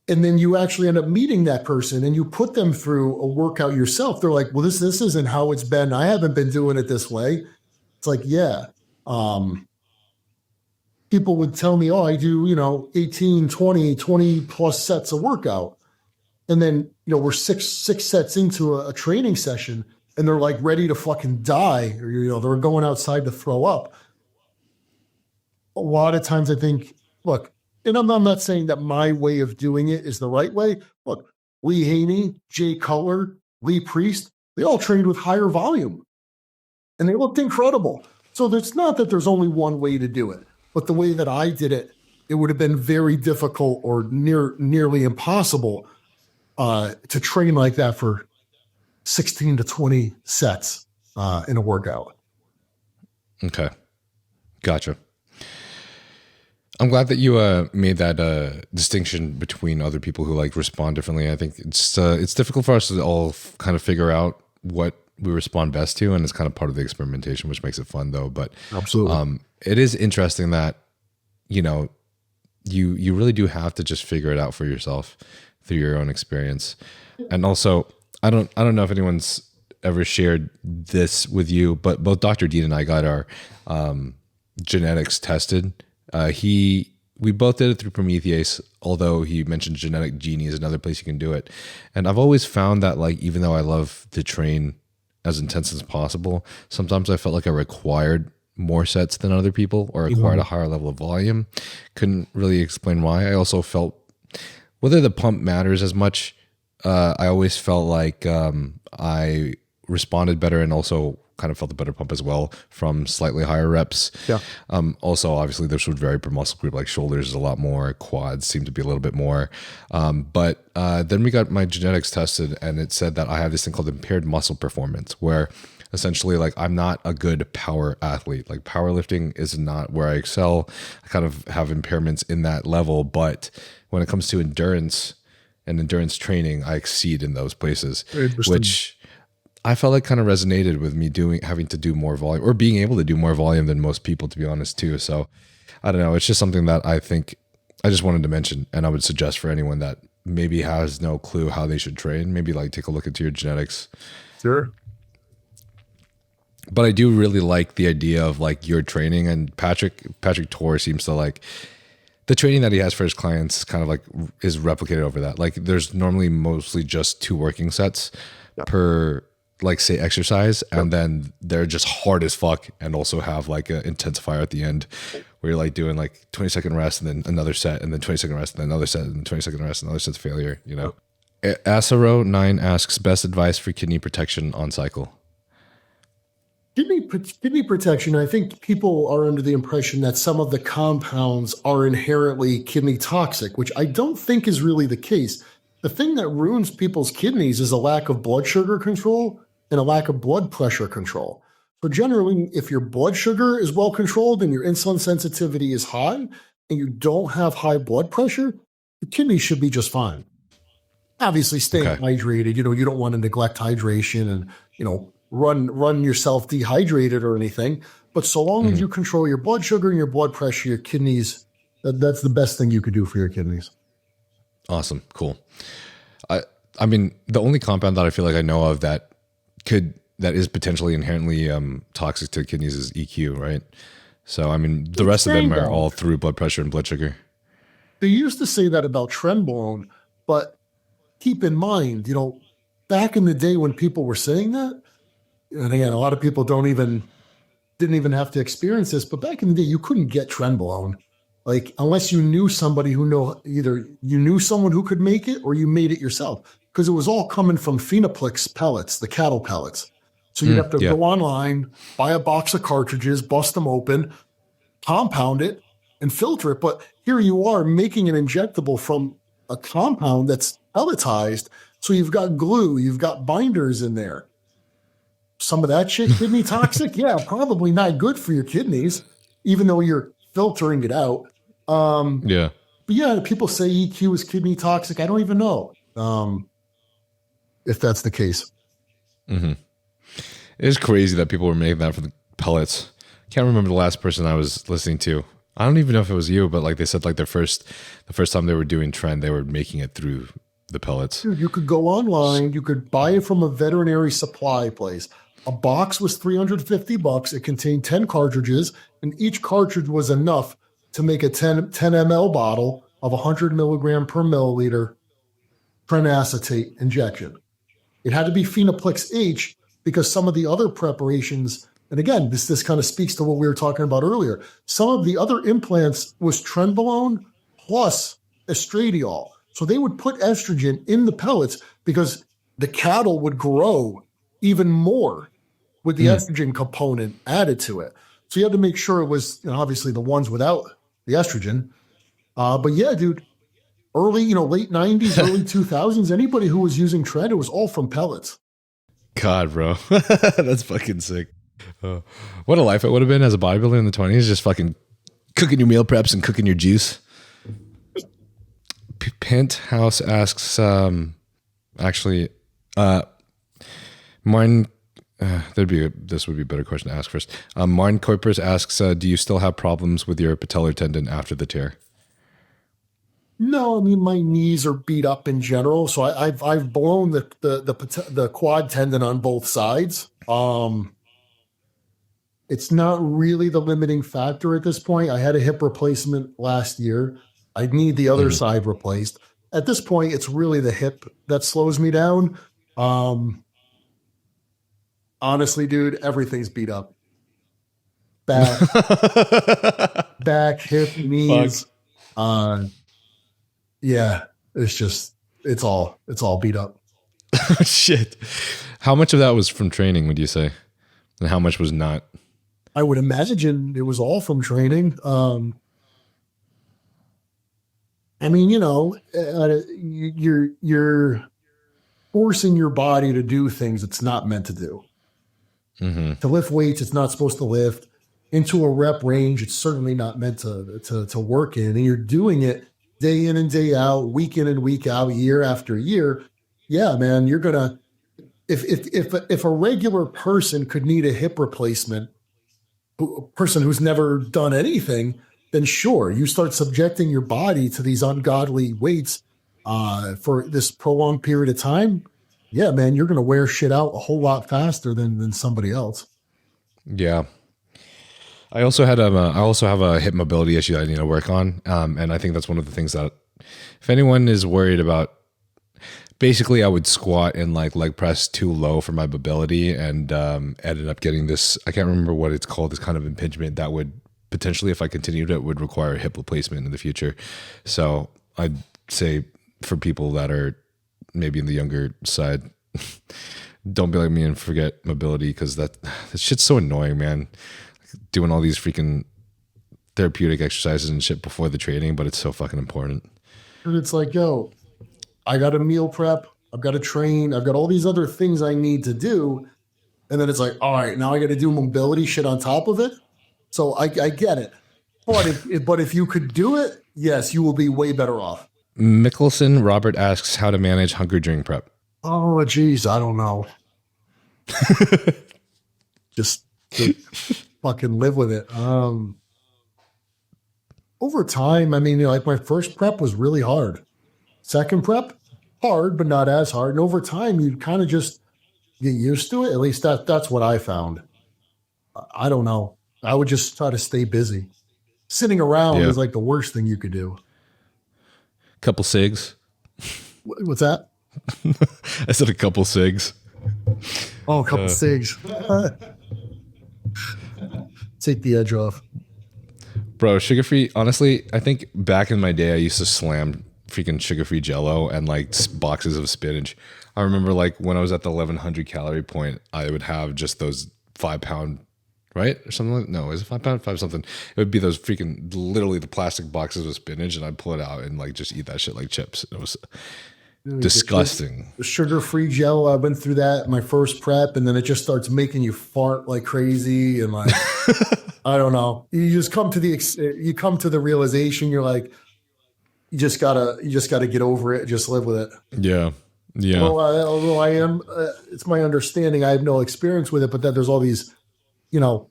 and then you actually end up meeting that person and you put them through a workout yourself, they're like, well, this isn't how it's been. I haven't been doing it this way. It's like, yeah. People would tell me, oh, I do, 18, 20 plus sets of workout. And then, we're six sets into a training session and they're like ready to fucking die, or, they're going outside to throw up. A lot of times I think, look, and I'm not saying that my way of doing it is the right way. Look, Lee Haney, Jay Cutler, Lee Priest, they all trained with higher volume and they looked incredible. So it's not that there's only one way to do it, but the way that I did it, it would have been very difficult or nearly impossible to train like that for 16 to 20 sets in a workout. Okay, gotcha. I'm glad that you made that distinction between other people who like respond differently. I think it's difficult for us to all kind of figure out what we respond best to, and it's kind of part of the experimentation, which makes it fun though. But absolutely, it is interesting that you really do have to just figure it out for yourself through your own experience. And also, I don't know if anyone's ever shared this with you, but both Dr. Dean and I got our genetics tested. We both did it through Prometheus, although he mentioned Genetic Genie is another place you can do it. And I've always found that, like, even though I love to train as intense as possible, sometimes I felt like I required more sets than other people or required a higher level of volume. Couldn't really explain why. I also felt, whether the pump matters as much, I always felt like I responded better and also kind of felt a better pump as well from slightly higher reps. Yeah. Also, obviously, this would vary per muscle group. Like shoulders is a lot more, quads seem to be a little bit more. But then we got my genetics tested, and it said that I have this thing called impaired muscle performance, where essentially, like, I'm not a good power athlete. Like, powerlifting is not where I excel. I kind of have impairments in that level, but when it comes to endurance and endurance training, I exceed in those places, which I felt like kind of resonated with me having to do more volume, or being able to do more volume than most people, to be honest, too. So I don't know. It's just something that I think I just wanted to mention, and I would suggest for anyone that maybe has no clue how they should train, maybe like take a look into your genetics. Sure. But I do really like the idea of like your training, and Patrick Torr seems to like the training that he has for his clients kind of like is replicated over that. Like there's normally mostly just 2 working sets per, like, say, exercise, and then they're just hard as fuck, and also have like an intensifier at the end where you're like doing like 20-second rest and then another set, and then 20-second rest and then another set, and then 20-second rest and another set's failure, Asaro9 asks, best advice for kidney protection on cycle. Kidney protection, I think people are under the impression that some of the compounds are inherently kidney toxic, which I don't think is really the case. The thing that ruins people's kidneys is a lack of blood sugar control and a lack of blood pressure control. So generally, if your blood sugar is well controlled and your insulin sensitivity is high and you don't have high blood pressure, the kidneys should be just fine. Obviously, staying hydrated, you don't want to neglect hydration and, run yourself dehydrated or anything. But so long as you control your blood sugar and your blood pressure, your kidneys, that's the best thing you could do for your kidneys. Awesome. Cool. I mean, the only compound that I feel like I know of that is potentially inherently toxic to kidneys is EQ, right? So, I mean, the rest of them are all through blood pressure and blood sugar. They used to say that about Trenbolone, but keep in mind, back in the day when people were saying that, and again, a lot of people didn't even have to experience this, but back in the day, you couldn't get Trenbolone. Like, unless you knew somebody who either you knew someone who could make it or you made it yourself, because it was all coming from Phenoplex pellets, the cattle pellets. So you'd have to go online, buy a box of cartridges, bust them open, compound it, and filter it. But here you are making an injectable from a compound that's pelletized. So you've got glue, you've got binders in there. Some of that shit kidney toxic? Yeah, probably not good for your kidneys, even though you're filtering it out. But yeah, people say EQ is kidney toxic. I don't even know if that's the case. Mm-hmm. It's crazy that people were making that for the pellets. Can't remember the last person I was listening to. I don't even know if it was you, but like they said, like the first time they were doing Tren, they were making it through the pellets. Dude, you could go online, you could buy it from a veterinary supply place. A box was $350. It contained 10 cartridges, and each cartridge was enough to make a 10 ml bottle of 100 milligram per milliliter Tren acetate injection. It had to be Phenoplex H because some of the other preparations, and again, this kind of speaks to what we were talking about earlier. Some of the other implants was trenbolone plus estradiol. So they would put estrogen in the pellets because the cattle would grow even more with the estrogen component added to it. So you had to make sure it was, obviously the ones without the estrogen. But yeah, dude, late 90s, early 2000s, anybody who was using Tren, it was all from pellets. God, bro. That's fucking sick. What a life it would have been as a bodybuilder in the 20s, just fucking cooking your meal preps and cooking your juice. Penthouse asks, mine, this would be a better question to ask first. Marn Kuipers asks, do you still have problems with your patellar tendon after the tear? No, I mean, my knees are beat up in general. So I've blown the quad tendon on both sides. It's not really the limiting factor at this point. I had a hip replacement last year. I need the other side replaced. At this point, it's really the hip that slows me down. Honestly, dude, everything's beat up. Back, hip, knees. Yeah, it's all beat up. Shit. How much of that was from training, would you say? And how much was not? I would imagine it was all from training. I mean, you're forcing your body to do things it's not meant to do. Mm-hmm. To lift weights, it's not supposed to lift. Into a rep range, it's certainly not meant to work in. And you're doing it day in and day out, week in and week out, year after year. Yeah, man, you're gonna. If a regular person could need a hip replacement, a person who's never done anything, then sure, you start subjecting your body to these ungodly weights for this prolonged period of time. Yeah, man, you're going to wear shit out a whole lot faster than somebody else. Yeah. I also have a hip mobility issue that I need to work on. And I think that's one of the things that if anyone is worried about, basically I would squat and like leg press too low for my mobility and ended up getting this, I can't remember what it's called, this kind of impingement that would potentially, if I continued it, would require hip replacement in the future. So I'd say for people that are maybe in the younger side, don't be like me and forget mobility, because that shit's so annoying, man. Doing all these freaking therapeutic exercises and shit before the training, but it's so fucking important. And it's like, yo, I got a meal prep, I've got to train, I've got all these other things I need to do. And then it's like, all right, now I got to do mobility shit on top of it. So I get it. But if you could do it, yes, you will be way better off. Mickelson Robert asks how to manage hunger during prep. Oh, geez, I don't know. Just fucking live with it. Over time, I mean, like my first prep was really hard. Second prep, hard, but not as hard. And over time, you kind of just get used to it. At least that's what I found. I don't know. I would just try to stay busy. Sitting around is like the worst thing you could do. Couple cigs. What's that? I said a couple cigs. Oh, a couple cigs. Take the edge off. Bro, sugar-free, honestly, I think back in my day, I used to slam freaking sugar-free Jello and like boxes of spinach. I remember like when I was at the 1100 calorie point, I would have just those 5 pound, right? Or something like, no, is it 5 pound? Five something. It would be those freaking, literally the plastic boxes of spinach, and I'd pull it out and like just eat that shit like chips. It was disgusting. The sugar-free gel, I went through that my first prep, and then it just starts making you fart like crazy, and like I don't know. You just come to the realization. You're like, you just gotta get over it. Just live with it. Yeah, yeah. Well, although I am, it's my understanding. I have no experience with it, but that there's all these,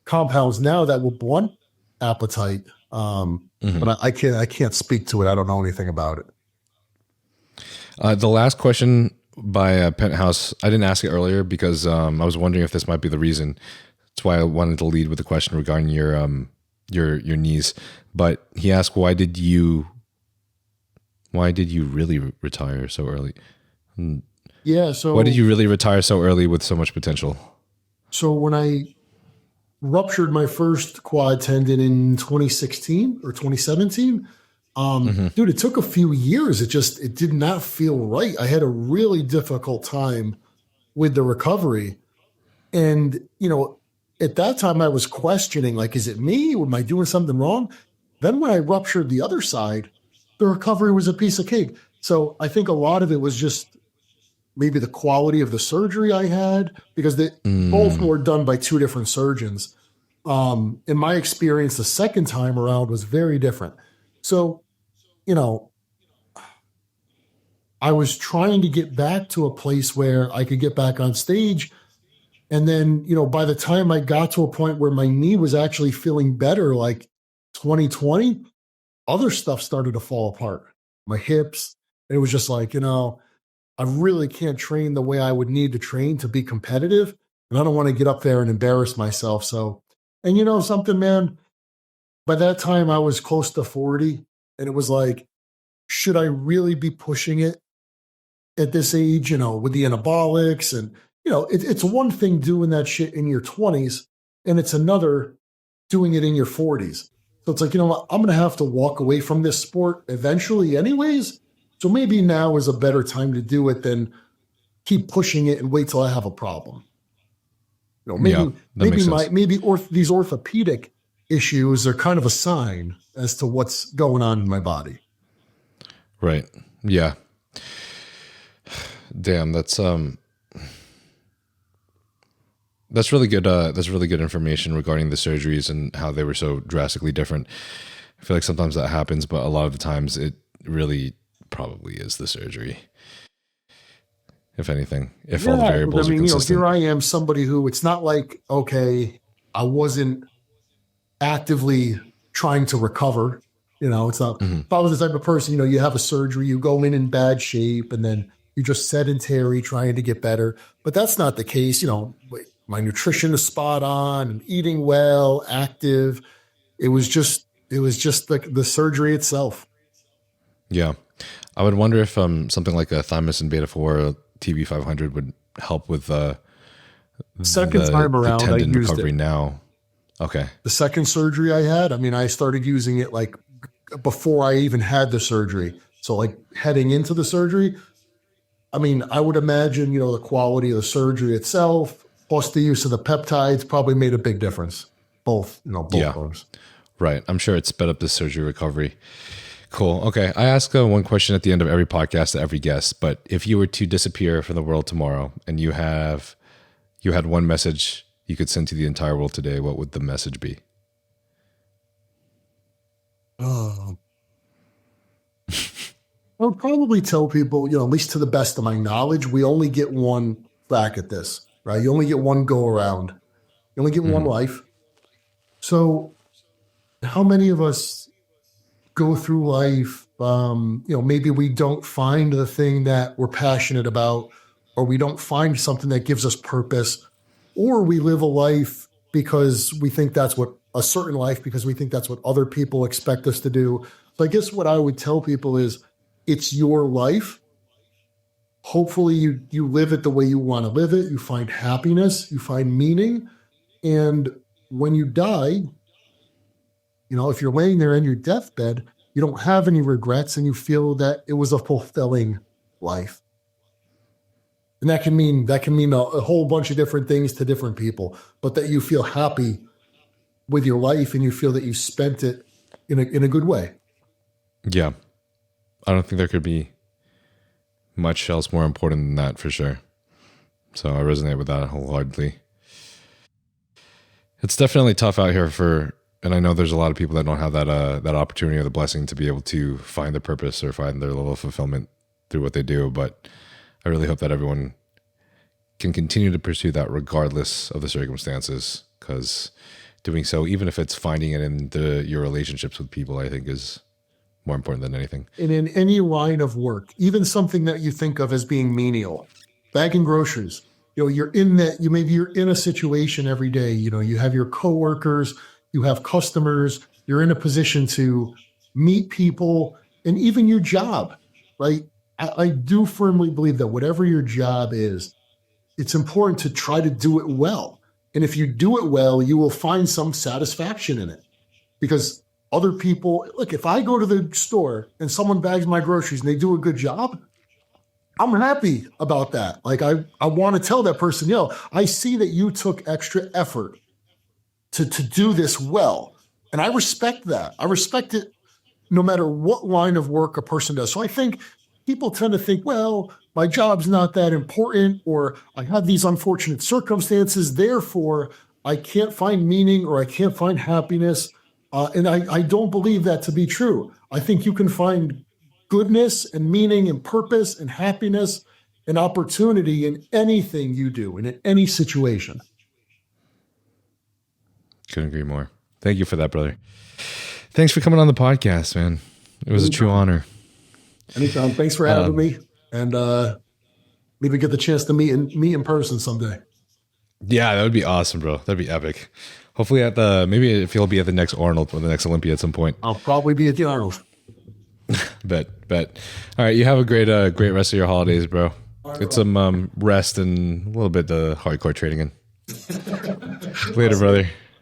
compounds now that will blunt appetite. But I can't speak to it. I don't know anything about it. The last question by Penthouse, I didn't ask it earlier because I was wondering if this might be the reason. That's why I wanted to lead with the question regarding your knees. But he asked, why did you really retire so early? Yeah. So why did you really retire so early with so much potential? So when I ruptured my first quad tendon in 2016 or 2017, dude, it took a few years. It did not feel right. I had a really difficult time with the recovery. And, at that time I was questioning, like, is it me? Am I doing something wrong? Then when I ruptured the other side, the recovery was a piece of cake. So I think a lot of it was just maybe the quality of the surgery I had, because both were done by two different surgeons. In my experience, the second time around was very different. So, I was trying to get back to a place where I could get back on stage. And then, by the time I got to a point where my knee was actually feeling better, like 2020, other stuff started to fall apart. My hips. And it was just like, I really can't train the way I would need to train to be competitive. And I don't want to get up there and embarrass myself. So, and something, man, by that time I was close to 40. And it was like, should I really be pushing it at this age, with the anabolics? And, it's one thing doing that shit in your 20s, and it's another doing it in your 40s. So it's like, what, I'm going to have to walk away from this sport eventually anyways. So maybe now is a better time to do it than keep pushing it and wait till I have a problem. These orthopedic issues are kind of a sign as to what's going on in my body. Right. Yeah. Damn, that's really good. That's really good information regarding the surgeries and how they were so drastically different. I feel like sometimes that happens, but a lot of the times it really probably is the surgery. If anything, if all the variables are consistent. Here I am, somebody who, it's not like, okay, I wasn't actively trying to recover. It's not, if I was the type of person, you have a surgery, you go in bad shape, and then you're just sedentary trying to get better. But that's not the case. My nutrition is spot on, and eating well, active. It was just the surgery itself. Yeah. I would wonder if something like a thymosin beta 4 TB500 would help with the time around, tendon I used recovery it. Now. Okay. The second surgery I had, I started using it like before I even had the surgery. So like heading into the surgery, I would imagine, the quality of the surgery itself, plus the use of the peptides probably made a big difference. Both forms. Right. I'm sure it sped up the surgery recovery. Cool. Okay. I ask one question at the end of every podcast to every guest, but if you were to disappear from the world tomorrow and you had one message you could send to the entire world today, what would the message be? I would probably tell people, at least to the best of my knowledge, we only get one crack at this, right? You only get one go around. You only get one life. So how many of us go through life, maybe we don't find the thing that we're passionate about, or we don't find something that gives us purpose, or we live a life because we think that's what a certain life, because we think that's what other people expect us to do. So I guess what I would tell people is it's your life. Hopefully you live it the way you want to live it. You find happiness, you find meaning. And when you die, You know, if you're laying there in your deathbed, you don't have any regrets and you feel that it was a fulfilling life. And that can mean a whole bunch of different things to different people, but that you feel happy with your life and you feel that you spent it in a good way. Yeah. I don't think there could be much else more important than that, for sure. So I resonate with that wholeheartedly. It's definitely tough out here and I know there's a lot of people that don't have that opportunity or the blessing to be able to find their purpose or find their level of fulfillment through what they do. But I really hope that everyone can continue to pursue that regardless of the circumstances, because doing so, even if it's finding it in your relationships with people, I think is more important than anything. And in any line of work, even something that you think of as being menial, bagging groceries, you know, you're in a situation every day, you know, you have your coworkers, you have customers, you're in a position to meet people, and even your job, right? I do firmly believe that whatever your job is, it's important to try to do it well. And if you do it well, you will find some satisfaction in it. Because other people, look, if I go to the store and someone bags my groceries and they do a good job, I'm happy about that. Like I want to tell that person, yo, I see that you took extra effort to do this well. And I respect that. I respect it no matter what line of work a person does. So I think people tend to think, well, my job's not that important, or I have these unfortunate circumstances, therefore I can't find meaning or I can't find happiness. And I don't believe that to be true. I think you can find goodness and meaning and purpose and happiness and opportunity in anything you do and in any situation. Couldn't agree more. Thank you for that, brother. Thanks for coming on the podcast, man. It was a true honor. Anytime. Thanks for having me. And maybe get the chance to meet in person someday. Yeah, that would be awesome, bro. That'd be epic. Hopefully maybe if you'll be at the next Arnold or the next Olympia at some point. I'll probably be at the Arnold. Bet. All right, you have a great rest of your holidays, bro. Get some rest and a little bit of hardcore training in. Later, brother.